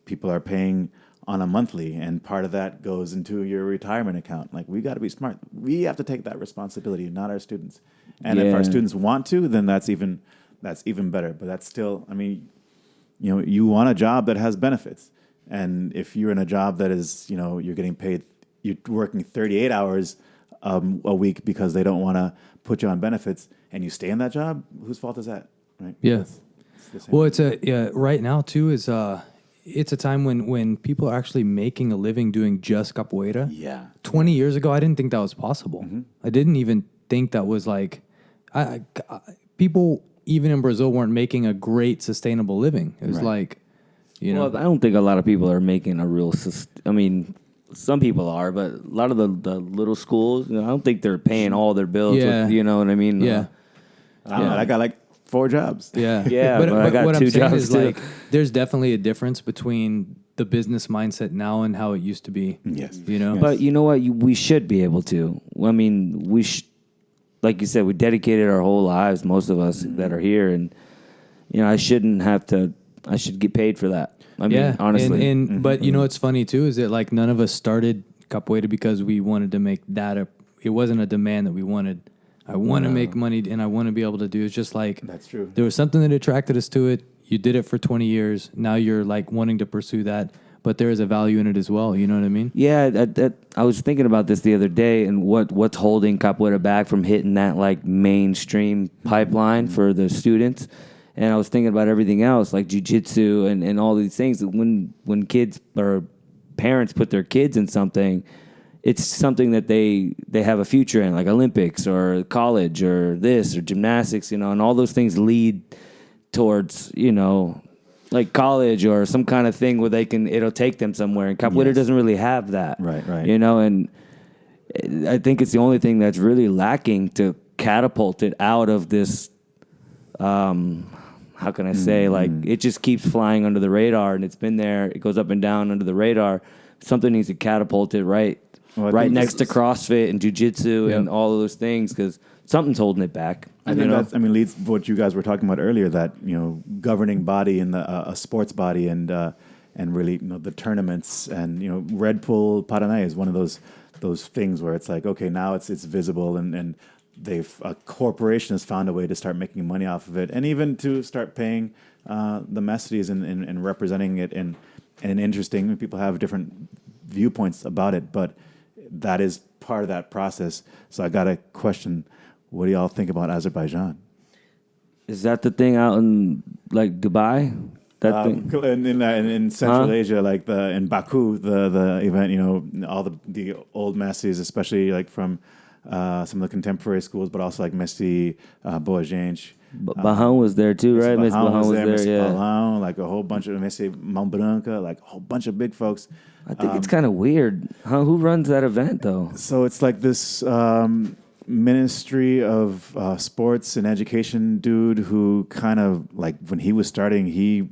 [SPEAKER 2] people are paying on a monthly, and part of that goes into your retirement account. Like, we got to be smart. We have to take that responsibility, not our students. And if our students want to, then that's even better. But that's still, I mean, you want a job that has benefits. And if you're in a job that is, you're getting paid, you're working 38 hours a week because they don't want to put you on benefits, and you stay in that job, whose fault is that? Right?
[SPEAKER 1] Yeah.
[SPEAKER 2] It's the same.
[SPEAKER 1] Well, right now too is it's a time when people are actually making a living doing just capoeira.
[SPEAKER 2] Yeah.
[SPEAKER 1] 20 years ago, I didn't think that was possible. I didn't even think that was like, people even in Brazil weren't making a great sustainable living. It was
[SPEAKER 2] Right.
[SPEAKER 1] like,
[SPEAKER 3] Well, I don't think a lot of people are making a real. I mean, some people are, but a lot of the little schools, I don't think they're paying all their bills.
[SPEAKER 1] Yeah.
[SPEAKER 3] With, you know what I mean?
[SPEAKER 1] Yeah.
[SPEAKER 2] I got like 4 jobs.
[SPEAKER 1] Yeah.
[SPEAKER 3] Yeah, but I got
[SPEAKER 1] what
[SPEAKER 3] 2
[SPEAKER 1] I'm saying
[SPEAKER 3] jobs
[SPEAKER 1] is
[SPEAKER 3] too.
[SPEAKER 1] like there's definitely a difference between the business mindset now and how it used to be.
[SPEAKER 2] Yes.
[SPEAKER 1] You know?
[SPEAKER 3] But you know what? We should be able to. I mean, like you said, we dedicated our whole lives, most of us that are here, and I shouldn't have to. I should get paid for that. I mean, honestly.
[SPEAKER 1] But you know what's funny too is that like none of us started capoeira because we wanted to make that it wasn't a demand that we wanted. I want to make money and I want to be able to do. It's just like
[SPEAKER 2] That's true.
[SPEAKER 1] There was something that attracted us to it. You did it for 20 years. Now you're like wanting to pursue that, but there is a value in it as well. You know what I mean?
[SPEAKER 3] Yeah, I was thinking about this the other day, and what's holding capoeira back from hitting that like mainstream pipeline for the students. And I was thinking about everything else, like jiu-jitsu and all these things. When kids or parents put their kids in something, it's something that they have a future in, like Olympics or college or this or gymnastics, and all those things lead towards, like college or some kind of thing where it'll take them somewhere. And capoeira doesn't really have that.
[SPEAKER 2] Right.
[SPEAKER 3] And I think it's the only thing that's really lacking to catapult it out of this, how can I say, like it just keeps flying under the radar, and it's been there. It goes up and down under the radar. Something needs to catapult it right next to CrossFit and jiu-jitsu and all of those things, because something's holding it back.
[SPEAKER 2] I think that's, leads to what you guys were talking about earlier, that, governing body in a sports body and really, the tournaments and, Red Bull Paraná is one of those things where it's like, okay, now it's visible and a corporation has found a way to start making money off of it, and even to start paying the mestres and representing it and interesting. People have different viewpoints about it, but that is part of that process. So I got a question. What do y'all think about Azerbaijan?
[SPEAKER 3] Is that the thing out in like Dubai? That thing?
[SPEAKER 2] In Central Asia, like in Baku, the event, all the old mestres, especially like from some of the contemporary schools, but also like Mestre Boagench.
[SPEAKER 3] Bahan was there too, right? Miss Bahan was there,
[SPEAKER 2] Mestre
[SPEAKER 3] yeah.
[SPEAKER 2] Bahan, like a whole bunch of Mestre Mão Branca, like a whole bunch of big folks.
[SPEAKER 3] I think it's kind of weird. Who runs that event though?
[SPEAKER 2] So it's like this Ministry of Sports and Education dude who kind of like when he was starting, he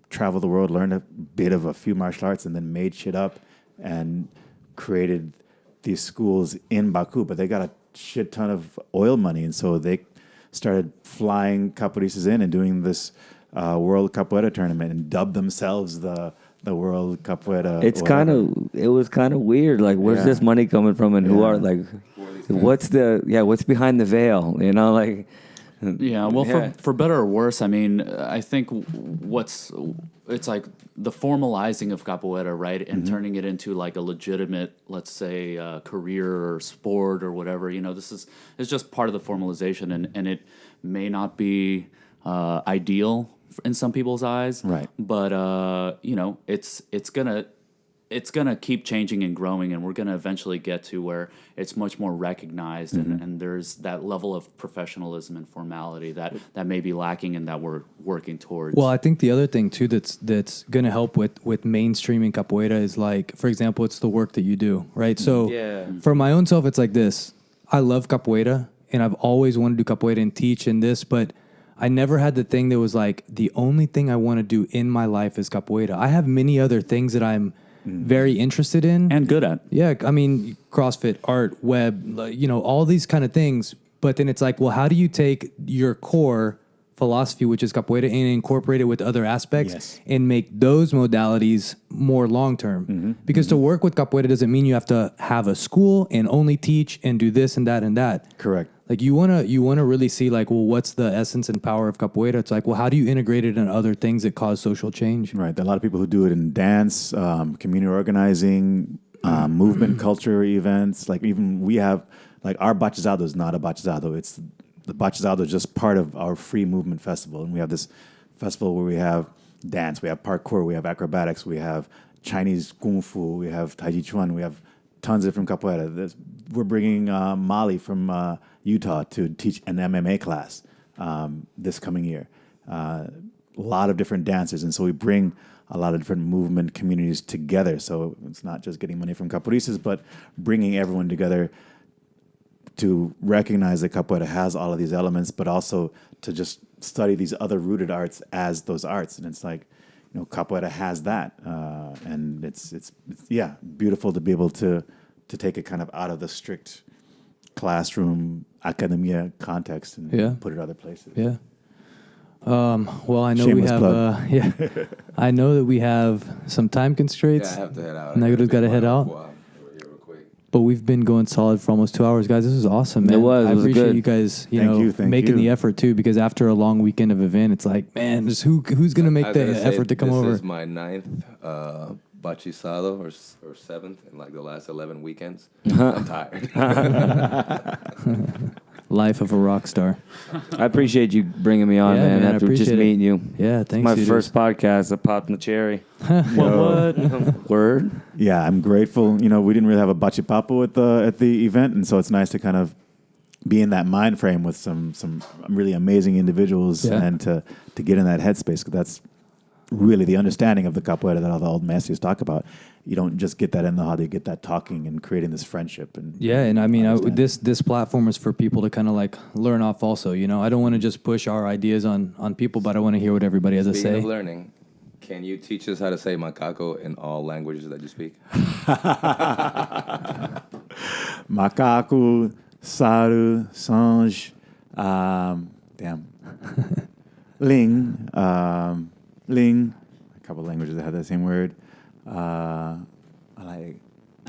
[SPEAKER 2] traveled the world, learned a bit of a few martial arts, and then made shit up and created these schools in Baku. But they got a shit ton of oil money, and so they started flying capoeiristas in and doing this World Capoeira tournament and dubbed themselves the World Capoeira.
[SPEAKER 3] It was kind of weird. Like, where's this money coming from, and who are like, what's behind the veil? Like.
[SPEAKER 5] Yeah, well, for better or worse, I think it's like the formalizing of capoeira, right, and turning it into like a legitimate, let's say, career or sport or whatever. It's just part of the formalization, and it may not be ideal in some people's eyes,
[SPEAKER 2] right?
[SPEAKER 5] But it's gonna keep changing and growing, and we're gonna eventually get to where it's much more recognized, and there's that level of professionalism and formality that may be lacking and that we're working towards.
[SPEAKER 1] Well, I think the other thing too that's gonna help with mainstreaming capoeira is like, for example, it's the work that you do, right? So for my own self, it's like this. I love capoeira, and I've always wanted to do capoeira and teach and this, but I never had the thing that was like, the only thing I want to do in my life is capoeira. I have many other things that I'm very interested in.
[SPEAKER 5] And good at.
[SPEAKER 1] Yeah, CrossFit, art, web, all these kind of things. But then it's like, well, how do you take your core philosophy, which is capoeira, and incorporate it with other aspects and make those modalities more long-term? Because to work with capoeira doesn't mean you have to have a school and only teach and do this and that and that.
[SPEAKER 2] Correct.
[SPEAKER 1] Like you wanna really see like, well, what's the essence and power of capoeira? It's like, well, how do you integrate it in other things that cause social change?
[SPEAKER 2] Right. There are a lot of people who do it in dance, community organizing, movement culture events. Like even we have, like our batizado is not a batizado. It's the batizado is just part of our free movement festival. And we have this festival where we have dance, we have parkour, we have acrobatics, we have Chinese kung fu, we have tai chi chuan, we have tons of different capoeira. We're bringing Molly from Utah to teach an MMA class this coming year. lot of different dancers, and so we bring a lot of different movement communities together. So it's not just getting money from capoeiristas, but bringing everyone together to recognize that capoeira has all of these elements, but also to just study these other rooted arts as those arts. And it's like, capoeira has that, and it's beautiful to be able to take it kind of out of the strict classroom academia context and put it other places.
[SPEAKER 1] Yeah. Well, I know
[SPEAKER 2] Shameless
[SPEAKER 1] we have. I know that we have some time constraints.
[SPEAKER 4] Yeah, I have to head out.
[SPEAKER 1] Negro's got to head out. But we've been going solid for almost 2 hours, guys. This is awesome, man.
[SPEAKER 3] It was.
[SPEAKER 1] I
[SPEAKER 3] It was
[SPEAKER 1] appreciate
[SPEAKER 3] good.
[SPEAKER 1] you guys,
[SPEAKER 2] Thank
[SPEAKER 1] making
[SPEAKER 2] you.
[SPEAKER 1] the effort too. Because after a long weekend of event, it's like, man, just who's gonna make the effort to come over?
[SPEAKER 4] This is my 9th bachisado or 7th in like the last 11 weekends. I'm tired.
[SPEAKER 1] Life of a rock star.
[SPEAKER 3] I appreciate you bringing me on,
[SPEAKER 1] Yeah,
[SPEAKER 3] man.
[SPEAKER 1] man, I
[SPEAKER 3] After just
[SPEAKER 1] appreciate it.
[SPEAKER 3] meeting you.
[SPEAKER 1] Yeah, thanks.
[SPEAKER 3] My
[SPEAKER 1] dude.
[SPEAKER 3] first podcast. I popped in the cherry. What? Word?
[SPEAKER 2] Yeah, I'm grateful. We didn't really have a bachipapo at the event, and so it's nice to kind of be in that mind frame with some really amazing individuals and to get in that headspace. 'Cause that's really the understanding of the capoeira that all the old masters talk about. You don't just get that in the hobby, you get that talking and creating this friendship. And
[SPEAKER 1] I mean, this platform is for people to kind of like learn off. Also, I don't want to just push our ideas on people, but I want to hear what everybody has to
[SPEAKER 4] Speaking
[SPEAKER 1] say.
[SPEAKER 4] of learning, can you teach us how to say macaco in all languages that you speak?
[SPEAKER 2] Macaco, Saru, Sanj, Ling, Ling, a couple languages that have that same word.
[SPEAKER 1] How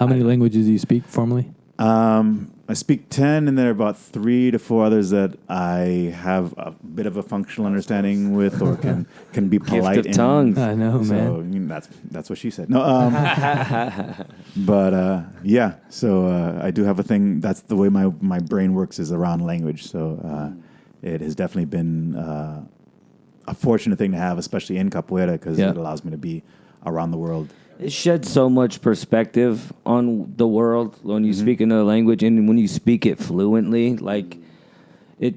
[SPEAKER 1] many languages do you speak formally?
[SPEAKER 2] I speak 10, and there are about 3 to 4 others that I have a bit of a functional understanding with, or can be polite.
[SPEAKER 3] Gift of tongues.
[SPEAKER 1] I know,
[SPEAKER 2] So
[SPEAKER 1] man.
[SPEAKER 2] that's what she said. No, but yeah. So I do have a thing. That's the way my brain works, is around language. So it has definitely been a fortunate thing to have, especially in capoeira, because it allows me to be around the world.
[SPEAKER 3] It sheds so much perspective on the world when you speak another language, and when you speak it fluently, like I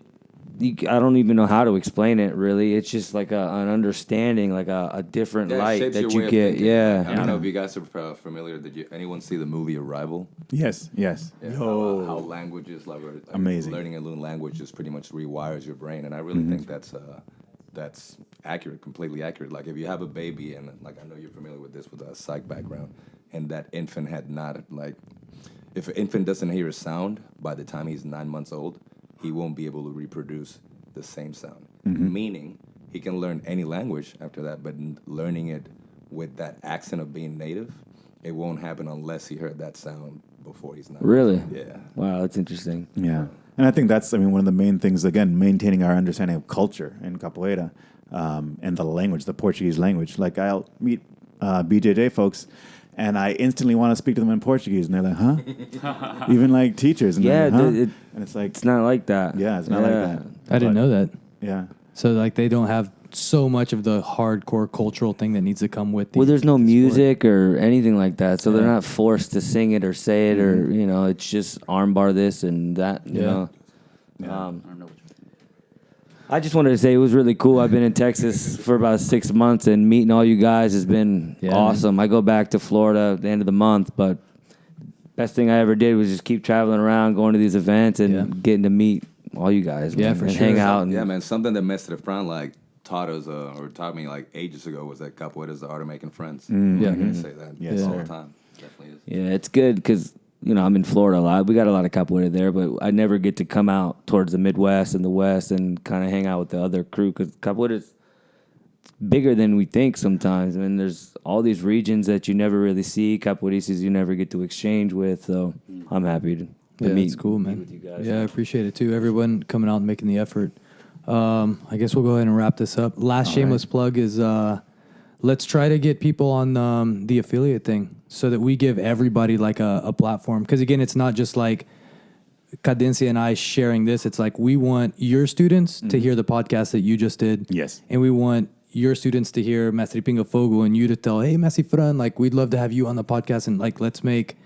[SPEAKER 3] don't even know how to explain it. Really, it's just like an understanding, like a different light
[SPEAKER 4] shapes
[SPEAKER 3] that
[SPEAKER 4] your
[SPEAKER 3] you
[SPEAKER 4] way of
[SPEAKER 3] get.
[SPEAKER 4] thinking.
[SPEAKER 3] Yeah,
[SPEAKER 4] I don't know if you guys are familiar. Did anyone see the movie Arrival?
[SPEAKER 2] Yes.
[SPEAKER 4] Yeah, how languages,
[SPEAKER 2] Amazing.
[SPEAKER 4] learning a new language just pretty much rewires your brain, and I really think that's accurate, completely accurate. Like if you have a baby, and like I know you're familiar with this with a psych background, and that infant had not if an infant doesn't hear a sound by the time he's 9 months old, he won't be able to reproduce the same sound. Meaning he can learn any language after that, but learning it with that accent of being native, it won't happen unless he heard that sound before he's 9.
[SPEAKER 3] really.
[SPEAKER 4] Yeah.
[SPEAKER 3] Wow, that's interesting.
[SPEAKER 2] Yeah. And I think that's, one of the main things, again, maintaining our understanding of culture in capoeira, and the language, the Portuguese language. Like I'll meet BJJ folks, and I instantly want to speak to them in Portuguese, and they're like, huh? Even like teachers. And
[SPEAKER 3] Yeah,
[SPEAKER 2] like, huh?
[SPEAKER 3] and
[SPEAKER 2] it's like,
[SPEAKER 3] it's not like that.
[SPEAKER 2] yeah, it's not like that.
[SPEAKER 1] I didn't know that.
[SPEAKER 2] Yeah.
[SPEAKER 1] So like they don't have so much of the hardcore cultural thing that needs to come with.
[SPEAKER 3] Well, there's no
[SPEAKER 1] the sport.
[SPEAKER 3] music or anything like that, so they're not forced to sing it or say it, or it's just armbar this and that. You know.
[SPEAKER 5] I don't know what you're
[SPEAKER 3] I just wanted to say it was really cool. I've been in Texas for about 6 months, and meeting all you guys has been awesome. I go back to Florida at the end of the month, but best thing I ever did was just keep traveling around, going to these events, and getting to meet all you guys.
[SPEAKER 1] Yeah,
[SPEAKER 3] man,
[SPEAKER 1] for
[SPEAKER 3] and
[SPEAKER 1] sure.
[SPEAKER 3] hang out. And,
[SPEAKER 4] Yeah, man. Something that Mestre Fran taught us or taught me ages ago was that capoeira is the art of making friends.
[SPEAKER 1] Yeah.
[SPEAKER 4] I'm gonna say that
[SPEAKER 2] Yes,
[SPEAKER 4] all
[SPEAKER 2] sir.
[SPEAKER 4] the time. Definitely is.
[SPEAKER 3] Yeah, it's good because, I'm in Florida a lot. We got a lot of capoeira there, but I never get to come out towards the Midwest and the West and kind of hang out with the other crew because capoeira is bigger than we think sometimes. I mean, there's all these regions that you never really see, capoeiristas you never get to exchange with, so I'm happy to meet.
[SPEAKER 1] It's cool, man.
[SPEAKER 3] with you guys.
[SPEAKER 1] Yeah, I appreciate it too. Everyone coming out and making the effort. I guess we'll go ahead and wrap this up. Last shameless plug is let's try to get people on the affiliate thing so that we give everybody like a platform. Because again, it's not just like Cadencia and I sharing this. It's like we want your students to hear the podcast that you just did.
[SPEAKER 2] Yes.
[SPEAKER 1] And we want your students to hear Mestre Pinga Fogo and you to tell, hey, Mestre Fran, like we'd love to have you on the podcast and like let's make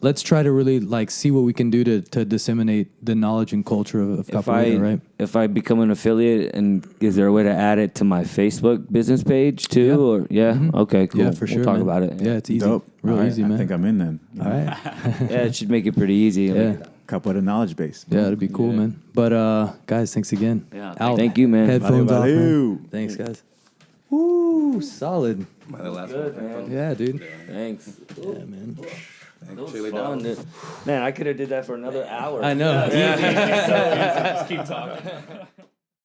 [SPEAKER 1] let's try to really like see what we can do to disseminate the knowledge and culture of capoeira, right?
[SPEAKER 3] If I become an affiliate, and is there a way to add it to my Facebook business page too?
[SPEAKER 1] Yeah.
[SPEAKER 3] Or okay, cool.
[SPEAKER 1] Yeah, for sure.
[SPEAKER 3] We'll talk
[SPEAKER 1] man.
[SPEAKER 3] about it.
[SPEAKER 1] Yeah, it's easy.
[SPEAKER 2] Dope.
[SPEAKER 1] Real
[SPEAKER 2] All right,
[SPEAKER 1] easy, man.
[SPEAKER 2] I think I'm in then.
[SPEAKER 1] All right.
[SPEAKER 3] Yeah, it should make it pretty easy.
[SPEAKER 1] Yeah.
[SPEAKER 2] Capoeira knowledge base.
[SPEAKER 1] Yeah, it'd be cool, man. But guys, thanks again.
[SPEAKER 5] Yeah,
[SPEAKER 1] Out.
[SPEAKER 3] thank you, man.
[SPEAKER 1] Headphones off, man.
[SPEAKER 2] Valeu.
[SPEAKER 1] Thanks, guys. Woo, solid.
[SPEAKER 4] My last
[SPEAKER 3] Good,
[SPEAKER 4] one.
[SPEAKER 3] man.
[SPEAKER 1] Yeah, dude.
[SPEAKER 3] Thanks.
[SPEAKER 1] Yeah, man.
[SPEAKER 3] That was
[SPEAKER 4] Chili
[SPEAKER 3] fun,
[SPEAKER 4] dog.
[SPEAKER 3] dude. Man, I could have did that for another hour.
[SPEAKER 1] I know.
[SPEAKER 5] Just keep talking.